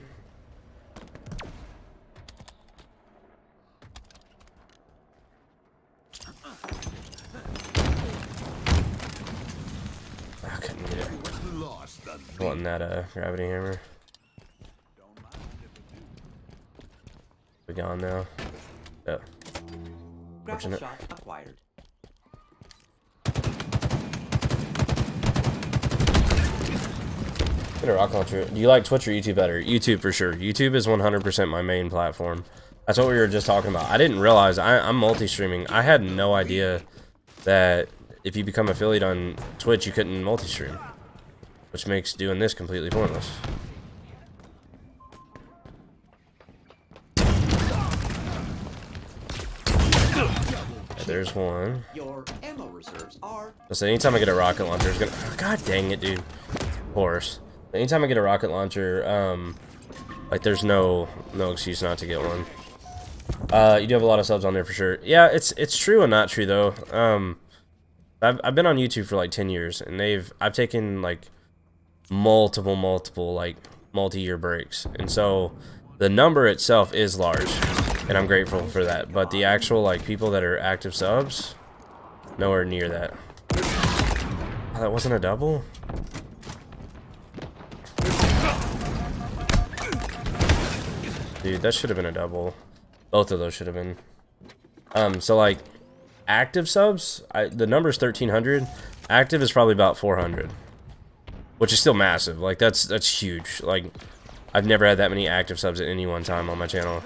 I couldn't get it. Wanting that gravity hammer. We gone now. Oh. Grapple shot acquired. Get a rock launcher. Do you like Twitch or YouTube better? YouTube for sure. YouTube is 100% my main platform. That's what we were just talking about. I didn't realize I'm multi-streaming. I had no idea that if you become affiliate on Twitch, you couldn't multi-stream, which makes doing this completely pointless. There's one. Your ammo reserves are. So anytime I get a rocket launcher, it's gonna. God dang it, dude. Horse. Anytime I get a rocket launcher, like there's no excuse not to get one. You do have a lot of subs on there for sure. Yeah, it's true and not true though. I've been on YouTube for like 10 years, and I've taken like multiple like multi-year breaks, and so the number itself is large, and I'm grateful for that. But the actual like people that are active subs, nowhere near that. Oh, that wasn't a double. Dude, that should have been a double. Both of those should have been. So like active subs, the number is 1,300. Active is probably about 400, which is still massive. Like that's huge. Like I've never had that many active subs at any one time on my channel.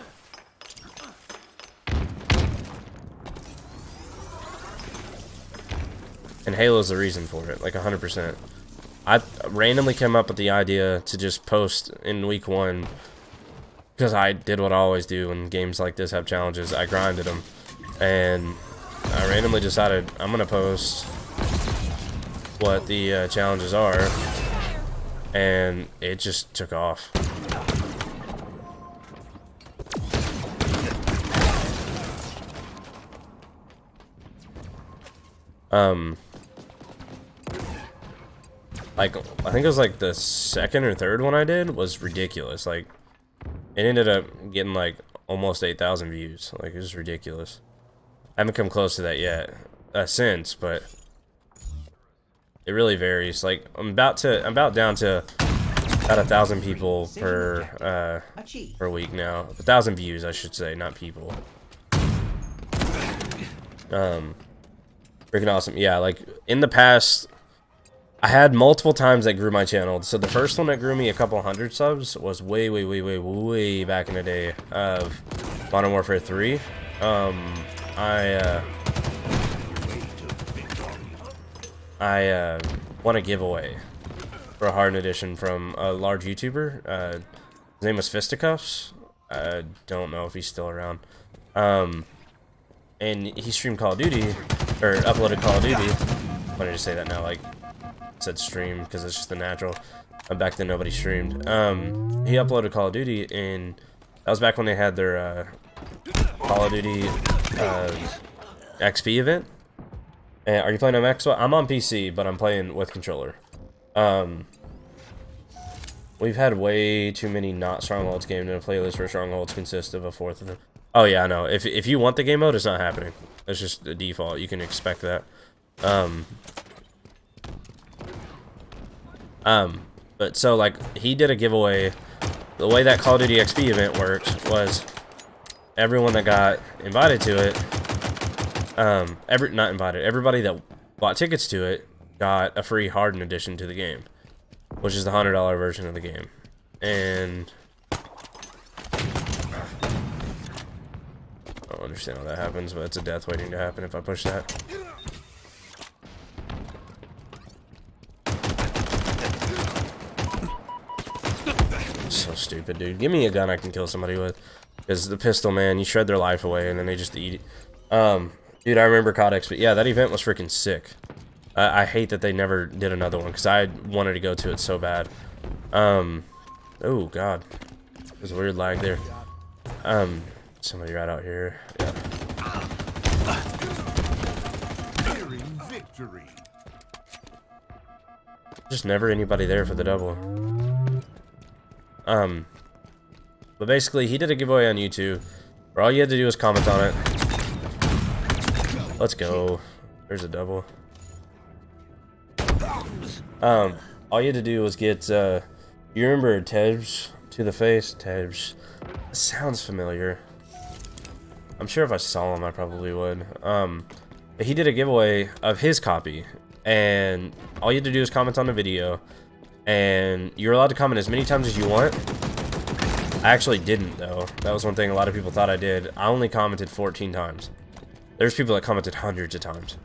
And Halo's the reason for it, like 100%. I randomly came up with the idea to just post in week 1 because I did what I always do when games like this have challenges. I grinded them, and I randomly decided I'm gonna post what the challenges are, and it just took off. Like I think it was like the second or third one I did was ridiculous. Like it ended up getting like almost 8,000 views. Like it was ridiculous. I haven't come close to that yet since, but it really varies. Like I'm about down to about 1,000 people per week now. 1,000 views, I should say, not people. Freaking awesome. Yeah, like in the past, I had multiple times that grew my channel. So the first one that grew me a couple hundred subs was way back in the day of Modern Warfare 3. I won a giveaway for a Hardened Edition from a large YouTuber. His name was Fisticuffs. I don't know if he's still around. And he streamed Call of Duty, or uploaded Call of Duty. Why did I say that now? Like, said stream because it's just the natural. Back then nobody streamed. He uploaded Call of Duty, and that was back when they had their Call of Duty XP event. And are you playing on Xbox? I'm on PC, but I'm playing with controller. We've had way too many not Strongholds games in a playlist where Strongholds consist of a fourth of them. Oh yeah, I know. If you want the game mode, it's not happening. It's just the default. You can expect that. But so like he did a giveaway. The way that Call of Duty XP event worked was everyone that got invited to it, everybody that bought tickets to it got a free Hardened Edition to the game, which is the $100 version of the game. And I don't understand how that happens, but it's a death waiting to happen if I push that. So stupid, dude. Give me a gun I can kill somebody with. Because the pistol, man, you shred their life away and then they just eat it. Dude, I remember COD XP. Yeah, that event was freaking sick. I hate that they never did another one because I wanted to go to it so bad. Oh, God. There's a weird lag there. Somebody right out here. Yeah. Nearing victory. Just never anybody there for the double. But basically, he did a giveaway on YouTube where all you had to do was comment on it. Let's go. There's a double. All you had to do was get, you remember Tebs to the face? Tebs. That sounds familiar. I'm sure if I saw him, I probably would. But he did a giveaway of his copy, and all you had to do is comment on the video, and you're allowed to comment as many times as you want. I actually didn't, though. That was one thing a lot of people thought I did. I only commented 14 times. There's people that commented hundreds of times.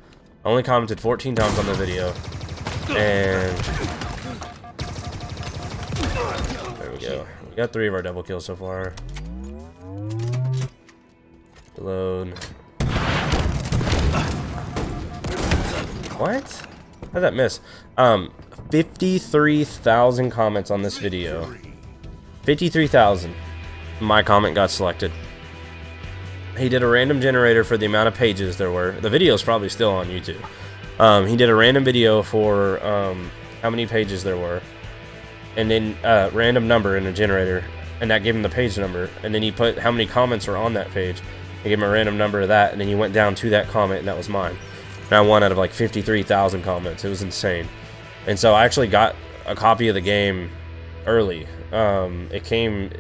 I only commented 14 times on the video. And there we go. We got 3 of our double kills so far. Reload. What? How'd that miss? 53,000 comments on this video. 53,000. My comment got selected. He did a random generator for the amount of pages there were. The video is probably still on YouTube. He did a random video for how many pages there were, and then random number in a generator, and that gave him the page number, and then he put how many comments were on that page. They gave him a random number of that, and then you went down to that comment, and that was mine. And I won out of like 53,000 comments. It was insane. And so I actually got a copy of the game early. It came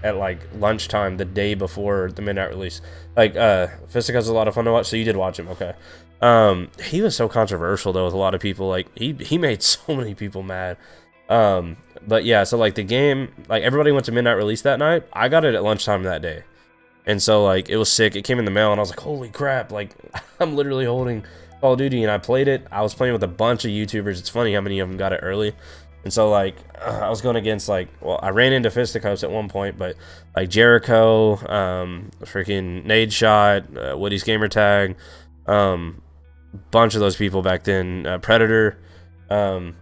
at like lunchtime the day before the midnight release. Like Fisticuff's a lot of fun to watch, so you did watch him, okay. He was so controversial though with a lot of people. Like he made so many people mad. But yeah, so like the game, like everybody went to midnight release that night. I got it at lunchtime that day. And so like it was sick. It came in the mail and I was like, holy crap, like I'm literally holding Call of Duty, and I played it. I was playing with a bunch of YouTubers. It's funny how many of them got it early. And so like I was going against like, well, I ran into Fisticuffs at one point, but like Jericho, freaking Nade Shot, Woody's Gamer Tag, bunch of those people back then, Predator, trying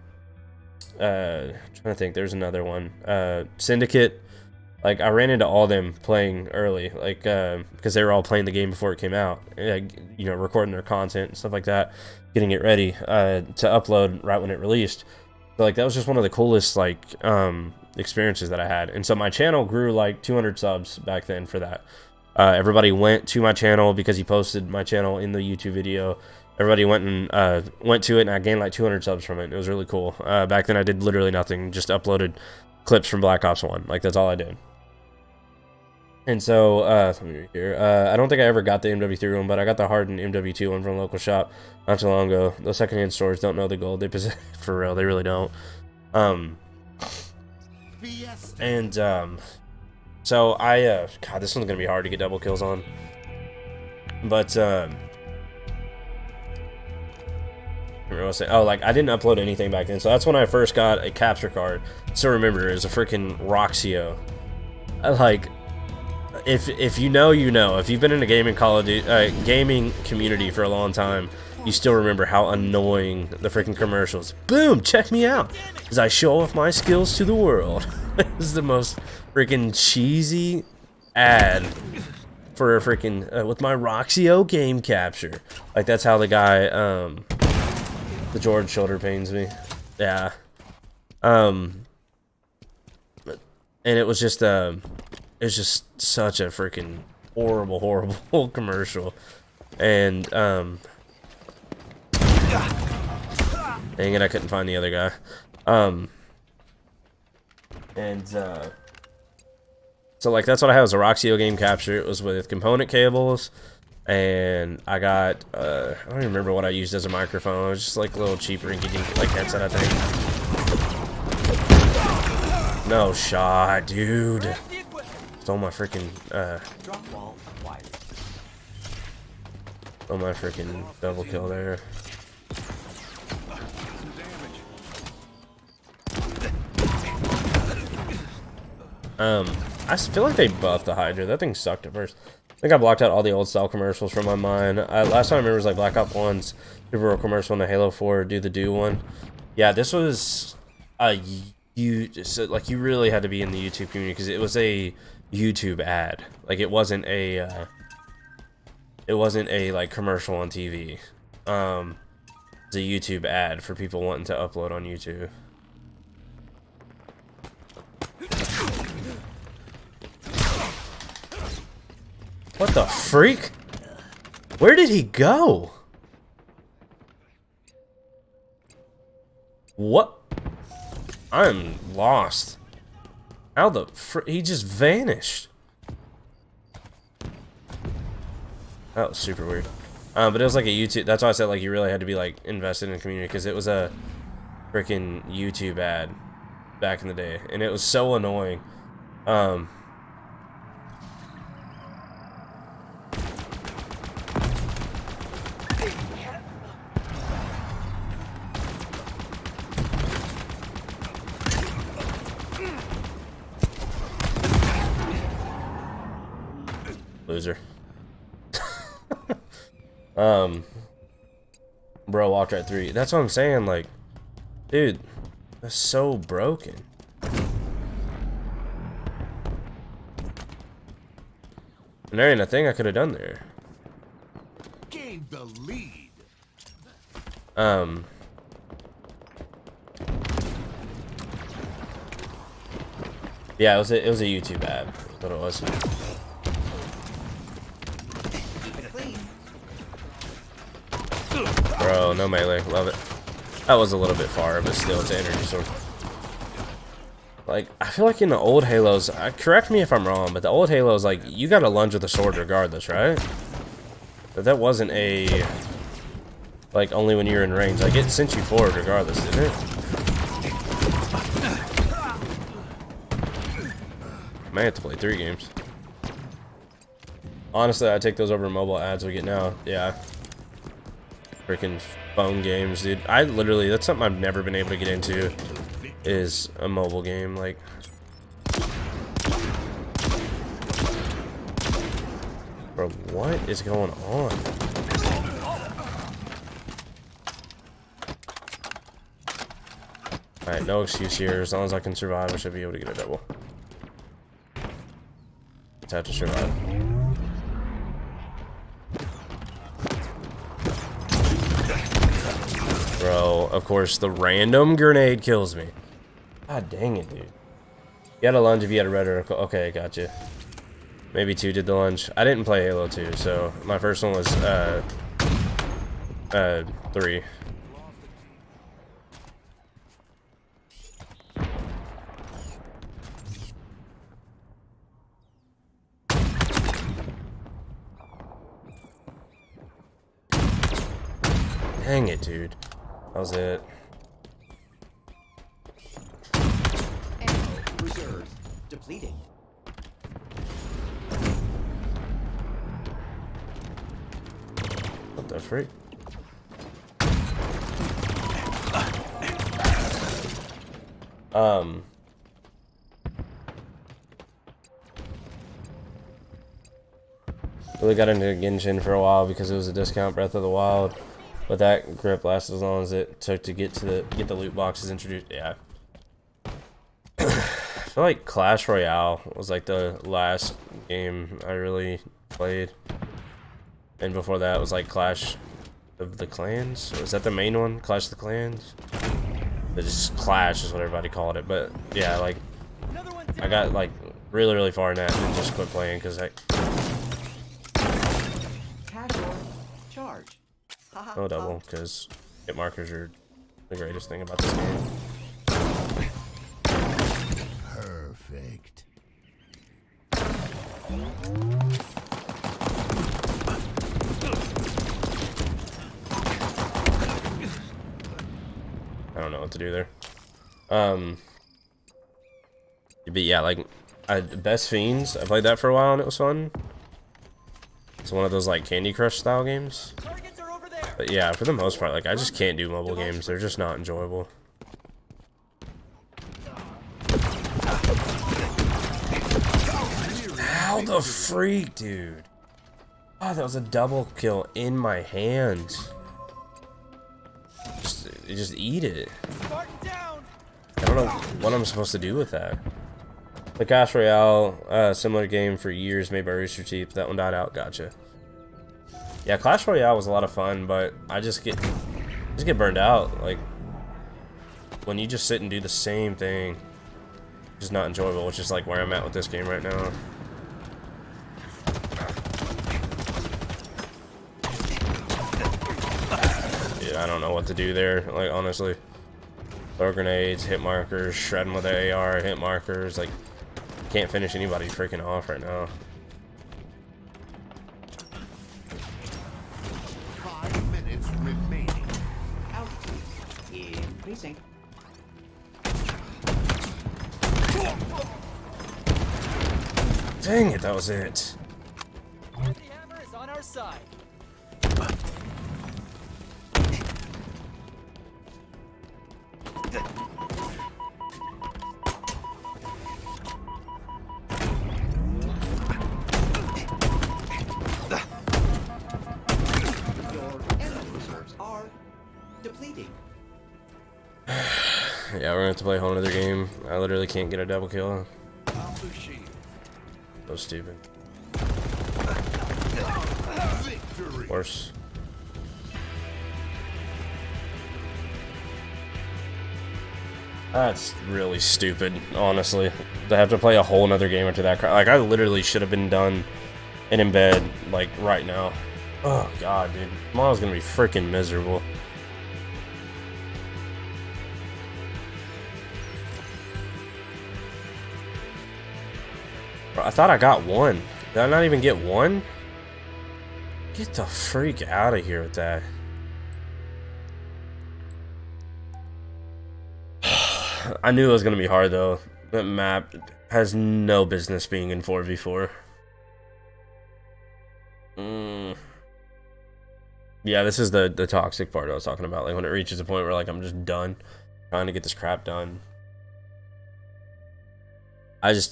to think, there's another one, Syndicate. Like I ran into all them playing early, like because they were all playing the game before it came out, you know, recording their content and stuff like that, getting it ready to upload right when it released. So like that was just one of the coolest like experiences that I had. And so my channel grew like 200 subs back then for that. Everybody went to my channel because he posted my channel in the YouTube video. Everybody went to it, and I gained like 200 subs from it. It was really cool. Back then I did literally nothing, just uploaded clips from Black Ops 1. Like that's all I did. And so, let me read here. I don't think I ever got the MW3 one, but I got the hardened MW2 one from a local shop not too long ago. Those secondhand stores don't know the gold they possess. For real, they really don't. So God, this one's gonna be hard to get double kills on. But, oh, like I didn't upload anything back then, so that's when I first got a capture card. So remember, it was a freaking Roxio. Like, if you know, you know. If you've been in a gaming gaming community for a long time, you still remember how annoying the freaking commercials. Boom, check me out as I show off my skills to the world. It was the most freaking cheesy ad for a freaking with my Roxio game capture. Like that's how the guy the George shoulder pains me. Yeah. And it was just such a freaking horrible commercial. And dang it, I couldn't find the other guy. So like that's what I had, was a Roxio game capture. It was with component cables, and I got I don't even remember what I used as a microphone. It was just like a little cheap rinky-dink like headset, I think. No shot, dude. Stole my freaking Drop wall acquired. oh my freaking double kill there. I feel like they buffed the Hydra. That thing sucked at first. I think I blocked out all the old style commercials from my mind. Last time I remember was like Black Ops 1's Super Bowl commercial and the Halo 4 Do the Do one. Yeah, this was like you really had to be in the YouTube community because it was a YouTube ad. Like it wasn't a like commercial on TV. It's a YouTube ad for people wanting to upload on YouTube. What the freak? Where did he go? What? I'm lost. How the he just vanished. That was super weird. But it was like a YouTube. That's why I said like you really had to be like invested in the community because it was a freaking YouTube ad back in the day, and it was so annoying. Loser. Bro walked right through you. That's what I'm saying, like, dude, that's so broken. And there ain't a thing I could have done there. Gained the lead. Yeah, it was a YouTube ad. That's what it was. Keep it clean. Bro, no melee. Love it. That was a little bit far, but still, it's an energy sword. Like, I feel like in the old Halos, correct me if I'm wrong, but the old Halos, like, you gotta lunge with a sword regardless, right? But that wasn't a, like, only when you're in range. Like, it sent you forward regardless, didn't it? I may have to play 3 games. Honestly, I take those over mobile ads we get now. Yeah. Freaking phone games, dude. I literally, that's something I've never been able to get into, is a mobile game. Like, bro, what is going on? Alright, no excuse here. As long as I can survive, I should be able to get a double. Just have to survive. Bro, of course, the random grenade kills me. God dang it, dude. You had a lunge if you had a red or a... Okay, gotcha. Maybe 2 did the lunge. I didn't play Halo 2, so my first one was, 3. Dang it, dude. That was it. Ammo reserves depleting. What the freak? Really got into Genshin for a while because it was a discount Breath of the Wild. But that grip lasted as long as it took to get the loot boxes introduced. Yeah. I feel like Clash Royale was like the last game I really played. And before that was like Clash of the Clans. Was that the main one? Clash of the Clans? It's just Clash is what everybody called it. But yeah, like I got like really far in that and just quit playing because I... Casual charge. No double, because hit markers are the greatest thing about this game. Perfect. I don't know what to do there. But yeah, like, Best Fiends, I played that for a while and it was fun. It's one of those like Candy Crush style games. But yeah, for the most part, like, I just can't do mobile games. They're just not enjoyable. How the freak, dude? Oh, that was a double kill in my hands. Just eat it. I don't know what I'm supposed to do with that. The Clash Royale, similar game for years made by Rooster Teeth. That one died out. Gotcha. Yeah, Clash Royale was a lot of fun, but I just get burned out. Like, when you just sit and do the same thing, it's just not enjoyable, which is like where I'm at with this game right now. Yeah, I don't know what to do there, like, honestly. Throw grenades, hit markers, shred them with the AR, hit markers, like, can't finish anybody freaking off right now. 5 minutes remaining. Altitude increasing. Dang it, that was it. The hammer is on our side. Your ammo reserves are depleting. Yeah, we're gonna have to play a whole nother game. I literally can't get a double kill. So stupid. Victory. Worse. That's really stupid, honestly. To have to play a whole nother game after that. Like, I literally should have been done and in bed, like, right now. Oh, God, dude. Tomorrow's gonna be freaking miserable. Bro, I thought I got one. Did I not even get one? Get the freak out of here with that. I knew it was gonna be hard though. That map has no business being in 4v4. Yeah, this is the toxic part I was talking about. Like when it reaches a point where like I'm just done trying to get this crap done.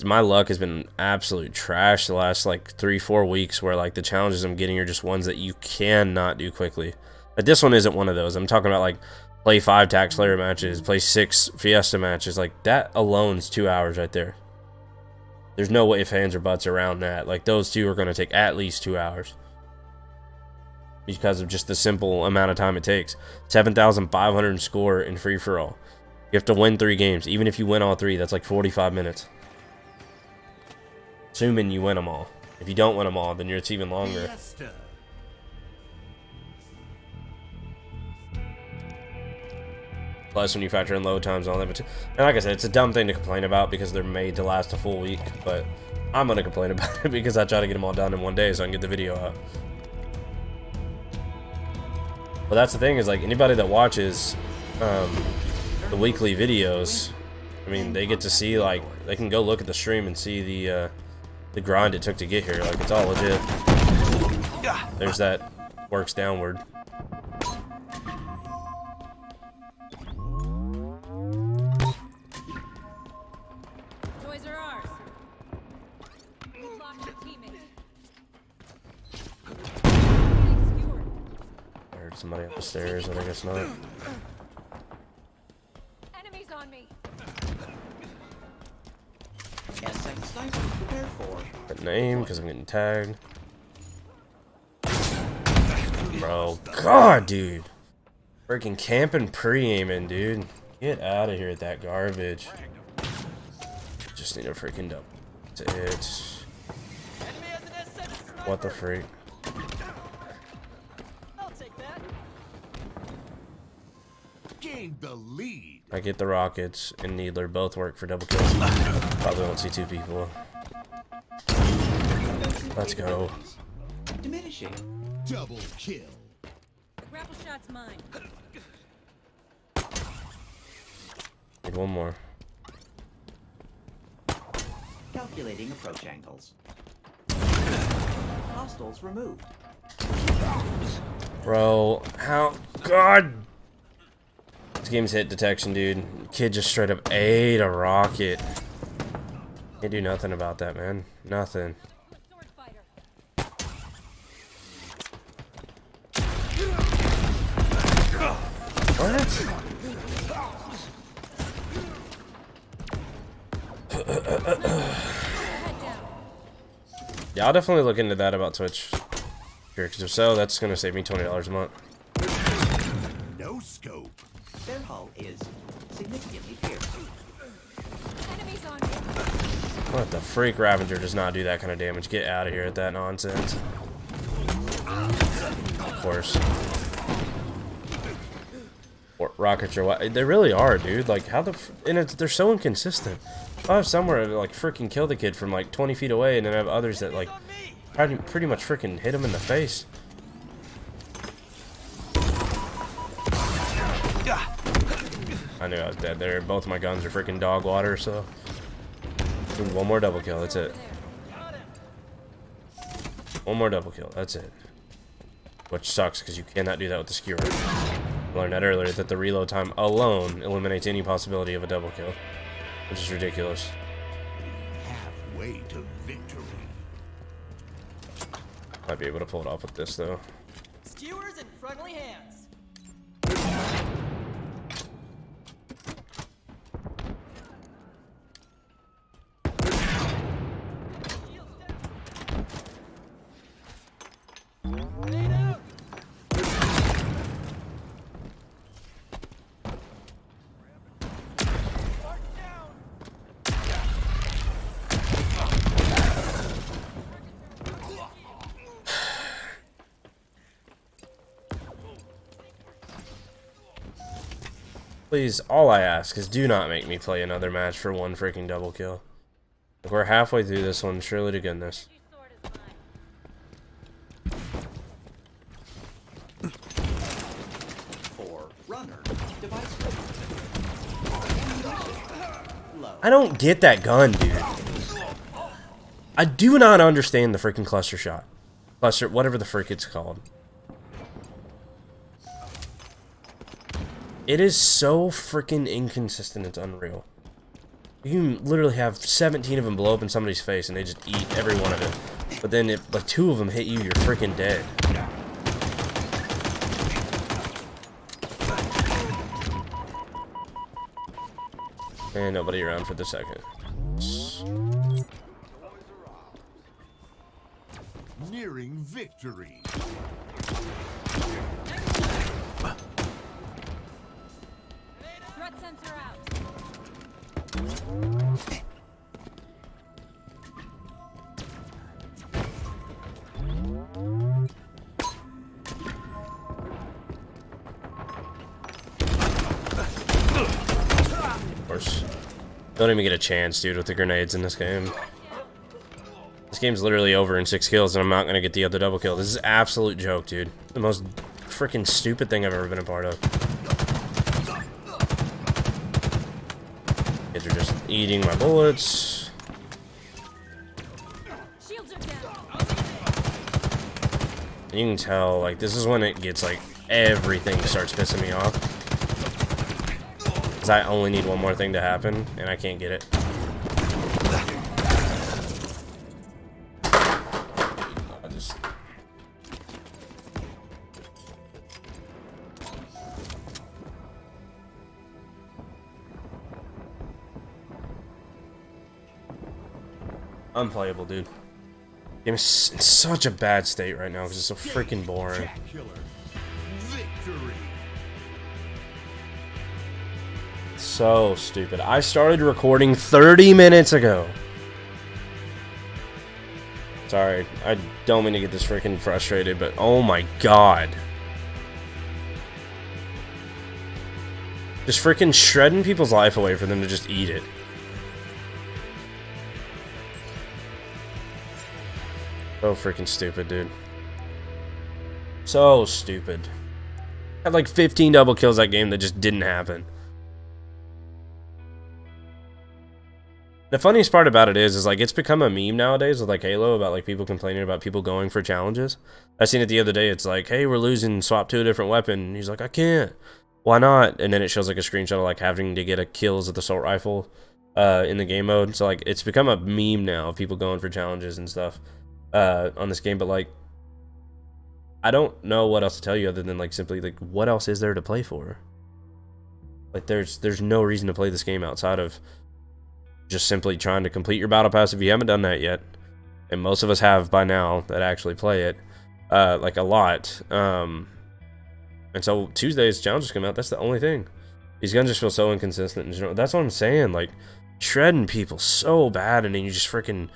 My luck has been absolute trash the last like 3-4 weeks, where like the challenges I'm getting are just ones that you cannot do quickly. But this one isn't one of those. I'm talking about like play 5 Tax Slayer matches, play 6 Fiesta matches. Like that alone's 2 hours right there. There's no way, if hands or butts around that. Like those two are going to take at least 2 hours because of just the simple amount of time it takes. 7,500 score in free for all. You have to win 3 games. Even if you win all 3, that's like 45 minutes. Assuming you win them all. If you don't win them all, then it's even longer. Fiesta. Plus when you factor in load times and all that. And like I said, it's a dumb thing to complain about because they're made to last a full week. But I'm going to complain about it because I try to get them all done in one day so I can get the video out. But that's the thing, is like anybody that watches the weekly videos, I mean, they get to see, like, they can go look at the stream and see the grind it took to get here. Like, it's all legit. There's that works downward. Toys are ours. Good luck, your teammate. Getting skewered. I heard somebody up the stairs, but I guess not. Enemies on me. S7 sniper, prepare for. That name, because I'm getting tagged. Bro, God, dude. Freaking camping pre-aiming, dude. Get out of here with that garbage. Just need a freaking double. That's it. Enemy has an S7 sniper. What the freak? I'll take that. Gained the lead. I get the rockets and Needler both work for double kills. Probably won't see 2 people. Let's go. Diminishing. Double kill. The grapple shot's mine. Need one more. Calculating approach angles. Hostiles removed. Bro, how? God! This game's hit detection, dude. Kid just straight up ate a rocket. Can't do nothing about that, man. Nothing. Sword fighter. What? Head down. Yeah, I'll definitely look into that about Twitch. Here, because if so, that's gonna save me $20 a month. No scope. Their hull is significantly pierced. Enemies on me. What the freak? Ravager does not do that kind of damage. Get out of here with that nonsense. Of course. Or rockets are what they really are, dude. Like how the and they're so inconsistent. I have somewhere that like freaking kill the kid from like 20 feet away, and then I have others that like pretty much freaking hit him in the face. I knew I was dead there. Both my guns are freaking dog water, so one more double kill. That's it. One more double kill. That's it. Which sucks because you cannot do that with the skewer. I learned that earlier, that the reload time alone eliminates any possibility of a double kill, which is ridiculous. Halfway to victory. Might be able to pull it off with this though. Skewers and friendly hands. Grenade out. Please, all I ask is do not make me play another match for one freaking double kill. Like, we're halfway through this one, surely to goodness. Sword is mine. For runner, device low. I don't get that gun, dude. I do not understand the freaking cluster shot. Cluster, whatever the frick it's called. It is so freaking inconsistent, it's unreal. You can literally have 17 of them blow up in somebody's face and they just eat every one of it. But then if like 2 of them hit you, you're freaking dead. And nobody around for the second. Nearing victory. Threat sensor out. Of course. Don't even get a chance, dude, with the grenades in this game. This game's literally over in 6 kills, and I'm not gonna get the other double kill. This is an absolute joke, dude. The most freaking stupid thing I've ever been a part of. Kids are just eating my bullets. Shields are down. And you can tell, like, this is when it gets, like, everything starts pissing me off. Because I only need one more thing to happen, and I can't get it. I just... Unplayable, dude. Game is in such a bad state right now because it's so freaking boring. Jack Killer. Victory. So stupid. I started recording 30 minutes ago. Sorry, I don't mean to get this freaking frustrated, but oh my god. Just freaking shredding people's life away for them to just eat it. So freaking stupid, dude. So stupid. Had like 15 double kills that game that just didn't happen. The funniest part about it is like it's become a meme nowadays with like Halo about like people complaining about people going for challenges. I seen it the other day. It's like, hey, we're losing, swap to a different weapon. And he's like, I can't. Why not? And then it shows like a screenshot of like having to get a kills with assault rifle in the game mode. So like it's become a meme now of people going for challenges and stuff on this game. But like I don't know what else to tell you other than like simply like what else is there to play for? Like there's no reason to play this game outside of just simply trying to complete your battle pass if you haven't done that yet, and most of us have by now that actually play it like a lot. And so Tuesday's challenges come out. That's the only thing. These guns just feel so inconsistent in general. That's what I'm saying, like shredding people so bad, and then you just freaking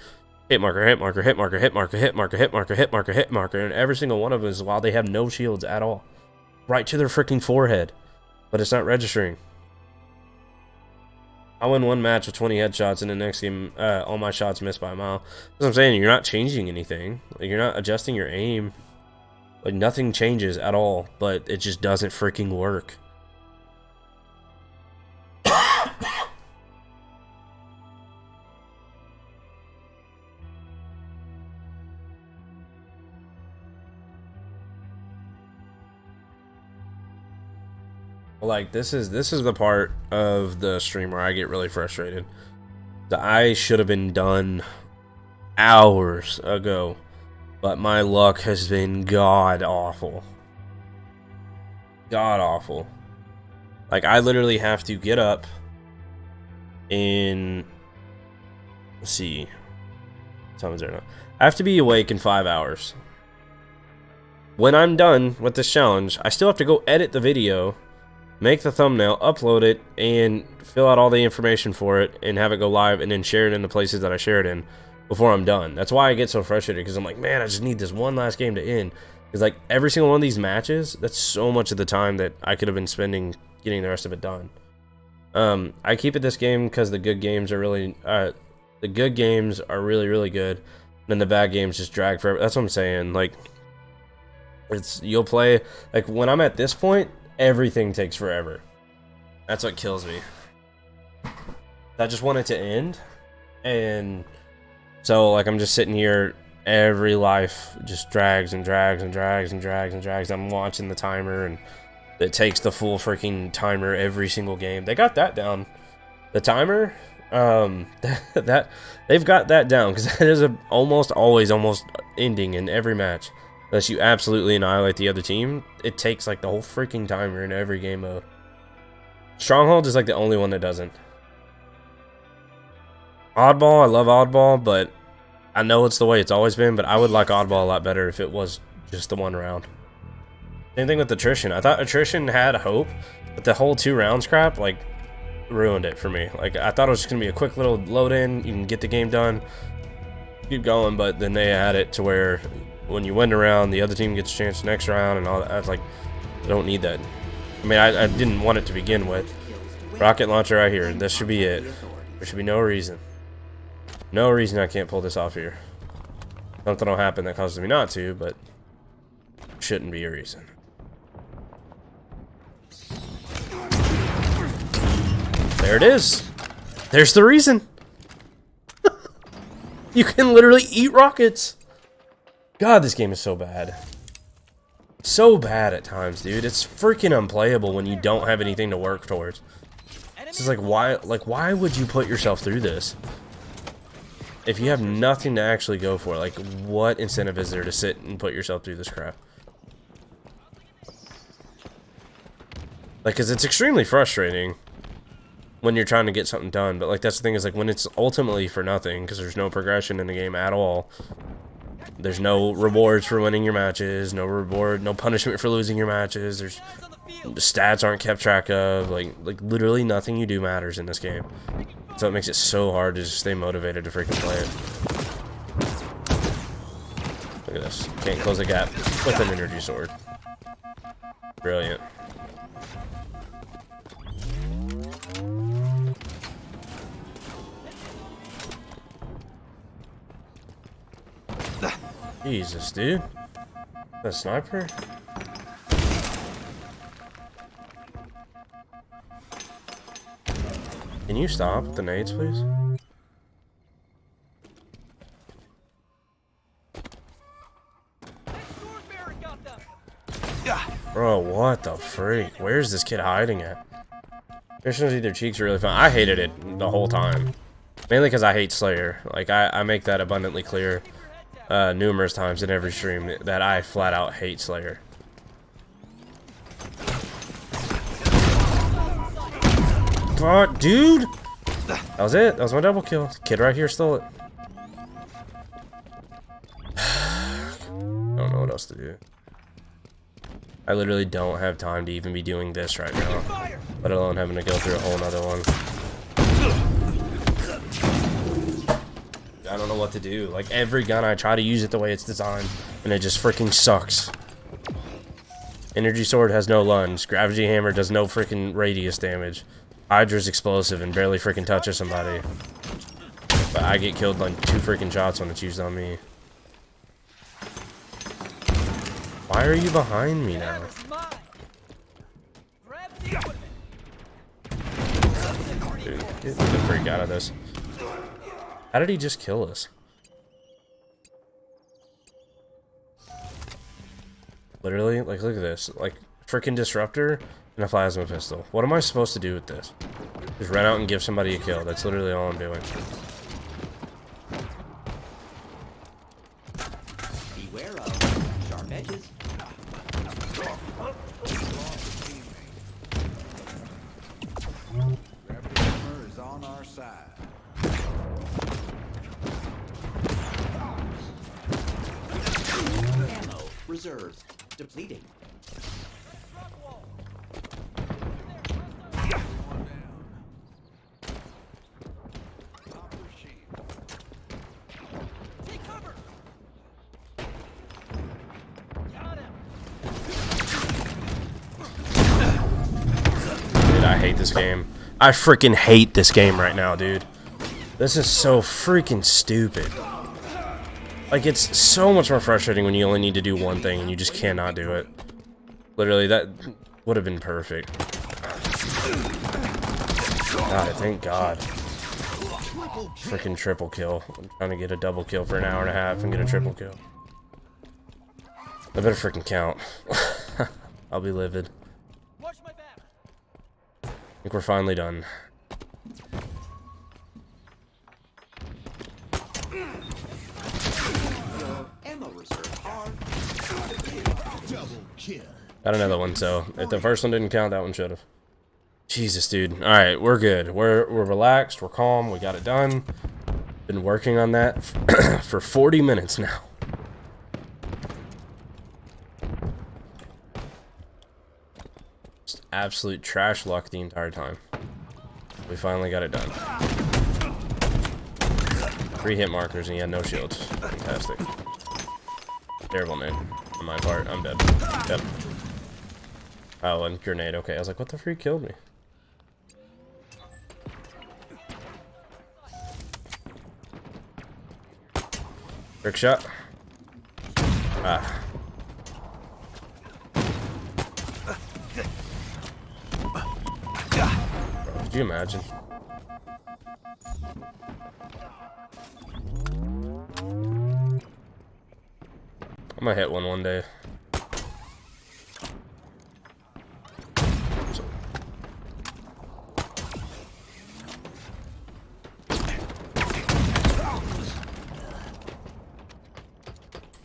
hit marker, hit marker, hit marker, hit marker, hit marker, hit marker, hit marker, hit marker, and every single one of them is while they have no shields at all, right to their freaking forehead, but it's not registering. I win one match with 20 headshots, and the next game, all my shots missed by a mile. That's what I'm saying. You're not changing anything. Like, you're not adjusting your aim. Like, nothing changes at all, but it just doesn't freaking work. Like this is the part of the stream where I get really frustrated. I should have been done hours ago, but my luck has been god awful. God awful. Like I literally have to get up in, let's see, what time is it now? I have to be awake in 5 hours. When I'm done with this challenge, I still have to go edit the video, make the thumbnail, upload it, and fill out all the information for it, and have it go live, and then share it in the places that I share it in before I'm done. That's why I get so frustrated, because I'm like, man, I just need this one last game to end. Because like every single one of these matches, that's so much of the time that I could have been spending getting the rest of it done. I keep it this game because the good games are really really good. Then the bad games just drag forever. That's what I'm saying. Like, you'll play, like, when I'm at this point, everything takes forever. That's what kills me. I just want it to end, and so, like, I'm just sitting here, every life just drags and drags and drags and drags and drags. I'm watching the timer, and it takes the full freaking timer every single game. They got that down. The timer, that they've got that down, because that is almost always ending in every match. Unless you absolutely annihilate the other team, it takes like the whole freaking timer in every game mode. Stronghold is like the only one that doesn't. Oddball, I love Oddball, but I know it's the way it's always been, but I would like Oddball a lot better if it was just the one round. Same thing with Attrition. I thought Attrition had hope, but the whole 2 rounds crap, like, ruined it for me. Like, I thought it was just gonna be a quick little load in, you can get the game done, keep going, but then they had it to where when you win a round, the other team gets a chance next round and all that. I was like, I don't need that. I mean, I didn't want it to begin with. Rocket launcher right here. This should be it. There should be no reason. No reason I can't pull this off here. Something will happen that causes me not to, but shouldn't be a reason. There it is. There's the reason. You can literally eat rockets. God, this game is so bad. So bad at times, dude. It's freaking unplayable when you don't have anything to work towards. It's just like, why would you put yourself through this? If you have nothing to actually go for, like, what incentive is there to sit and put yourself through this crap? Like, because it's extremely frustrating when you're trying to get something done, but, like, that's the thing, is, like, when it's ultimately for nothing, because there's no progression in the game at all. There's no rewards for winning your matches, no punishment for losing your matches. The stats aren't kept track of. Like literally nothing you do matters in this game. So it makes it so hard to just stay motivated to freaking play it. Look at this. Can't close the gap with an energy sword. Brilliant. Jesus, dude. A sniper? Can you stop with the nades, please? Bro, what the freak? Where's this kid hiding at? Christians eat their cheeks really fun. I hated it the whole time. Mainly because I hate Slayer. Like, I make that abundantly clear numerous times in every stream that I flat out hate Slayer. Oh, dude! That was it. That was my double kill. Kid right here stole it. Don't know what else to do. I literally don't have time to even be doing this right now, let alone having to go through a whole nother one. I don't know what to do. Like, every gun I try to use it the way it's designed, and it just freaking sucks. Energy sword has no lunge. Gravity hammer does no freaking radius damage. Hydra's explosive and barely freaking touches somebody. But I get killed like 2 freaking shots when it's used on me. Why are you behind me now? Dude, get the freak out of this. How did he just kill us? Literally, like, look at this. Like, freaking disruptor and a plasma pistol. What am I supposed to do with this? Just run out and give somebody a kill. That's literally all I'm doing. Beware of sharp edges. Gravity hammer is on our side. Ammo. Reserves. Depleting. Take cover. Got him. Dude, I hate this game. I freaking hate this game right now, dude. This is so freaking stupid. Like, it's so much more frustrating when you only need to do one thing and you just cannot do it. Literally, that would have been perfect. God, thank God. Freaking triple kill. I'm trying to get a double kill for an hour and a half and get a triple kill. I better freaking count. I'll be livid. Watch my back. I think we're finally done. Ammo reserves are Got another one, so if the first one didn't count, that one should have. Jesus, dude. Alright, we're good. We're relaxed, we're calm, we got it done. Been working on that for 40 minutes now. Just absolute trash luck the entire time. We finally got it done. 3 hit markers and he had no shields. Fantastic. Terrible name on my part. I'm dead. Yep. Oh, and grenade. Okay, I was like, what the freak killed me? Trick shot. Ah. Bro, could you imagine? I'm gonna hit one day.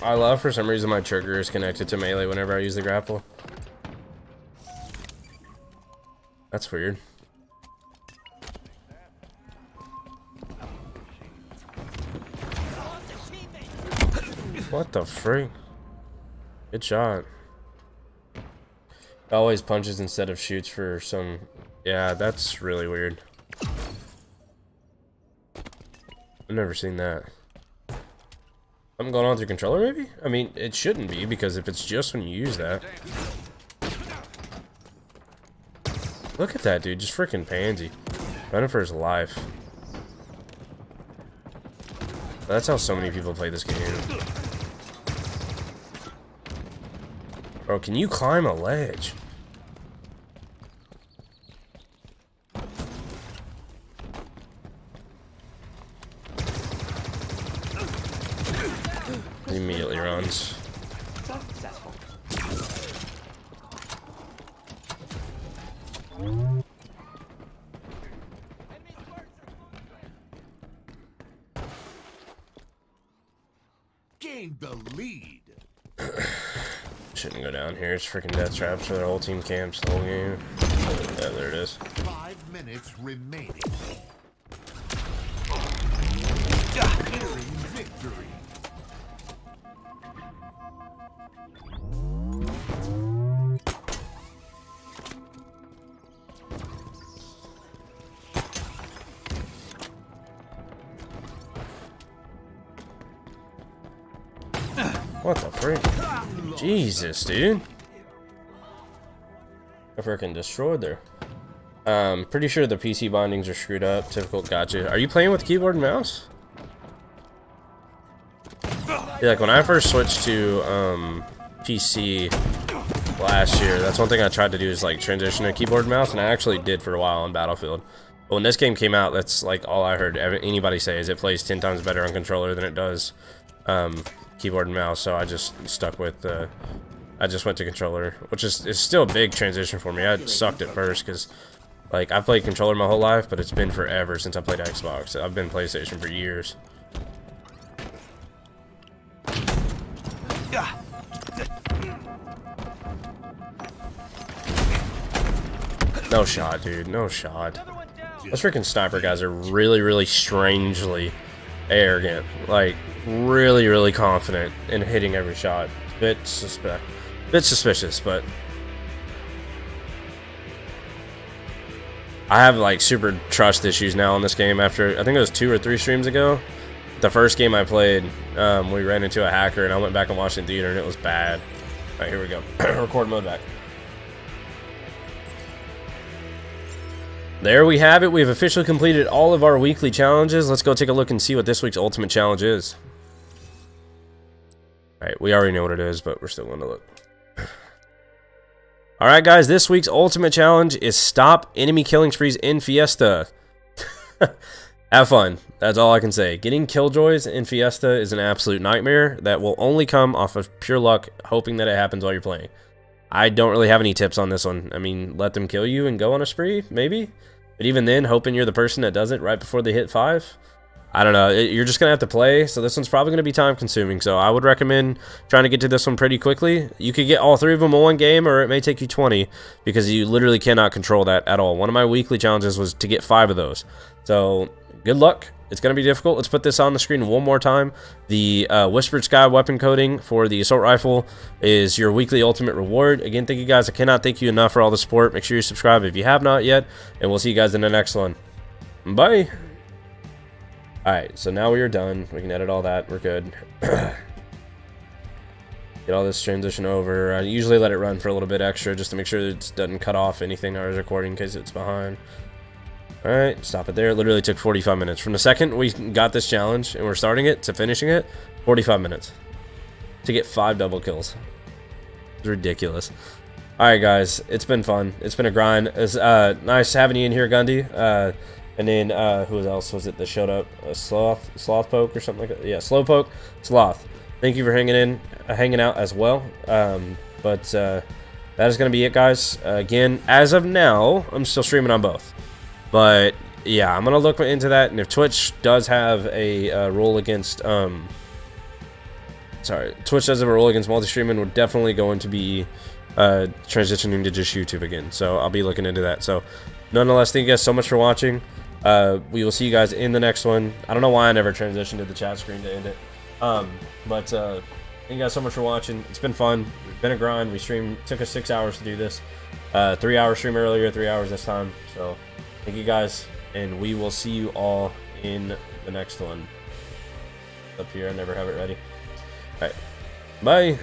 I love, for some reason, my trigger is connected to melee whenever I use the grapple. That's weird. What the freak? Good shot. Always punches instead of shoots for some... Yeah, that's really weird. I've never seen that. Something going on with your controller, maybe? I mean, it shouldn't be, because if it's just when you use that. Look at that, dude. Just freaking pansy. Running for his life. That's how so many people play this game. Bro, can you climb a ledge? He immediately runs. successful. Gain the lead. Shouldn't go down here. It's freaking death traps for their whole team camps the whole game. Yeah, there it is. 5 minutes remaining. Nearing victory. What the frick? Jesus, dude. I freaking destroyed there. Pretty sure the PC bindings are screwed up. Typical. Gotcha. Are you playing with keyboard and mouse? Yeah, like when I first switched to PC last year, that's one thing I tried to do is like transition to keyboard and mouse, and I actually did for a while on Battlefield. But when this game came out, that's like all I heard anybody say is it plays 10 times better on controller than it does keyboard and mouse. So I just stuck with I just went to controller, which is still a big transition for me. I sucked at first because like I've played controller my whole life, but it's been forever since I played Xbox. I've been PlayStation for years. No shot, dude. No shot. Those freaking sniper guys are really, really strangely arrogant. Like, really, really confident in hitting every shot. Bit suspicious, but I have like super trust issues now in this game. After I think it was 2 or 3 streams ago, the first game I played, we ran into a hacker, and I went back and watched it in theater, and it was bad. All right, here we go. Record mode back. there we have it. We've officially completed all of our weekly challenges. Let's go take a look and see what this week's ultimate challenge is. Alright, we already know what it is, but we're still going to look. Alright guys, this week's ultimate challenge is stop enemy killing sprees in Fiesta. Have fun. That's all I can say. Getting killjoys in Fiesta is an absolute nightmare that will only come off of pure luck, hoping that it happens while you're playing. I don't really have any tips on this one. I mean, let them kill you and go on a spree, maybe? But even then, hoping you're the person that does it right before they hit 5? I don't know. You're just going to have to play, so this one's probably going to be time-consuming. So I would recommend trying to get to this one pretty quickly. You could get all 3 of them in one game, or it may take you 20, because you literally cannot control that at all. One of my weekly challenges was to get 5 of those. So good luck. It's going to be difficult. Let's put this on the screen one more time. The Whispered Sky weapon coding for the assault rifle is your weekly ultimate reward. Again, thank you guys. I cannot thank you enough for all the support. Make sure you subscribe if you have not yet, and we'll see you guys in the next one. Bye. Alright, so now we are done. We can edit all that. We're good. Get all this transition over. I usually let it run for a little bit extra just to make sure that it doesn't cut off anything I was recording in case it's behind. Alright, stop it there. It literally took 45 minutes. From the second we got this challenge and we're starting it to finishing it, 45 minutes. To get 5 double kills. It's ridiculous. Alright guys, it's been fun. It's been a grind. It's nice having you in here, Gundy. And then, who else was it that showed up? Slothpoke or something like that? Yeah, Slowpoke, Sloth. Thank you for hanging out as well. But that is going to be it, guys. Again, as of now, I'm still streaming on both. But, yeah, I'm going to look into that. And if Twitch does have a rule against, Twitch does have a rule against multi-streaming, we're definitely going to be transitioning to just YouTube again. So I'll be looking into that. So, nonetheless, thank you guys so much for watching. We will see you guys in the next one. I don't know why I never transitioned to the chat screen to end it. But thank you guys so much for watching. It's been fun. It's been a grind. We streamed. Took us 6 hours to do this. 3 hour stream earlier, 3 hours this time. So thank you guys, and we will see you all in the next one. Up here, I never have it ready. All right, bye.